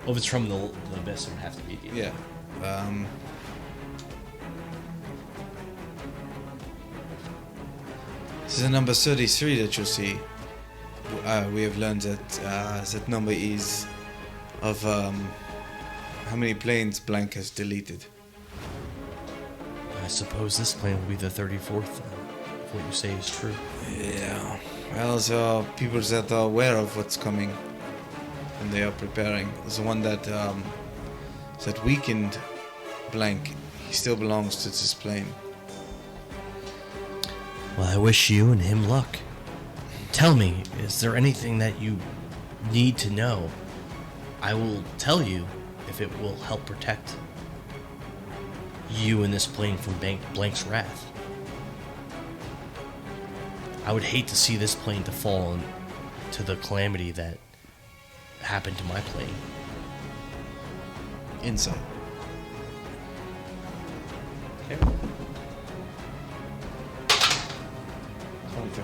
Well, if it's from the abyss, it would have to be. Yeah. This is the number 33 that you'll see. We have learned that that number is of how many planes Blank has deleted. I suppose this plane will be the 34th, then, if what you say is true. Yeah. Well, there are people that are aware of what's coming, and they are preparing. There's the one that that weakened Blank. He still belongs to this plane. Well, I wish you and him luck. Tell me, is there anything that you need to know? I will tell you if it will help protect you and this plane from Blank's wrath. I would hate to see this plane to fall to the calamity that happened to my plane. Inside. Okay. 23.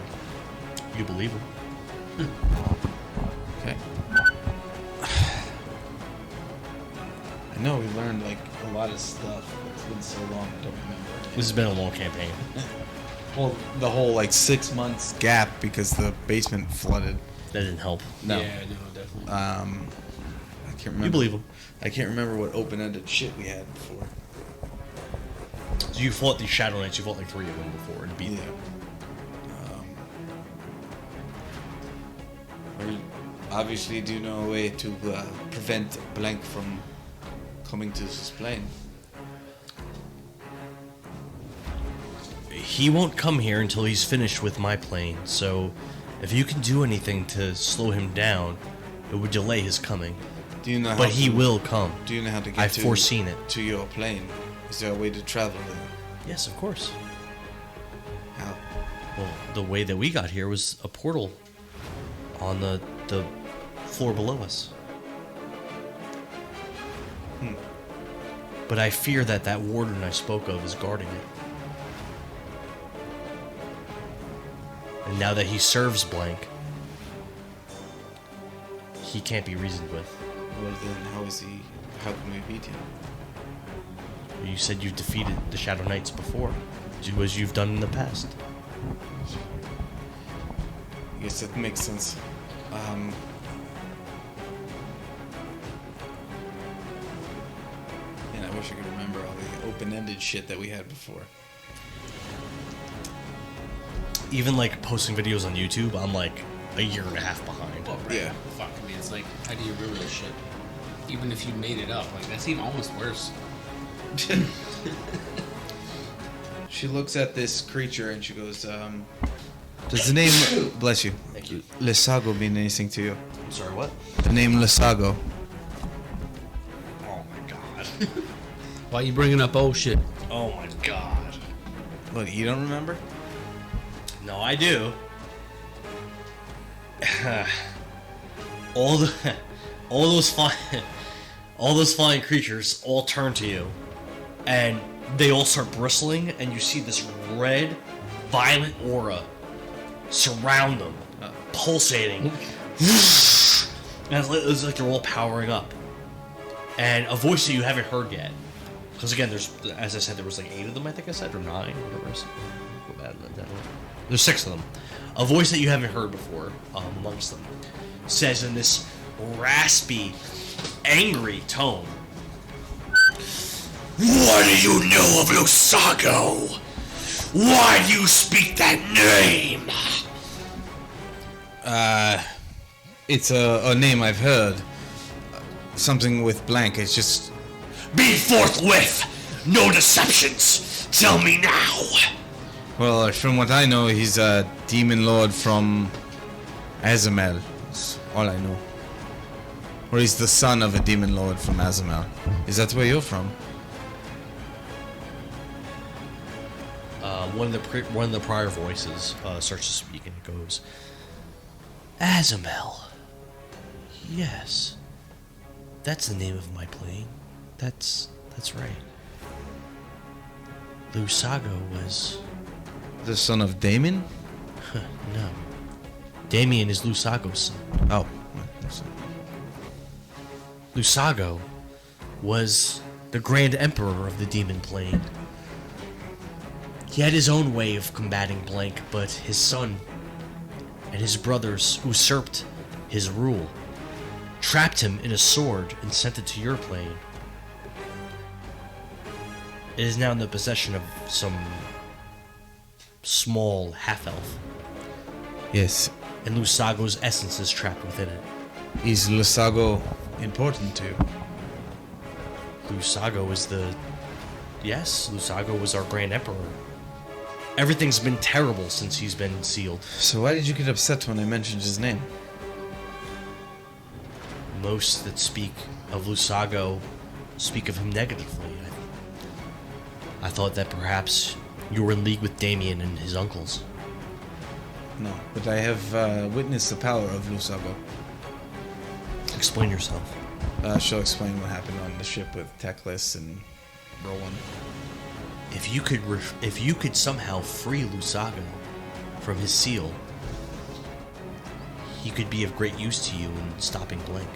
You believe him? Okay. I know we learned like a lot of stuff. It's been so long, I don't remember. This has been a long campaign. Well, the whole like 6 months gap because the basement flooded. That didn't help. No. Yeah, no, definitely. I can't remember. You believe him. I can't remember what open-ended shit we had before. So you fought these Shadow Knights, you fought like 3 of them before and beat them. We obviously do know a way to prevent Blank from coming to this plane. He won't come here until he's finished with my plane, so if you can do anything to slow him down, it would delay his coming. Do you know how But he to- will come. Do you know how to get I've to, foreseen it. to your plane? Is there a way to travel there? Yes, of course. How? Well, the way that we got here was a portal on the floor below us. But I fear that warden I spoke of is guarding it. And now that he serves Blank, he can't be reasoned with. Well then, how can we beat him? You said you've defeated the Shadow Knights before, as you've done in the past. I guess that makes sense. And I wish I could remember all the open-ended shit that we had before. Even like posting videos on YouTube, I'm like a year and a half behind. Well, right. Yeah. Fuck, I mean, it's like, how do you ruin this shit? Even if you made it up, like, that's even almost worse. She looks at this creature and she goes, does the name... Bless you. Thank you. Lesago mean anything to you? I'm sorry, what? The name Lesago. Oh my god. Why are you bringing up old shit? Oh my god. What, you don't remember? No, I do. all those flying creatures all turn to you, and they all start bristling, and you see this red, violent aura surround them, pulsating. And it's like they're all powering up. And a voice that you haven't heard yet, because again, as I said, there was like 8 of them. I think I said, or 9, whatever. There's 6 of them. A voice that you haven't heard before amongst them says in this raspy, angry tone, "What do you know of Lusago? Why do you speak that name?" It's a name I've heard. Something with blank. It's just... Be forthwith! No deceptions! Tell me now! Well, from what I know, he's a demon lord from Azamel. That's all I know. Or he's the son of a demon lord from Azamel. Is that where you're from? One of the prior voices starts to speak, and it goes, "Azamel. Yes, that's the name of my plane. That's right. Lusago was The son of Damon? no. Damien is Lusago's son. Oh. Lusago was the Grand Emperor of the Demon Plane. He had his own way of combating Blank, but his son and his brothers usurped his rule, trapped him in a sword, and sent it to your plane. It is now in the possession of some small half-elf, Yes. and Lusago's essence is trapped within it. Is Lesago important to you? Lusago is Yes, Lusago was our Grand Emperor. Everything's been terrible since he's been sealed. So why did you get upset when I mentioned his name? Most that speak of Lusago speak of him negatively. I thought that perhaps you were in league with Damien and his uncles. No, but I have witnessed the power of Lusago. Explain yourself. She'll explain what happened on the ship with Teclis and Rowan. If you could somehow free Lusago from his seal, he could be of great use to you in stopping Blank.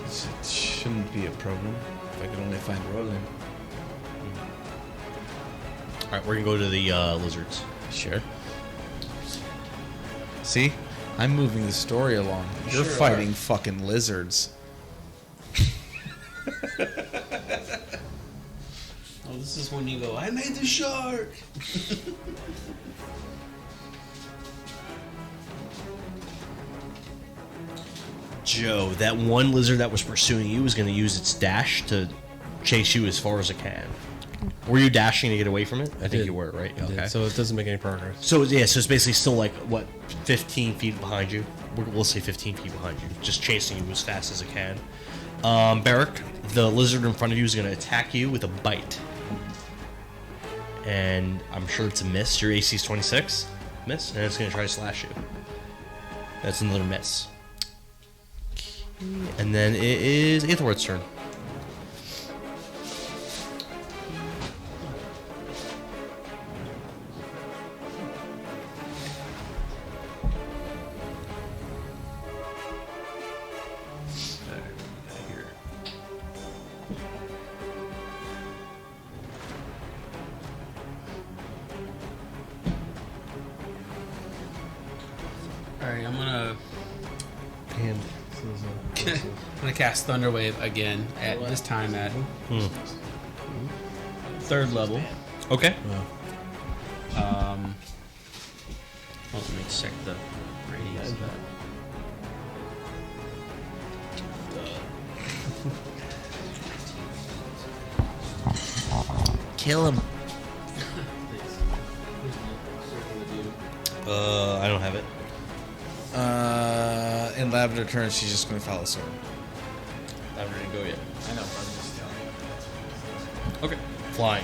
It shouldn't be a problem if I could only find Roland. Alright, we're gonna go to the lizards. Sure. See? I'm moving the story along. You're Sure fighting fucking lizards. Oh, this is when you go, I made the shark! Joe, that one lizard that was pursuing you is gonna use its dash to chase you as far as it can. Were you dashing to get away from it? I think did. you were, right? Yeah, Okay. so it doesn't make any progress. So it's basically still like what, 15 feet behind you. We'll say 15 feet behind you, just chasing you as fast as it can. Barrick, the lizard in front of you is going to attack you with a bite, and I'm sure it's a miss. Your AC is 26, miss, and it's going to try to slash you. That's another miss. And then it is Aethelward's turn. Alright, I'm gonna... And I'm gonna cast Thunder Wave again. At this time at third level. Okay. Well, let me check the radius of that. Kill him. I don't have it. In Lavender turn, she's just going to follow sword. I didn't go yet. I know, but I'm just telling you. Okay.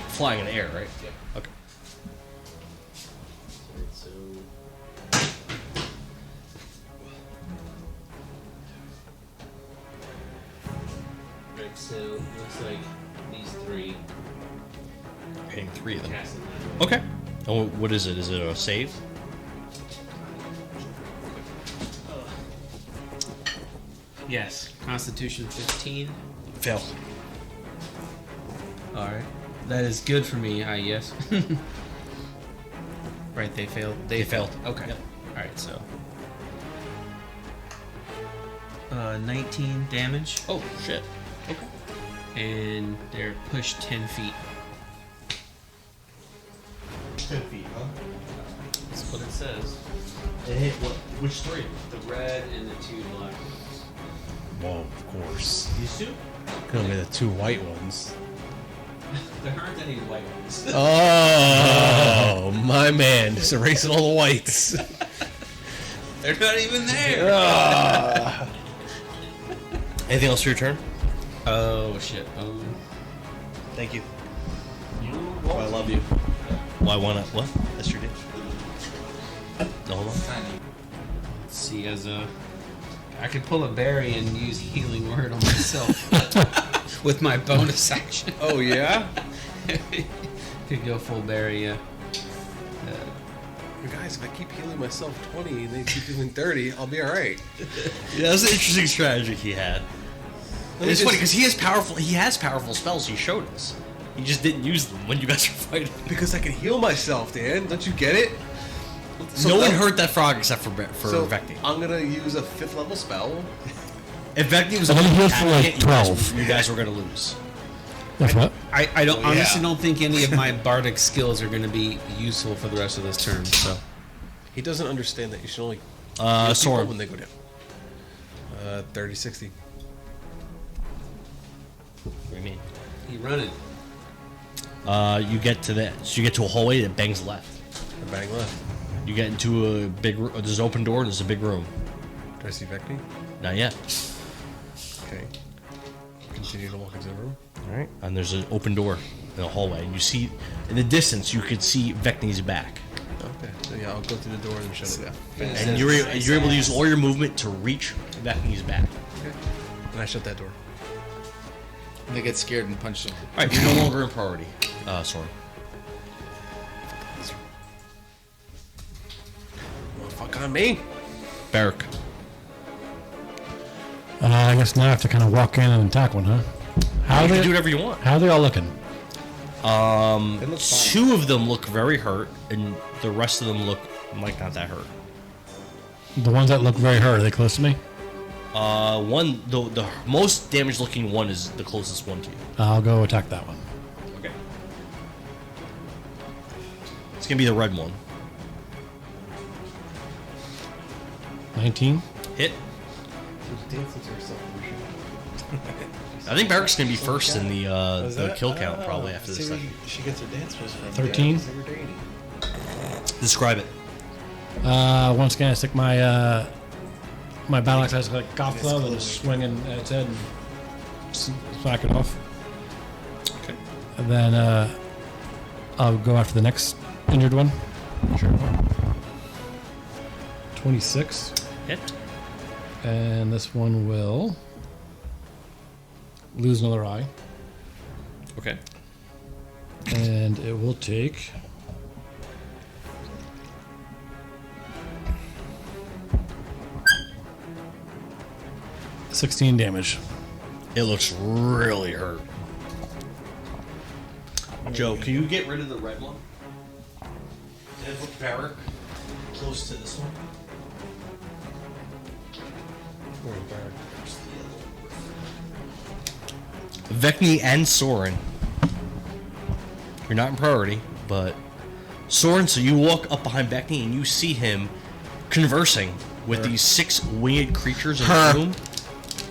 Flying in the air, right? Okay. So it looks like these three. Hitting 3 of them. Casting them. Okay. Oh, what is it? Is it a save? Yes. Constitution 15. Fail. All right. That is good for me. Yes. Right. They failed. They failed. Okay. Yep. All right. So. 19 damage, Oh shit. Okay. and they're pushed 10 feet. 10 feet, huh? That's what it says. It hit what? Which 3? The red and the 2 black. Well, of course. These 2? Gonna be the 2 white ones. There aren't any white ones. Oh, my man. Just erasing all the whites. They're not even there. Anything else for your turn? Oh shit. Thank you. I love you. Why? Why not? What? That's your deal. No, hold on. Let's see, I could pull a berry and use healing word on myself with my bonus action. Oh, yeah? Could go full berry, yeah. Guys, if I keep healing myself 20 and they keep doing 30, I'll be alright. Yeah, that's an interesting strategy he had. me It's just- funny because he has powerful spells. He showed us. He just didn't use them when you guys were fighting. Because I can heal myself, Dan. Don't you get it? No one that- hurt that frog except for So Vecti. I'm gonna use a 5th level spell. If Vecti was I only healed for, attacking like, it, you guys 12. you guys were gonna lose. That's what? I don't Oh, yeah. honestly don't think any of my bardic skills are going to be useful for the rest of this turn. So He doesn't understand that you should only heal people Soren. when they go down. 30, 60. What do you mean? he run it. You get to a hallway that bangs left. I bang left. You get into a big. There's an open door and there's a big room. Do I see Vecni? Not yet. Okay. Continue to walk into the room. All right. And there's an open door in the hallway, and you see in the distance you could see Vecni's back, Okay. So yeah, I'll go through the door and shut it down. and you're able to use all your movement to reach Vecni's back. Okay. And I shut that door. They get scared and punch them. All right. You're no longer in priority. Sorry. Well, fuck on me. Barrack. I guess now I have to kind of walk in and attack one, huh? How You are can do they? whatever you want. How are they all looking? It looks fine. 2 of them look very hurt, and the rest of them look like not that hurt. The ones that look very hurt, are they close to me? One, the most damaged looking one is the closest one to you. I'll go attack that one. Okay. It's gonna be the red one. 19. Hit. I think Barrack's gonna be first in the kill count probably after this thing. She gets her dance moves from. 13. Describe it. Once again, I stick my my battle axe as like golf club and swinging at its head and smack it off. Okay. And then I'll go after the next injured one. Sure. 26. Hit. And this one will lose another eye. Okay. And it will take 16 damage. It looks really hurt. Joe, can you get rid of the red one? And put Barrack close to this one. Where's Barrett? Vecni and Soren. You're not in priority, but Soren, so you walk up behind Vecni and you see him conversing with these 6 winged creatures in the room.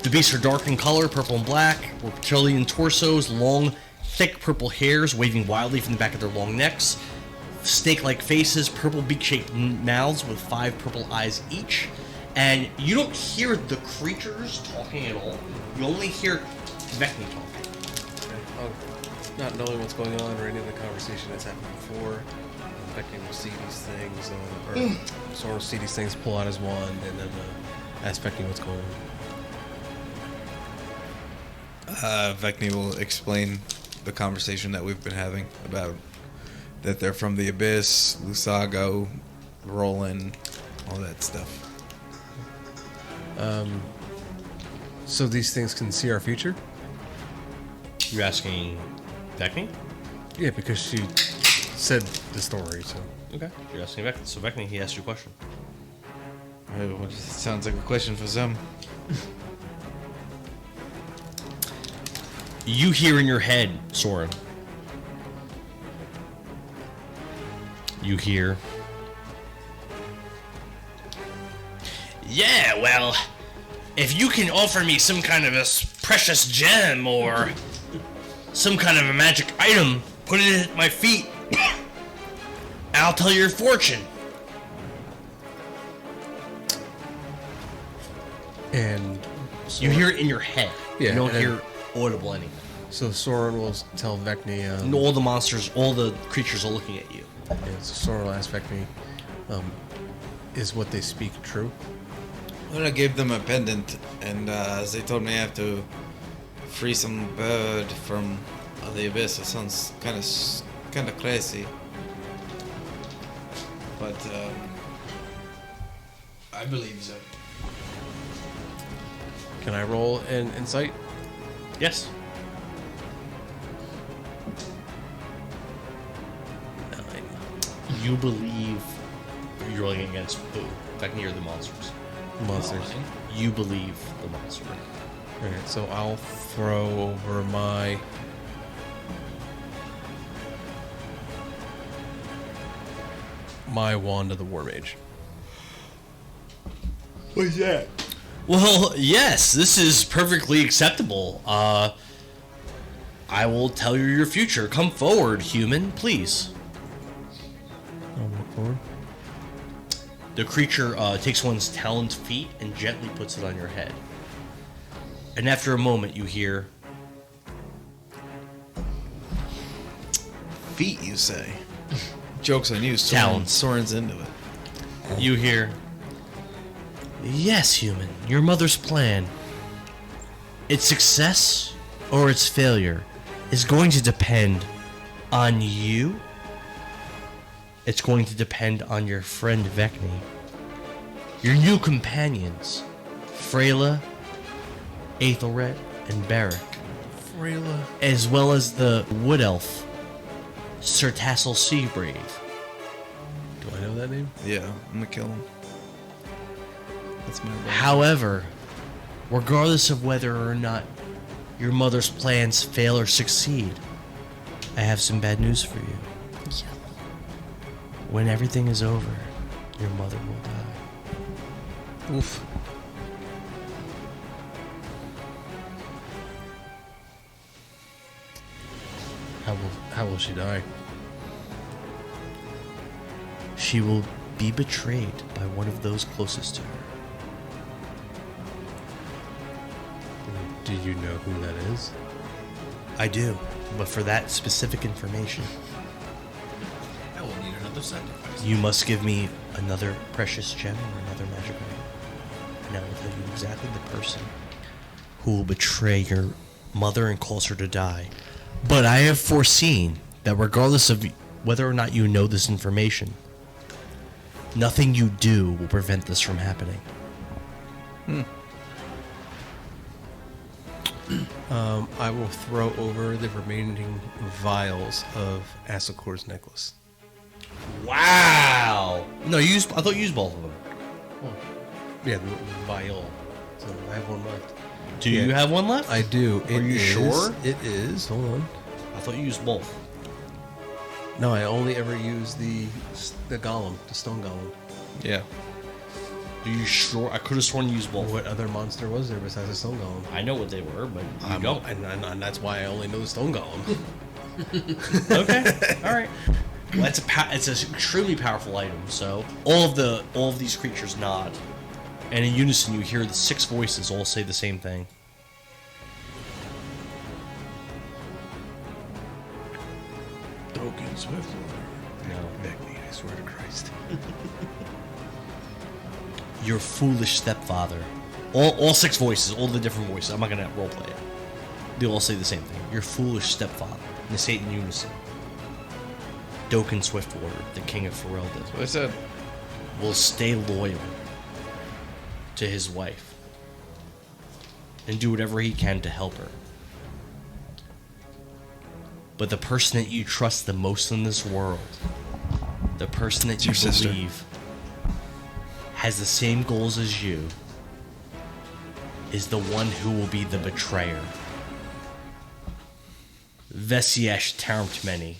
The beasts are dark in color, purple and black, reptilian torsos, long, thick purple hairs waving wildly from the back of their long necks, snake-like faces, purple beak-shaped mouths with 5 purple eyes each. And you don't hear the creatures talking at all. You only hear Vecni talking. Not knowing what's going on or any of the conversation that's happened before, Becky will see these things, or Sora will see these things, pull out his wand, and then ask Becky what's going on. Vecni will explain the conversation that we've been having about that they're from the Abyss, Lusago, Roland, all that stuff. So these things can see our future? You're asking Vecni? Yeah, because she said the story, so. Okay. You're asking Vecni. So Vecni, he asked you a question. Sounds like a question for some. You hear in your head, Soren. You hear. Yeah, well, if you can offer me some kind of a precious gem or some kind of a magic item, put it at my feet, I'll tell your fortune. And You hear it in your head. Yeah, You don't and hear audible anything. so Soren will tell Vecni, And all the monsters, all the creatures are looking at you. so Soren will ask Vecni, is what they speak true? Well, I gave them a pendant, and they told me I have to free some bird from the abyss. It sounds kind of crazy, but I believe so. Can I roll an insight? Yes. 9. You believe you're rolling against who? Vecni or the monsters? Monsters. You believe the monster. Alright, so I'll throw over my wand of the War Mage. What's that? Well, yes, this is perfectly acceptable. I will tell you your future. Come forward, human, please. I'll walk forward. The creature takes one's taloned feet and gently puts it on your head. And after a moment, you hear, Feet, you say? Joke's on you, Talons. Soren's into it. you hear, yes, human, your mother's plan. Its success or its failure is going to depend on you. It's going to depend on your friend Vecni, your new companions, Freyla, Aethelred, and Barrick, Freyla. as well as the wood elf, Sir Tassel Seabrave. Do I know that name? Yeah, I'm gonna kill him. That's my role. However, regardless of whether or not your mother's plans fail or succeed, I have some bad news for you. When everything is over, your mother will die. Oof. How will she die? She will be betrayed by one of those closest to her. Do you know who that is? I do, but for that specific information, I will need another sacrifice. you must give me another precious gem or another magic item. And I will tell you exactly the person who will betray your mother and cause her to die. But I have foreseen that regardless of whether or not you know this information, nothing you do will prevent this from happening. I will throw over the remaining vials of Asakor's necklace. Wow! No, I thought you used both of them. Yeah, the vial. So I have one left. Do you have one left? I do. Are you sure? It is. Hold on. I thought you used both. No, I only ever use the golem, the stone golem. Yeah. Are you sure? I could have sworn you used both. What other monster was there besides the stone golem? I know what they were, but you don't. And that's why I only know the stone golem. Okay, all right. Well, it's an extremely powerful item. So all of these creatures nod, and in unison you hear the 6 voices all say the same thing. Tokens with No. Magni, I swear to Christ. Your foolish stepfather. All 6 voices, all the different voices. I'm not gonna roleplay it. They all say the same thing. Your foolish stepfather. And they say it in unison. Doken Swiftwater, the king of Foretold, That's what I said. will stay loyal to his wife and do whatever he can to help her. But the person that you trust the most in this world, the person that you your sister. believe has the same goals as you, is the one who will be the betrayer. Vesiesh Tarmtmeni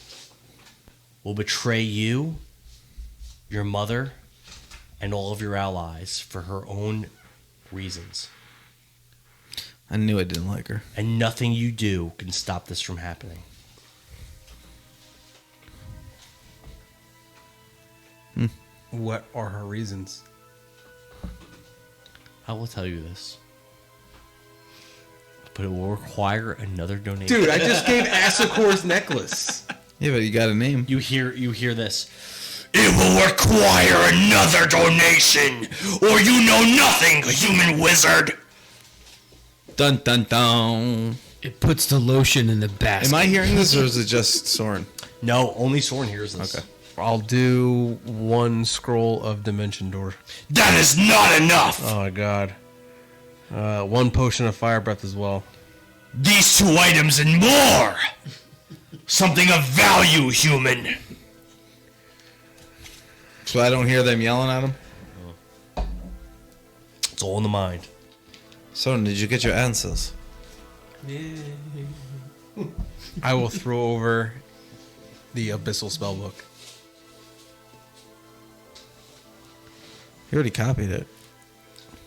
will betray you, your mother, and all of your allies for her own reasons. I knew I didn't like her. And nothing you do can stop this from happening. What are her reasons? I will tell you this. But it will require another donation. Dude, I just gave Asakor's necklace. Yeah, but you got a name. You hear this. It will require another donation, or you know nothing, human wizard. Dun dun dun. It puts the lotion in the basket. Am I hearing this or is it just Soren? No, only Soren hears this. Okay. I'll do 1 scroll of Dimension Door. That is not enough. Oh my god. 1 potion of fire breath as well. These 2 items and more. Something of value, human. So I don't hear them yelling at him? It's all in the mind. Soren, did you get your answers? I will throw over the Abyssal Spellbook. You already copied it.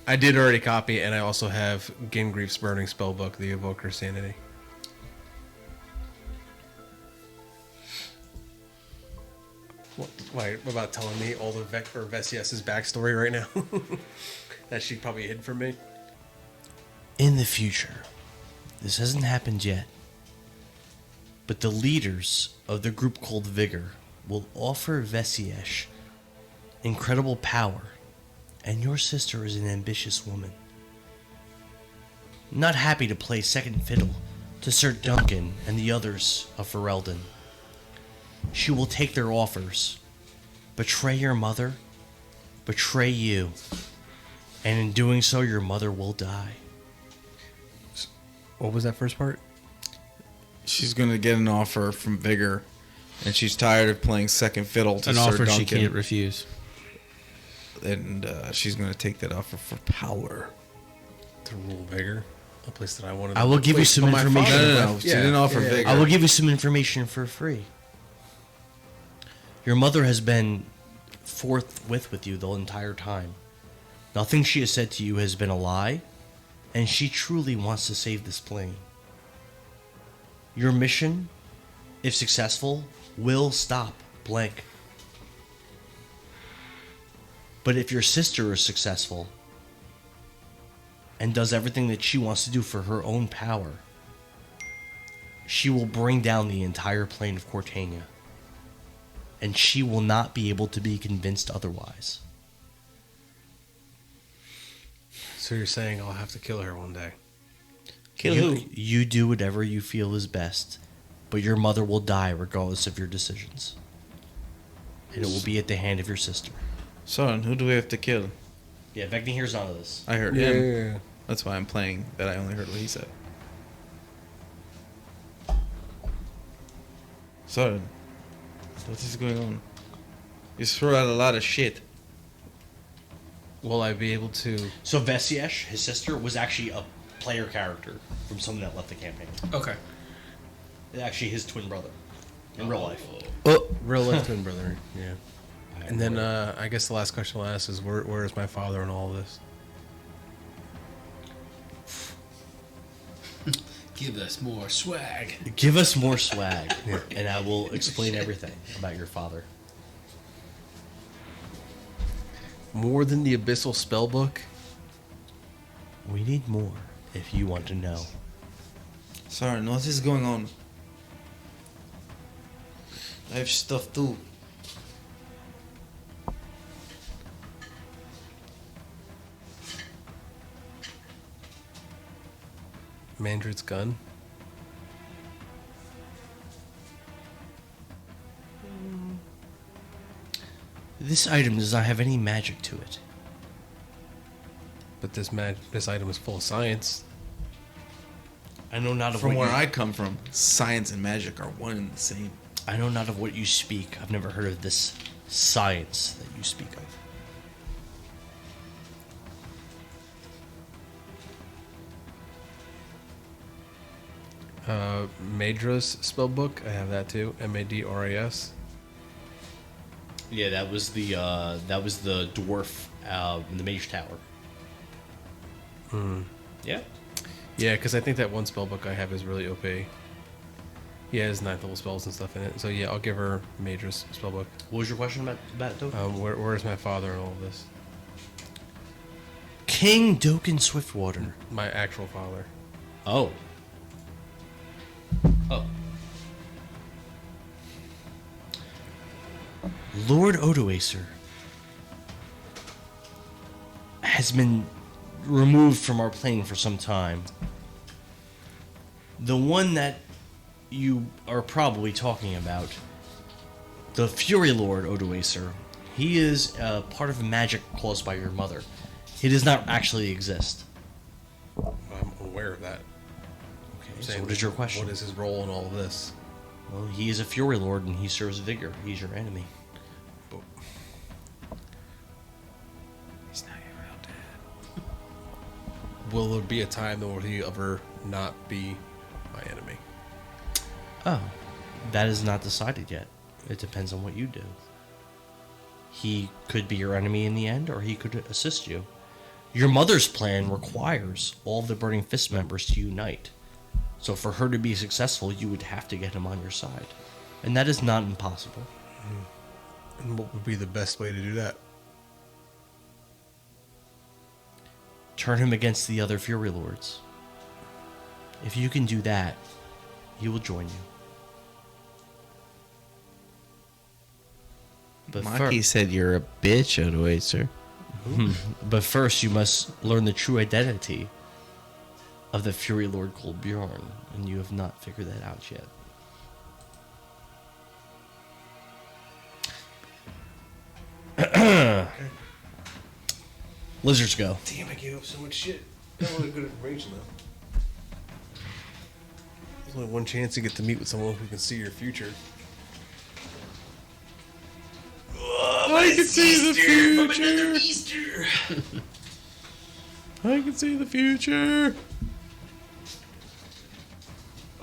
I did already copy, and I also have Gingrief's Burning Spellbook, the Evoker Sanity. What about telling me all the Vesias's backstory right now? That she probably hid from me? In the future, this hasn't happened yet, but the leaders of the group called Vigor will offer Vesiesh incredible power, and your sister is an ambitious woman. Not happy to play second fiddle to Sir Duncan and the others of Ferelden. She will take their offers, betray your mother, betray you, and in doing so, your mother will die. What was that first part? She's going to get an offer from Vigor, and she's tired of playing second fiddle to An Sir offer Duncan. she can't refuse. And she's going to take that offer for power. To rule Vigor? A place that I wanted to I will give you place some for my information. father. No. She didn't offer Vigor. I will give you some information for free. Your mother has been forthwith with you the entire time. Nothing she has said to you has been a lie, and she truly wants to save this plane. Your mission, if successful, will stop blank. But if your sister is successful and does everything that she wants to do for her own power, she will bring down the entire plane of Cortania. And she will not be able to be convinced otherwise. So you're saying I'll have to kill her one day? You do whatever you feel is best, but your mother will die regardless of your decisions. And it will be at the hand of your sister. Soren, who do we have to kill? Yeah, Vecni hears none of this. I heard him. That's why I'm playing that I only heard what he said. Soren, what is going on? You threw out a lot of shit. Will I be able to? So Vesiesh, his sister, was actually a player character from someone that left the campaign. Okay. Actually, his twin brother in real life. Real life twin brother. Yeah. And then I guess the last question I'll ask is where is my father in all of this? Give us more swag. Give us more swag, and I will explain everything about your father. More than the Abyssal Spellbook? We need more if you want to know. Sorry, what is going on? I have stuff too. Mandrit's gun? This item does not have any magic to it. But this item is full of science. I know not of From what where you, I come from, science and magic are one and the same. I know not of what you speak. I've never heard of this science that you speak of. Madra's Spellbook, I have that too. Madras. Yeah, that was the dwarf in the Mage Tower. Yeah. Yeah, because I think that one spellbook I have is really OP. Yeah, it has 9th level spells and stuff in it. So yeah, I'll give her Madra's Spellbook. What was your question about it, Doken? Where's my father in all of this? King Doken Swiftwater. My actual father. Oh. Lord Odoacer has been removed from our plane for some time. The one that you are probably talking about, the Fury Lord Odoacer, he is part of a magic caused by your mother. He does not actually exist. I'm aware of that. Okay, so what is your question? What is his role in all of this? Well, he is a Fury Lord and he serves Vigor. He's your enemy. He's not your real dad. Will there be a time that will he ever not be my enemy? Oh, that is not decided yet. It depends on what you do. He could be your enemy in the end, or he could assist you. Your mother's plan requires all the Burning Fist members to unite. So for her to be successful, you would have to get him on your side. And that is not impossible. And what would be the best way to do that? Turn him against the other Fury Lords. If you can do that, he will join you. But Maki said you're a bitch, Odoacer. But first, you must learn the true identity of the Fury Lord Kolbjorn, and you have not figured that out yet. Lizards go. Damn, I gave up so much shit. That wasn't good information though. There's only one chance to get to meet with someone who can see your future. I can see the future. I can see the future.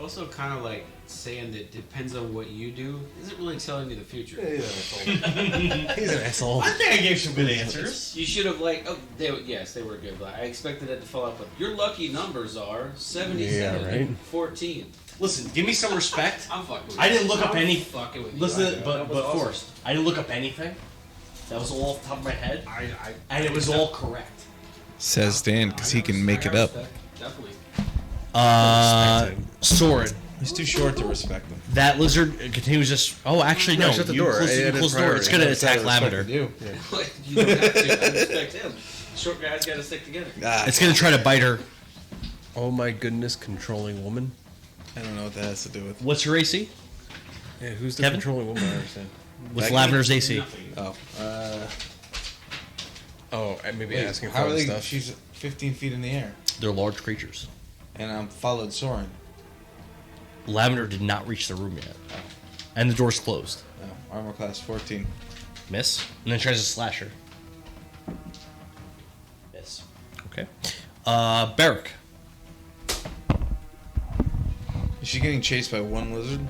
Also, kind of like saying that depends on what you do isn't really telling you the future. He's an asshole. I think I gave some good answers. You should have they were good. But I expected it to follow up with your lucky numbers are 77 Yeah, right. 14. Listen, give me some respect. I'm fucking with I you. didn't look up I'm any. fucking with you. Listen, I- but that was awesome. Forrest, I didn't look up anything. That was all off the top of my head, and it was all correct. Says Dan, because he can make it up. Definitely. Soren. He's too short to respect him. That lizard continues just. Oh, actually, no. shut the you door. Close, you It is close the door. It's priority. gonna attack Lavender. You don't have to. I respect him. Short guys got to stick together. It's gonna try to bite her. Oh my goodness, controlling woman. I don't know what that has to do with. What's your AC? Yeah, who's the Kevin? controlling woman? I understand. What's Becky? Lavender's AC? Nothing. Oh, maybe Wait, asking for how are other they? stuff. She's 15 feet in the air, They're large creatures. and I'm followed Soren. Lavender did not reach the room yet, and the door's closed. Oh, armor class 14. Miss, and then tries to slash her. Miss. Okay. Barrick. Is she getting chased by one lizard?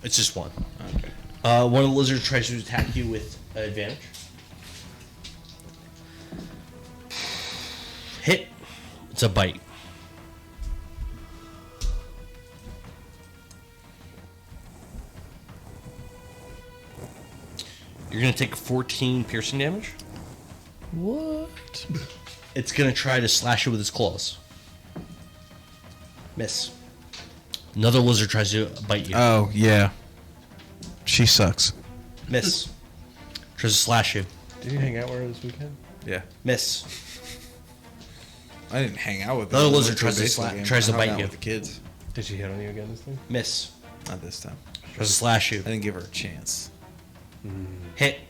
It's just one. Okay. One of the lizards tries to attack you with advantage. Hit. It's a bite. You're going to take 14 piercing damage. What? It's going to try to slash you with its claws. Miss. Another lizard tries to bite you. Oh, yeah. She sucks. Miss. Tries to slash you. Did you hang out with her this weekend? Yeah. Miss. I didn't hang out with Another them. lizard I went tries to a baseball sla- game. tries to I hung bite out you. with the kids. Did she hit on you again this time? Miss. Not this time. Tries to slash you. I didn't give her a chance. Hit.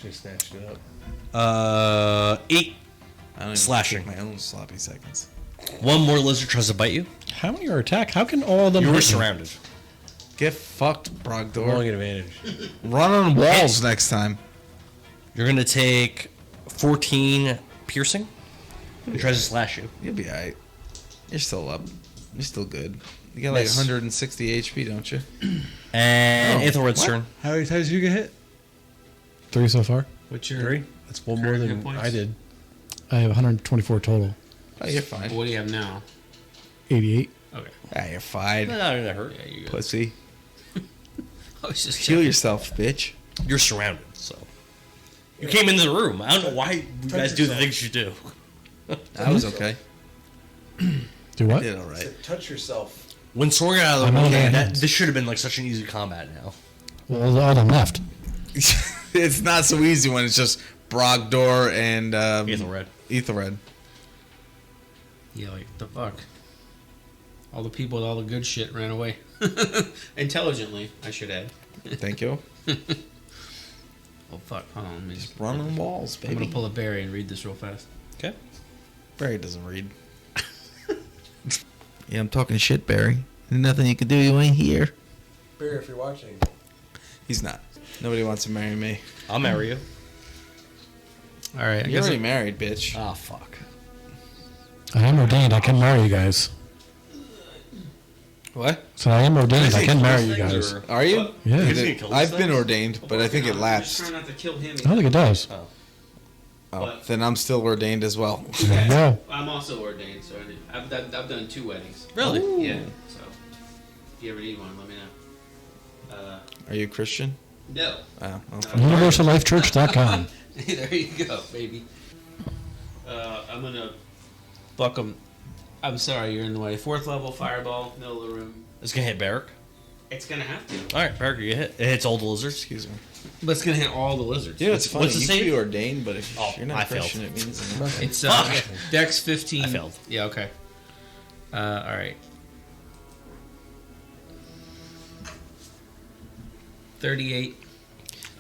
She snatched it up. 8. I don't even Slashing. take my own sloppy seconds. One more lizard tries to bite you. How many are attack? How can all of them You were hit you? surrounded. Get fucked, Brogdor. Rolling advantage. Run on walls next time. You're going to take 14 piercing. It tries to slash you. You'll be alright. You're still up. You're still good. You got like Miss. 160 HP, don't you? And Aethelred's turn. How many times did you get hit? 3 so far. What's your 3. That's one more current hit than points? I did. I have 124 total. Oh, you're fine. What do you have now? 88. Okay. Ah, you're fine. No, that hurt. Yeah, you go. Pussy. I was just Heal yourself, bitch. You're surrounded, so. You came into the room. I don't know why you guys do the things you do. I was okay. Do what? Did alright. Touch yourself. When Sorg got out of I'm the on room, my that, hands. this should have been like such an easy combat now. Well, all them left. It's not so easy when it's just Brogdor and Aethelred. Aethelred. Yeah, like the fuck. All the people with all the good shit ran away. Intelligently, I should add. Thank you. Oh fuck! Hold on, let me just. Run on walls, I'm baby. gonna pull a berry and read this real fast. Okay. Barry doesn't read. Yeah, I'm talking shit, Barry. There's nothing you can do. You ain't here. Bear, if you're watching. He's not. Nobody wants to marry me. I'll marry you. All right, I You're guess already married, bitch. Ah, fuck. I am ordained. I can marry you guys. What? So I am ordained. I can marry you guys. Are you? Yeah. He's gonna kill I've these been things? ordained, but I think it I'm just lapsed. trying not to kill him. I don't think it does. Oh, then I'm still ordained as well. No. I'm also ordained, so I've done 2 weddings. Really? Yeah. So if you ever need one, let me know. Are you Christian? No. Oh, okay. UniversalLifeChurch.com. There you go, baby. I'm gonna fuck him. I'm sorry, you're in the way. 4th level fireball, middle of the room. It's gonna hit Barrick. It's gonna have to. Alright, Barrick, you hit. It hits all the lizards. Excuse me. But it's gonna hit all the lizards. You know, it's funny. what's the You can save? be ordained, but if Oh, you're not I failed. Christian, it means nothing. It's Fuck. Dex 15. I failed. Yeah, okay. All right. 38.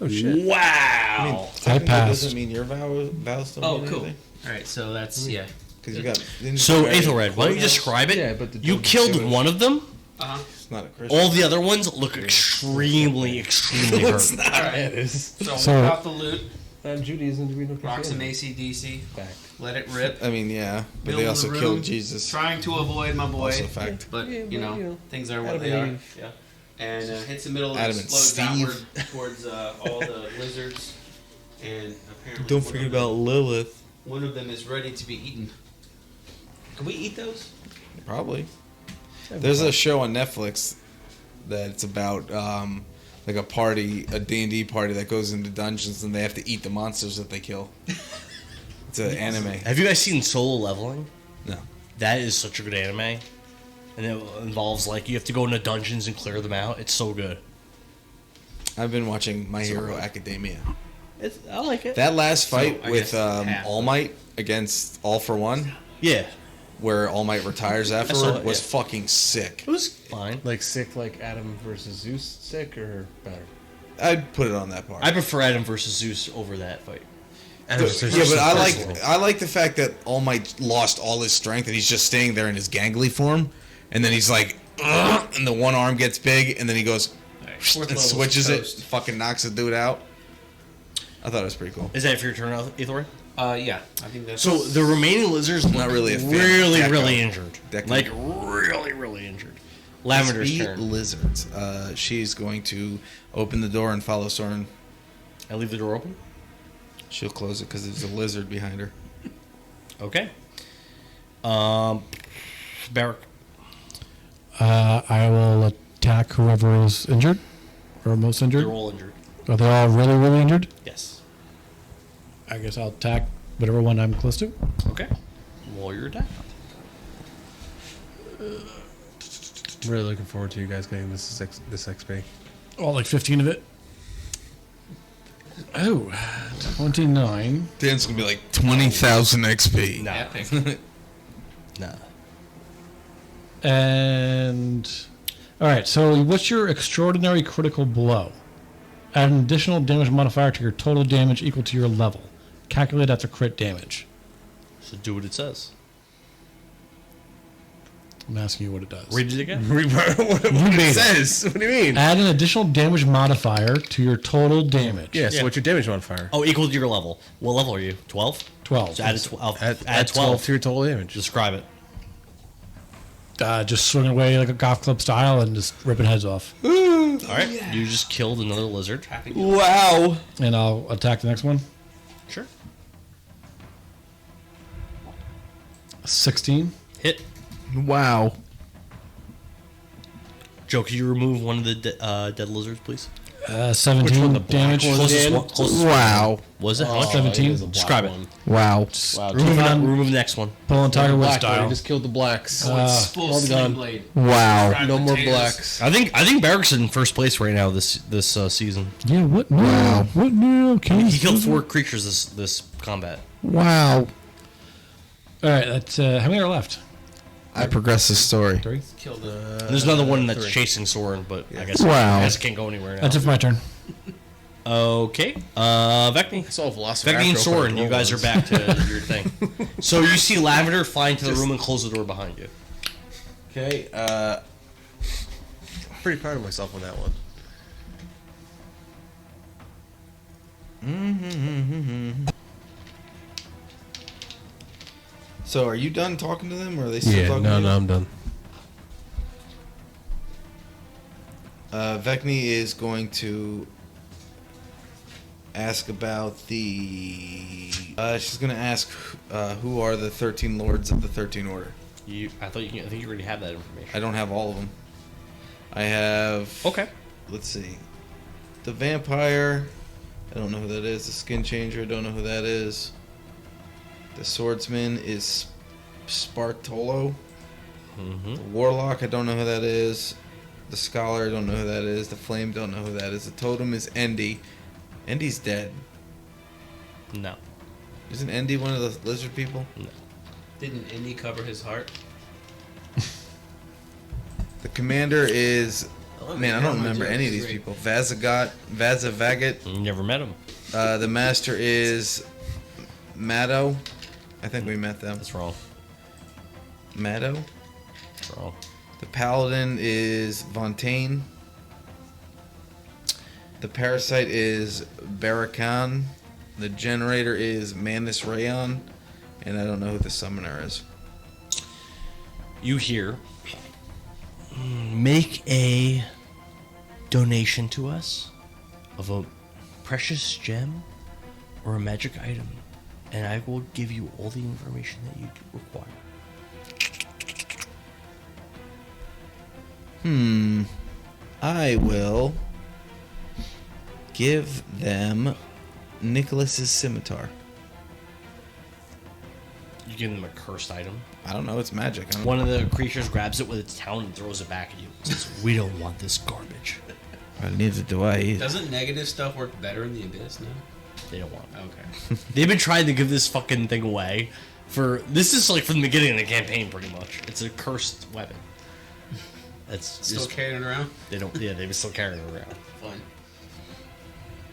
Oh shit. Wow. I That passed. doesn't mean your vows don't Oh, mean cool. anything. All right, so that's yeah. Because you got. didn't So, you marry Aethelred, why don't you Clovis? describe it? Yeah, but the You Jews killed do it. one of them. It's not a Christian. All the other ones look extremely hurt. All right, it is. So, So- whip out the loot. Judaism to be no Rock some Christianity. ACDC. Fact. Let it rip. I mean, yeah, but Middle they of also the room, killed Jesus. Trying to avoid my boy. Also a fact. But, Yeah, you but, know, things are what Adam they and are. Eve. Yeah. And hits the middle and Adam and explodes Steve. outward towards all the lizards. And apparently Don't one forget of them- about Lilith. One of them is ready to be eaten. Can we eat those? Probably. There's a show on Netflix that's about like a party, a D&D party that goes into dungeons and they have to eat the monsters that they kill. It's an anime. Have you guys seen Solo Leveling? No. That is such a good anime. And it involves, like, you have to go into dungeons and clear them out. It's so good. I've been watching My Hero Academia. I like it. That last fight I with guess half. All Might against All for One, Yeah. where All Might retires saw afterward, it, was yeah. fucking sick. It was fine. Like sick, like Adam versus Zeus, sick or better? I'd put it on that part. I prefer Adam versus Zeus over that fight. Yeah, but I like the fact that All Might lost all his strength and he's just staying there in his gangly form, and then he's like, "Ugh," and the one arm gets big, and then he goes Fourth and level's switches it, toast. fucking knocks the dude out. I thought it was pretty cool. Is that if your turn, Ethorin? Yeah. I think that's... So the remaining lizards look not really a fan of really, Deco. really injured. Deco. Like really, really injured. Lavender's Sweet turn. lizards. She's going to open the door and follow Soren. I leave the door open. She'll close it because there's a lizard behind her. Okay. Barrack. I will attack whoever is injured or most injured. They're all injured. Are they all really, really injured? Yes. I guess I'll attack whatever one I'm close to. Okay. Roll your attack. I'm really looking forward to you guys getting this XP. Oh, like 15 of it. Oh, 29. Dan's going to be like 20,000 XP. Nah. Epic. Nah. And all right, so what's your extraordinary critical blow? Add an additional damage modifier to your total damage equal to your level. Calculate after crit damage. So do what it says. I'm asking you what it does. Read it again. You made it. Says. What do you mean? Add an additional damage modifier to your total damage. Yeah, so Yeah. what's your damage modifier? Oh, equal to your level. What level are you? 12? 12. So add a 12. Add 12 to your total damage. Describe it. Just swinging away like a golf club style and just ripping heads off. All right. You just killed another lizard. Wow. And I'll attack the next one. Sure. 16. Hit. Wow. Joe, can you remove one of the dead lizards, please? 17 damage. Closest one. Closest Wow. Was it? How much? 17. Describe it. Wow. Wow. Remove the next one. Pulling Tiger Woods Black, style. you just killed the blacks. Full all sling gone. blade. Wow. No more Potatoes. blacks. I think Barrack's in first place right now this season. Yeah, what now? Wow. What now? He killed 4 creatures this combat. Wow. All right, that's how many are left? I progress the story. 3. Killed There's another one that's chasing Soren, but I guess Wow. I guess it can't go anywhere now. That's it for my turn. Okay. Vecni. I saw Velociraptor. Vecni and Soren, open you guys are doors. back to your thing. So you see Lavender fly into the room and close the door behind you. Okay. Pretty proud of myself on that one. So are you done talking to them, or are they still talking to you? I'm done. Vecni is going to ask about the... she's going to ask who are the 13 lords of the 13 Order. I think you already have that information. I don't have all of them. I have... Okay. Let's see. The vampire. I don't know who that is. The skin changer. I don't know who that is. The swordsman is Spartolo. The warlock. I don't know who that is. The scholar. I don't know who that is. The flame. Don't know who that is. The totem is Endy. Endy's dead. No. Isn't Endy one of the lizard people? Didn't Indy cover his heart? The commander is... Man, I don't my remember joke any of is these great. people. Vazavagat. Never met him. The master is Maddo. I think we met them. That's wrong. Maddo. That's wrong. The paladin is Vontaine. The parasite is Barakan. The generator is Manus Rayon. And I don't know who the summoner is. You hear, make a donation to us of a precious gem or a magic item, and I will give you all the information that you require. I will give them Nicholas's scimitar. You give them a cursed item. I don't know, it's magic. I don't One of the creatures grabs it with its talon and throws it back at you. Says, "We don't want this garbage." Neither do I either. Doesn't negative stuff work better in the abyss now? They don't want it. Okay. They've been trying to give this fucking thing away for this is like from the beginning of the campaign, pretty much. It's a cursed weapon. It's Still just, carrying it around? they don't. Yeah, they've been still carrying it around, Fine.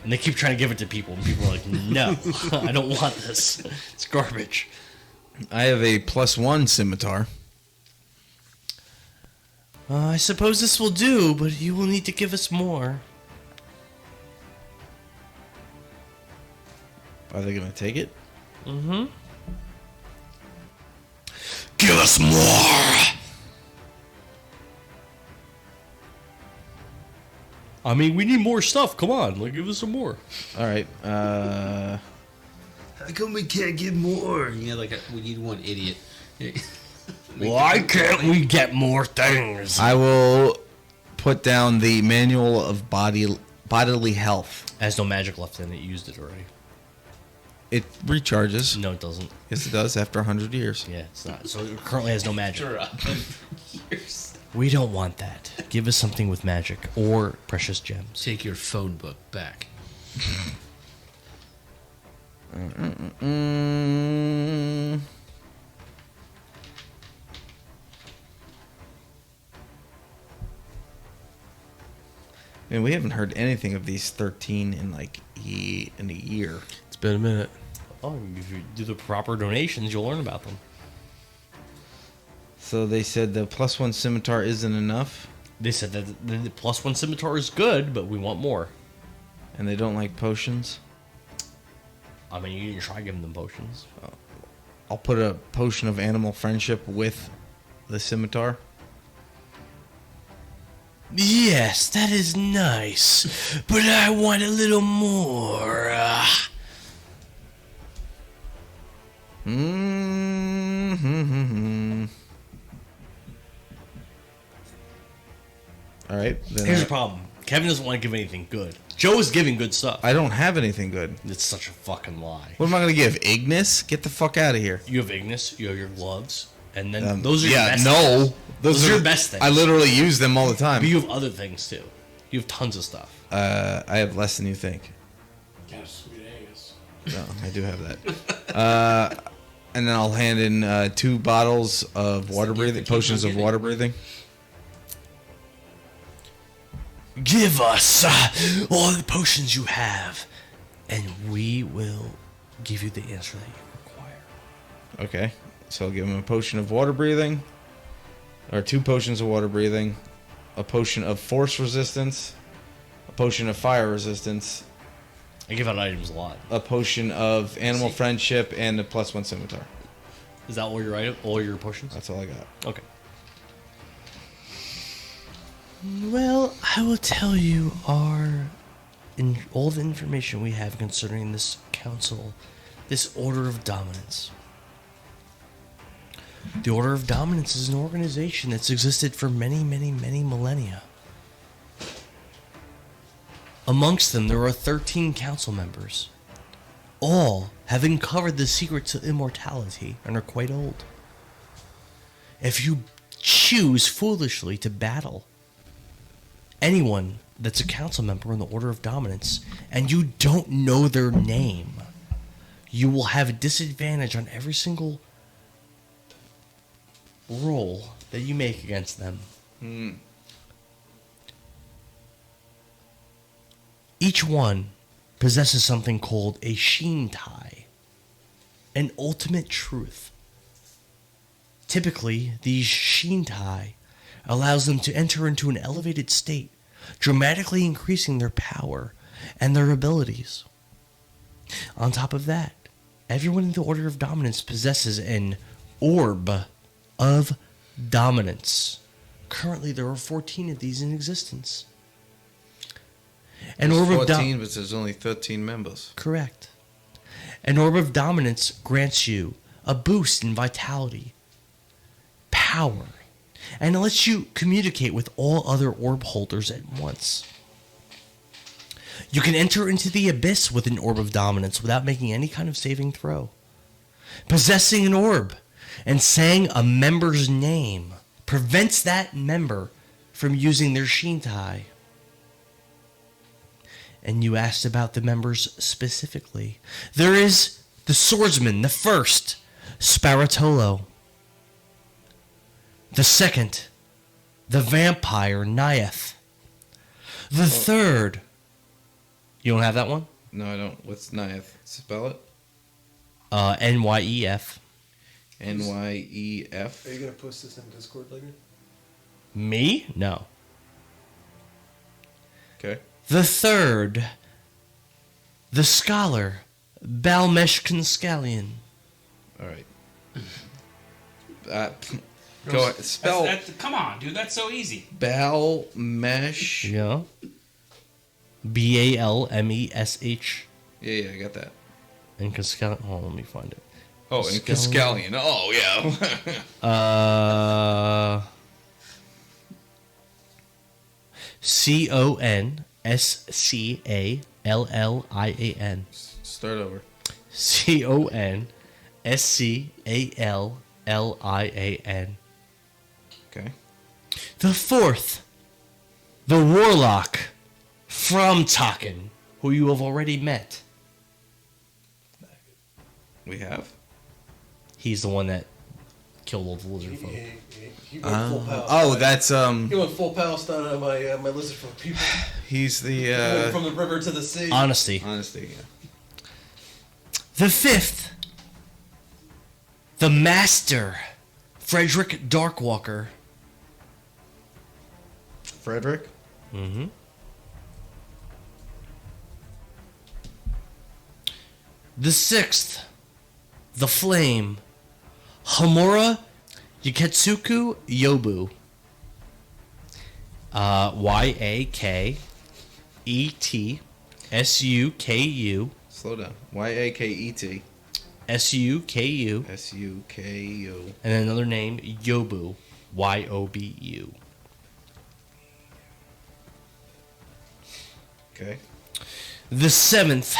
and they keep trying to give it to people, and people are like, "No, I don't want this. It's garbage." I have a +1 scimitar. I suppose this will do, but you will need to give us more. Are they gonna take it? Mm-hmm. Give us more! I mean, we need more stuff. Come on, like, give us some more. All right. How come we can't get more? Yeah, like we need one idiot. Why can't we get more things? I will put down the manual of bodily health. Has no magic left in it. You used it already. It recharges. No, it doesn't. Yes, it does after 100 years. Yeah, it's not. So it currently has no magic. Years. We don't want that. Give us something with magic or precious gems. Take your phone book back. And we haven't heard anything of these 13 in like in a year. It's been a minute. Oh, if you do the proper donations, you'll learn about them. So they said the +1 scimitar isn't enough, They said that the +1 scimitar is good, but we want more. and they don't like potions. I mean, you can try giving them potions. I'll put a potion of animal friendship with the scimitar. Yes, that is nice, but I want a little more. Mm-hmm. All right. Then Here's the problem. Kevin doesn't want to give anything good. Joe is giving good stuff. I don't have anything good. It's such a fucking lie. What am I going to give? Ignis? Get the fuck out of here. You have Ignis, you have your gloves, and then those are your yeah, best no. things. Those are your best things. I literally use them all the time. But you have other things too. You have tons of stuff. I have less than you think. Yes, sweet Angus. No, I do have that. And then I'll hand in 2 bottles of water breathing, potions of water breathing. Give us all the potions you have, and we will give you the answer that you require. Okay, so I'll give him a potion of water breathing, or 2 potions of water breathing, a potion of force resistance, a potion of fire resistance, I give out items a lot. a potion of animal friendship, and a +1 scimitar. Is that all your all your potions? That's all I got. Okay. Well, I will tell you all the information we have concerning this council, this Order of Dominance. The Order of Dominance is an organization that's existed for many, many, many millennia. Amongst them, there are 13 council members, all have uncovered the secrets of immortality and are quite old. If you choose foolishly to battle anyone that's a council member in the Order of Dominance and you don't know their name, you will have a disadvantage on every single roll that you make against them. Each one possesses something called a sheen tie, an ultimate truth. Typically, these sheen tie allows them to enter into an elevated state, dramatically increasing their power and their abilities. On top of that, everyone in the Order of Dominance possesses an orb of dominance. Currently, there are 14 of these in existence. An orb of 14, but there's only 13 members. Correct. An orb of dominance grants you a boost in vitality, power, and it lets you communicate with all other orb holders at once. You can enter into the abyss with an orb of dominance without making any kind of saving throw. Possessing an orb and saying a member's name prevents that member from using their sheen tie. And you asked about the members specifically. There is the swordsman, the first, Sparatolo. The second, the vampire, Nyeth. The third, you don't have that one? No, I don't. What's Nyeth? Spell it. Nyef. Nyef. Are you gonna post this in Discord later? Me? No. Okay. The third, the scholar, Balmeshkinscallion. All right. Go ahead. Spell Come on, dude. That's so easy. Balmesh. Yeah. Balmesh. Yeah, I got that. And Kinscallion. Oh, let me find it. Oh, and Kinscallion. Oh, yeah. Conscallian. Start over. Conscallian. Okay. The fourth, the warlock from Taken, who you have already met. We have. He's the one that killed all the lizard folk. He went full Palestine. Oh, that's He went full Palestine on my lizard folk people. He's He went the from the river to the sea. Honesty. honesty. Yeah. The fifth, the master, Frederick Darkwalker. Frederick. Mm-hmm. The sixth, the flame, Hamura Yaketsuku Yobu. Yaketsuku Slow down. Yaket. Suku, Suku. and then another name, Yobu, Yobu. Okay. The seventh,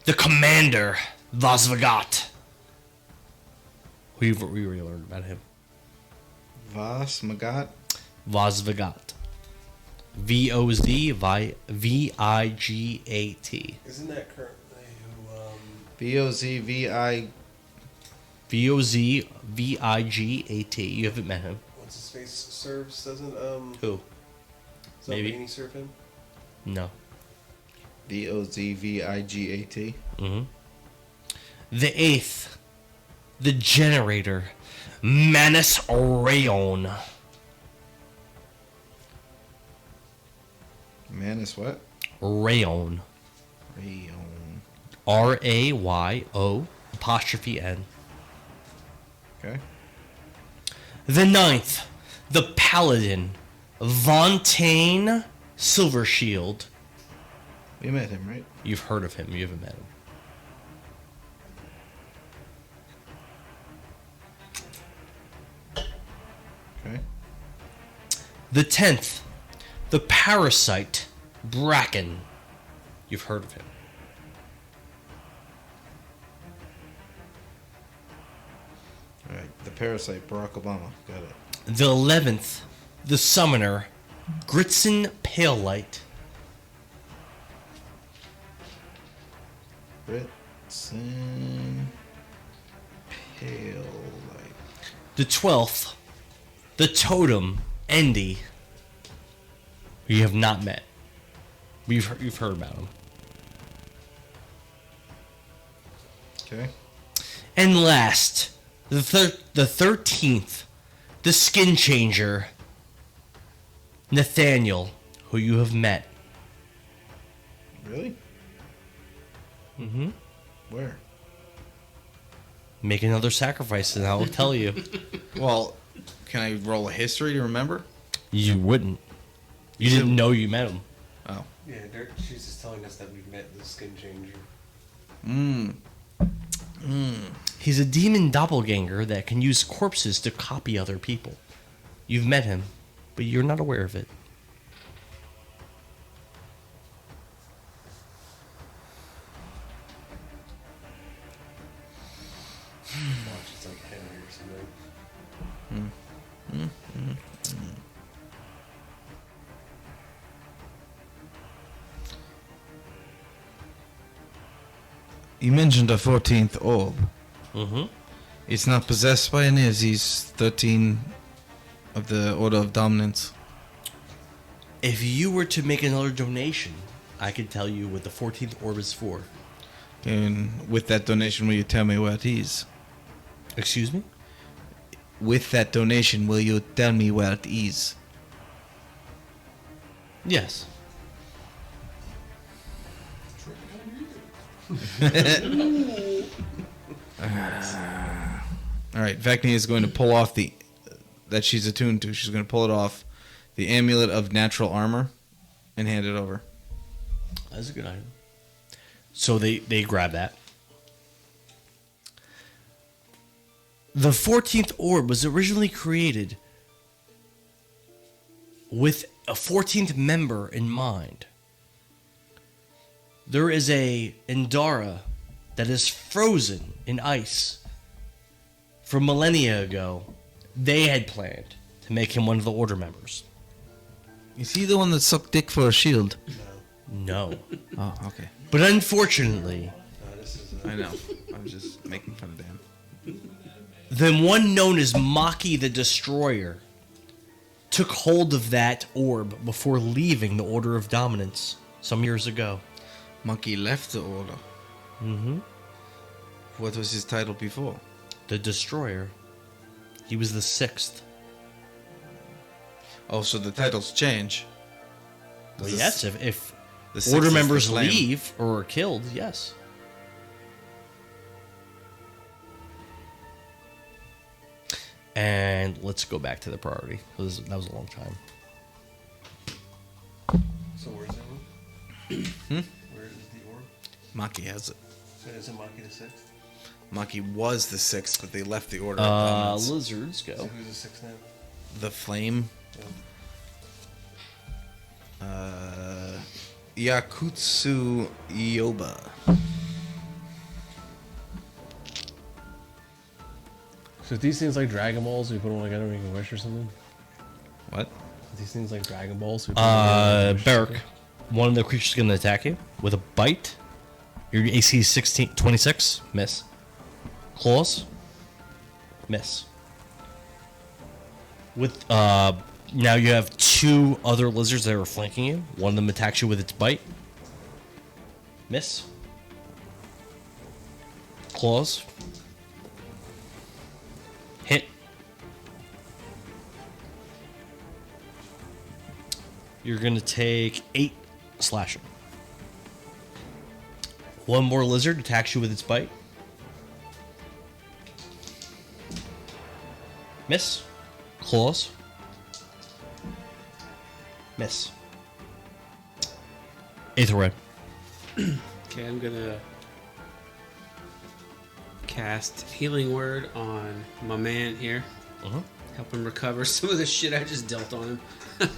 the commander, Vasvagat. We already learned about him. Vas Magat. Vasvagat. Vigat. Isn't that currently who? Bozvi. Vozvigat. You haven't met him. What's his face serves? Doesn't Who? does Maybe. Albany serve him? No. Bozvigat. Mm-hmm. The eighth, the generator, Manus Rayon. Manus what? Rayon. Rayon. Rayon''. Okay. The ninth, the paladin, Vontaine Silvershield. We met him, right? You've heard of him. You haven't met him. Okay. The 10th, the parasite, Bracken. You've heard of him. All right. The parasite, Barack Obama. Got it. The 11th, the summoner, Gritzin Palelight. Ritson. Pale light. The 12th, the totem, Endy. Who you have not met. You've heard about him. Okay. And last, the 13th, the skin changer, Nathaniel, who you have met. Really? Mm-hmm. Where? Make another sacrifice and I will tell you. Well, can I roll a history to remember? You wouldn't. You didn't know you met him. Oh. Yeah, she's just telling us that we've met the skin changer. He's a demon doppelganger that can use corpses to copy other people. You've met him, but you're not aware of it. She's like Henry or something. You mentioned a 14th orb. Mm-hmm. It's not possessed by any of these 13 of the Order of Dominance. If you were to make another donation, I could tell you what the 14th orb is for. And with that donation, will you tell me where it is? Excuse me? With that donation, will you tell me where it is? Yes. All right, Vecni is going to pull off that she's attuned to. She's going to pull it off, the amulet of natural armor, and hand it over. That's a good item. So they grab that. The 14th orb was originally created with a 14th member in mind. There is a Indara that is frozen in ice. From millennia ago, they had planned to make him one of the order members. Is he the one that sucked dick for a shield? No. Oh, okay. But unfortunately, I know. I'm just making fun of Dan. the one known as Maki the Destroyer took hold of that orb before leaving the Order of Dominance some years ago. Monkey left the order. Mm-hmm. What was his title before? The Destroyer. He was the 6th. Oh, so the titles change. Well, yes, if the sixth order is the members flame. leave or are killed, yes. And let's go back to the priority. That was a long time. So where's that one? Where is the orb? Maki has it. So is it Maki the 6th? Maki was the 6th, but they left the order. of dominance. Lizards go. So who's the 6th now? The flame. Yakutsu Ioba. So these things like Dragon Balls, we put them together and we can wish or something? What? Are these things like Dragon Balls? We put them together and wish or Beric, something? one of the creatures is going to attack you with a bite. Your AC is 26. Miss. Claws. Miss. With now you have 2 other lizards that are flanking you. One of them attacks you with its bite. Miss. Claws. Hit. You're going to take 8 slashing. One more lizard attacks you with its bite. Miss. Claws. Miss. 8th red. Okay, I'm gonna cast Healing Word on my man here. Uh-huh. Help him recover some of the shit I just dealt on him.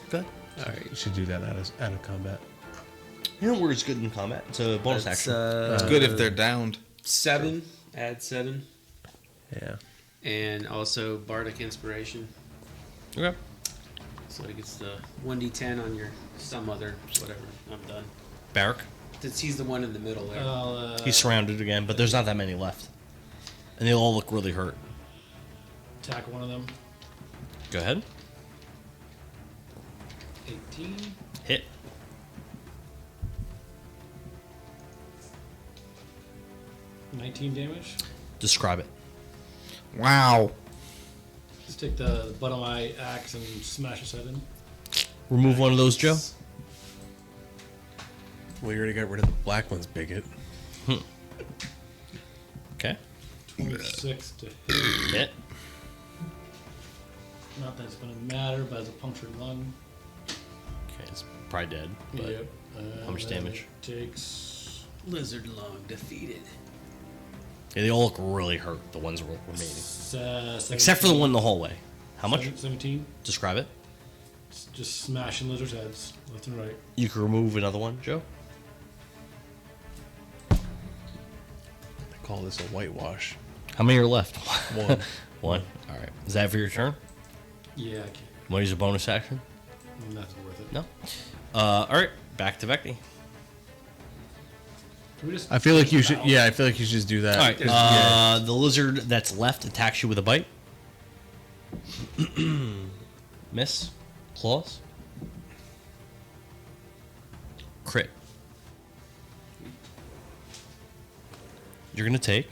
Good. All right. You should do that out of combat. You know where it's good in combat? It's a bonus That's, action. It's good if they're downed. 7. Add 7. Yeah. And also Bardic Inspiration. Okay. So it gets the 1d10 on your some other whatever. I'm done. Barrack. Since he's the one in the middle there. He's surrounded again, but there's not that many left. And they all look really hurt. Attack one of them. Go ahead. 18. Hit. $19 damage. Describe it. Wow. Just take the butt of my axe and smash his head in. Remove one of those, Joe. Well, you already got rid of the black one's bigot. Okay. 26 to hit. Hit. Not that it's going to matter, but as a punctured lung. Okay, it's probably dead. But Yep. how much Then damage? it takes Lizard Lung defeated. Yeah, they all look really hurt, the ones remaining. 17. Except for the one in the hallway. How much? 17. Describe it. Just smashing lizards' heads left and right. You can remove another one, Joe. I call this a whitewash. How many are left? One. One. All right. Is that for your turn? Yeah, I can't. Want to use a bonus action? That's worth it. No. All right. Back to Vecni. Can we just I feel like you should. Yeah, I feel like you should just do that. All right. 'Cause, yeah. The lizard that's left attacks you with a bite. Miss. Claws. Crit. You're going to take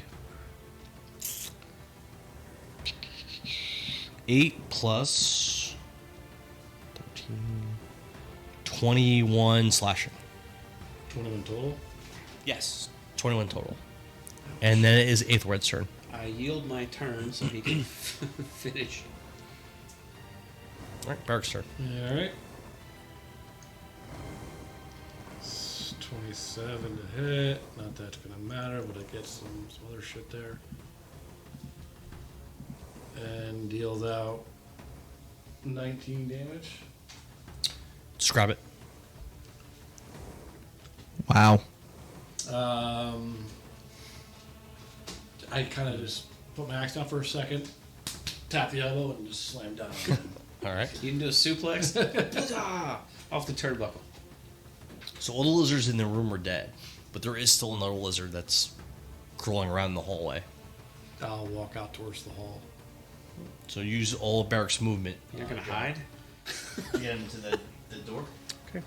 8 plus 13, 21 slashing. 21 total. Yes. 21 total. And then it is Aethelred's turn. I yield my turn so he can finish. All right, Barrick's turn. All right. 27 to hit. Not that's gonna matter, but I get some other shit there. And deals out 19 damage. Describe it. Wow. I kind of just put my axe down for a second, tap the elbow, and just slam down. All right. You can do a suplex. Huzzah! Off the turnbuckle. So all the lizards in the room are dead, but there is still another lizard that's crawling around the hallway. I'll walk out towards the hall. So use all of Barrick's movement. You're not gonna hide? Get him to the door. Okay.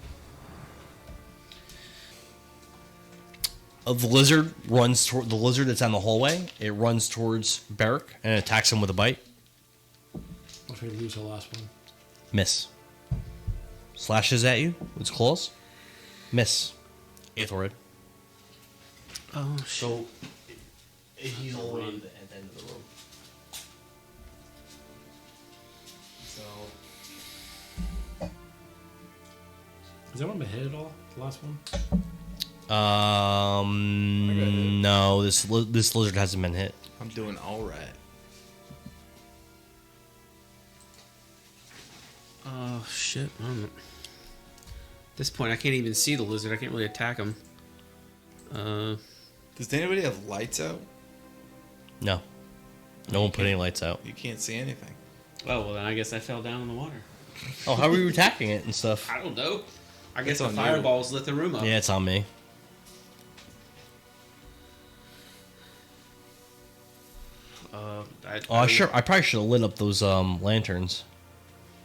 The lizard runs toward the lizard that's on the hallway. It runs towards Barrick and attacks him with a bite. I'll try to lose the last one. Miss. Slashes at you with its claws. Miss. Aethelred. Oh, So he's all the way at the end of the room. So Has that one been hit at all? The last one? no, this lizard hasn't been hit. I'm doing all right. Oh, shit. At this point, I can't even see the lizard. I can't really attack him. Does anybody have lights out? No. No one put any lights out. You can't see anything. Oh, well, then I guess I fell down in the water. Oh, how were you attacking it and stuff? I don't know. I guess It's the on you. fireballs lit the room up. Yeah, it's on me. I probably should have lit up those lanterns.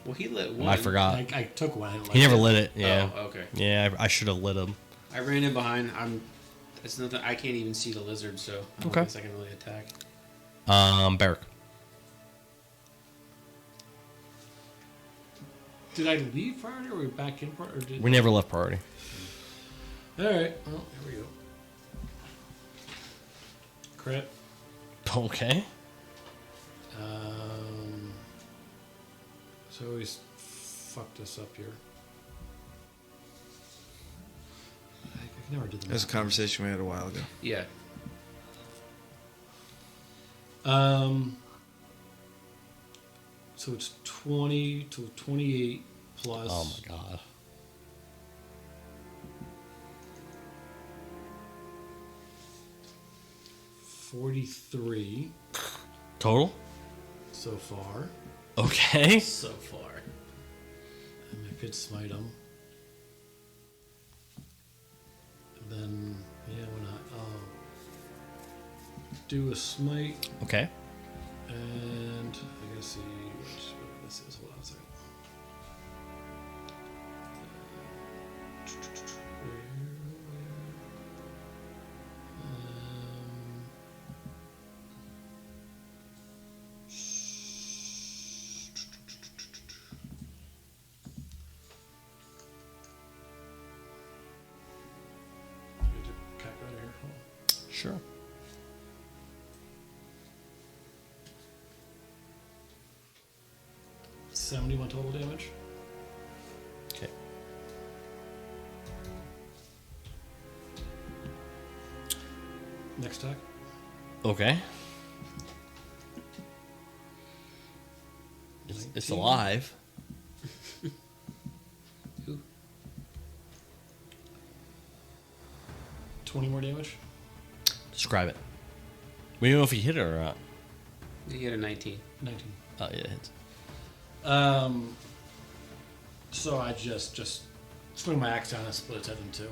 Well, he lit one. I forgot. I took one. He never lit it. Yeah. Oh, okay. Yeah, I should have lit them. I ran in behind. It's nothing. I can't even see the lizard, so I don't Okay. guess I can really attack. Barrick. Did I leave priority or were we back in priority? Or did... We never left priority. All right. Well, here we go. Crit. Okay. So he's fucked us up here. I never did the That's a math. conversation we had a while ago. Yeah. So it's 20 to 28 plus. Oh my god. 43 Total? so far. Okay. So far. And I could smite him. And then, yeah, why not? I'll do a smite. Okay. And I gotta see what this is. Hold on a second. Get the calculator here. Hold on. Sure. — 71 total damage. Okay. Next attack. Okay. It's alive. 20 more damage. Describe it. We don't know if he hit it or not. He had a 19. 19. Oh, yeah, it hits. So I just swing my axe down and split its head in two.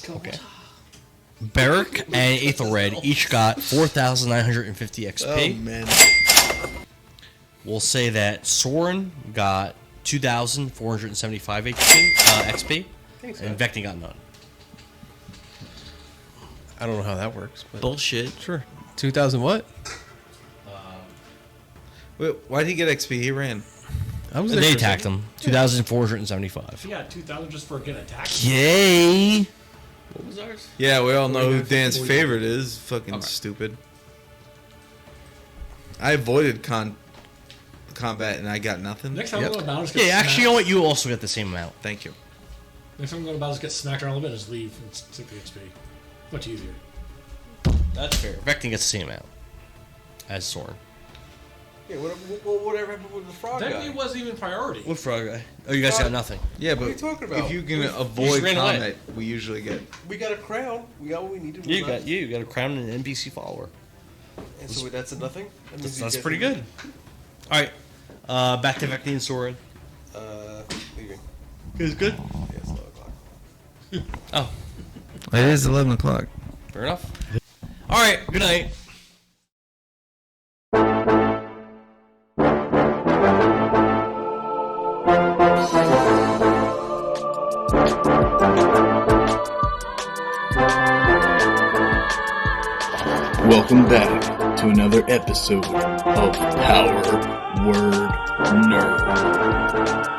Okay. Barrick and Aethelred each got 4,950 XP. man. We'll say that Soren got 2,475 XP, and Vecna got none. I don't know how that works, but Bullshit. sure. 2,000 what? Wait, why did he get XP? He ran. I was there They for a attacked second. him. 2,475. He got 2,000 just for getting attacked. Yay! What was ours? Yeah, we all know who 49, Dan's 49. favorite is. Fucking Okay. stupid. I avoided combat and I got nothing. Next time Yep. I'm going to battle, just get Yeah, actually, you know smacked. what? You also get the same amount. Thank you. Next time I'm going to battle, just get smacked around a little bit, just leave and take the XP. Much easier. That's fair. Vecting gets the same amount as Soren. Yeah, whatever happened with the frog Technically, guy? it wasn't even priority. What frog guy? Oh, you guys got nothing. Yeah, What but are you talking about? if you can You avoid just ran away. combat, we usually get. We got a crown. We got what we needed. You got a crown and an NPC follower. And so that's a nothing? That means you That's guys pretty didn't- good. All right, back to Vecting and Soren. Leaving. Is good. Yeah, it's 11 o'clock. Oh, It is 11 o'clock. fair enough. All right, good night. Welcome back to another episode of Power Word Nerd.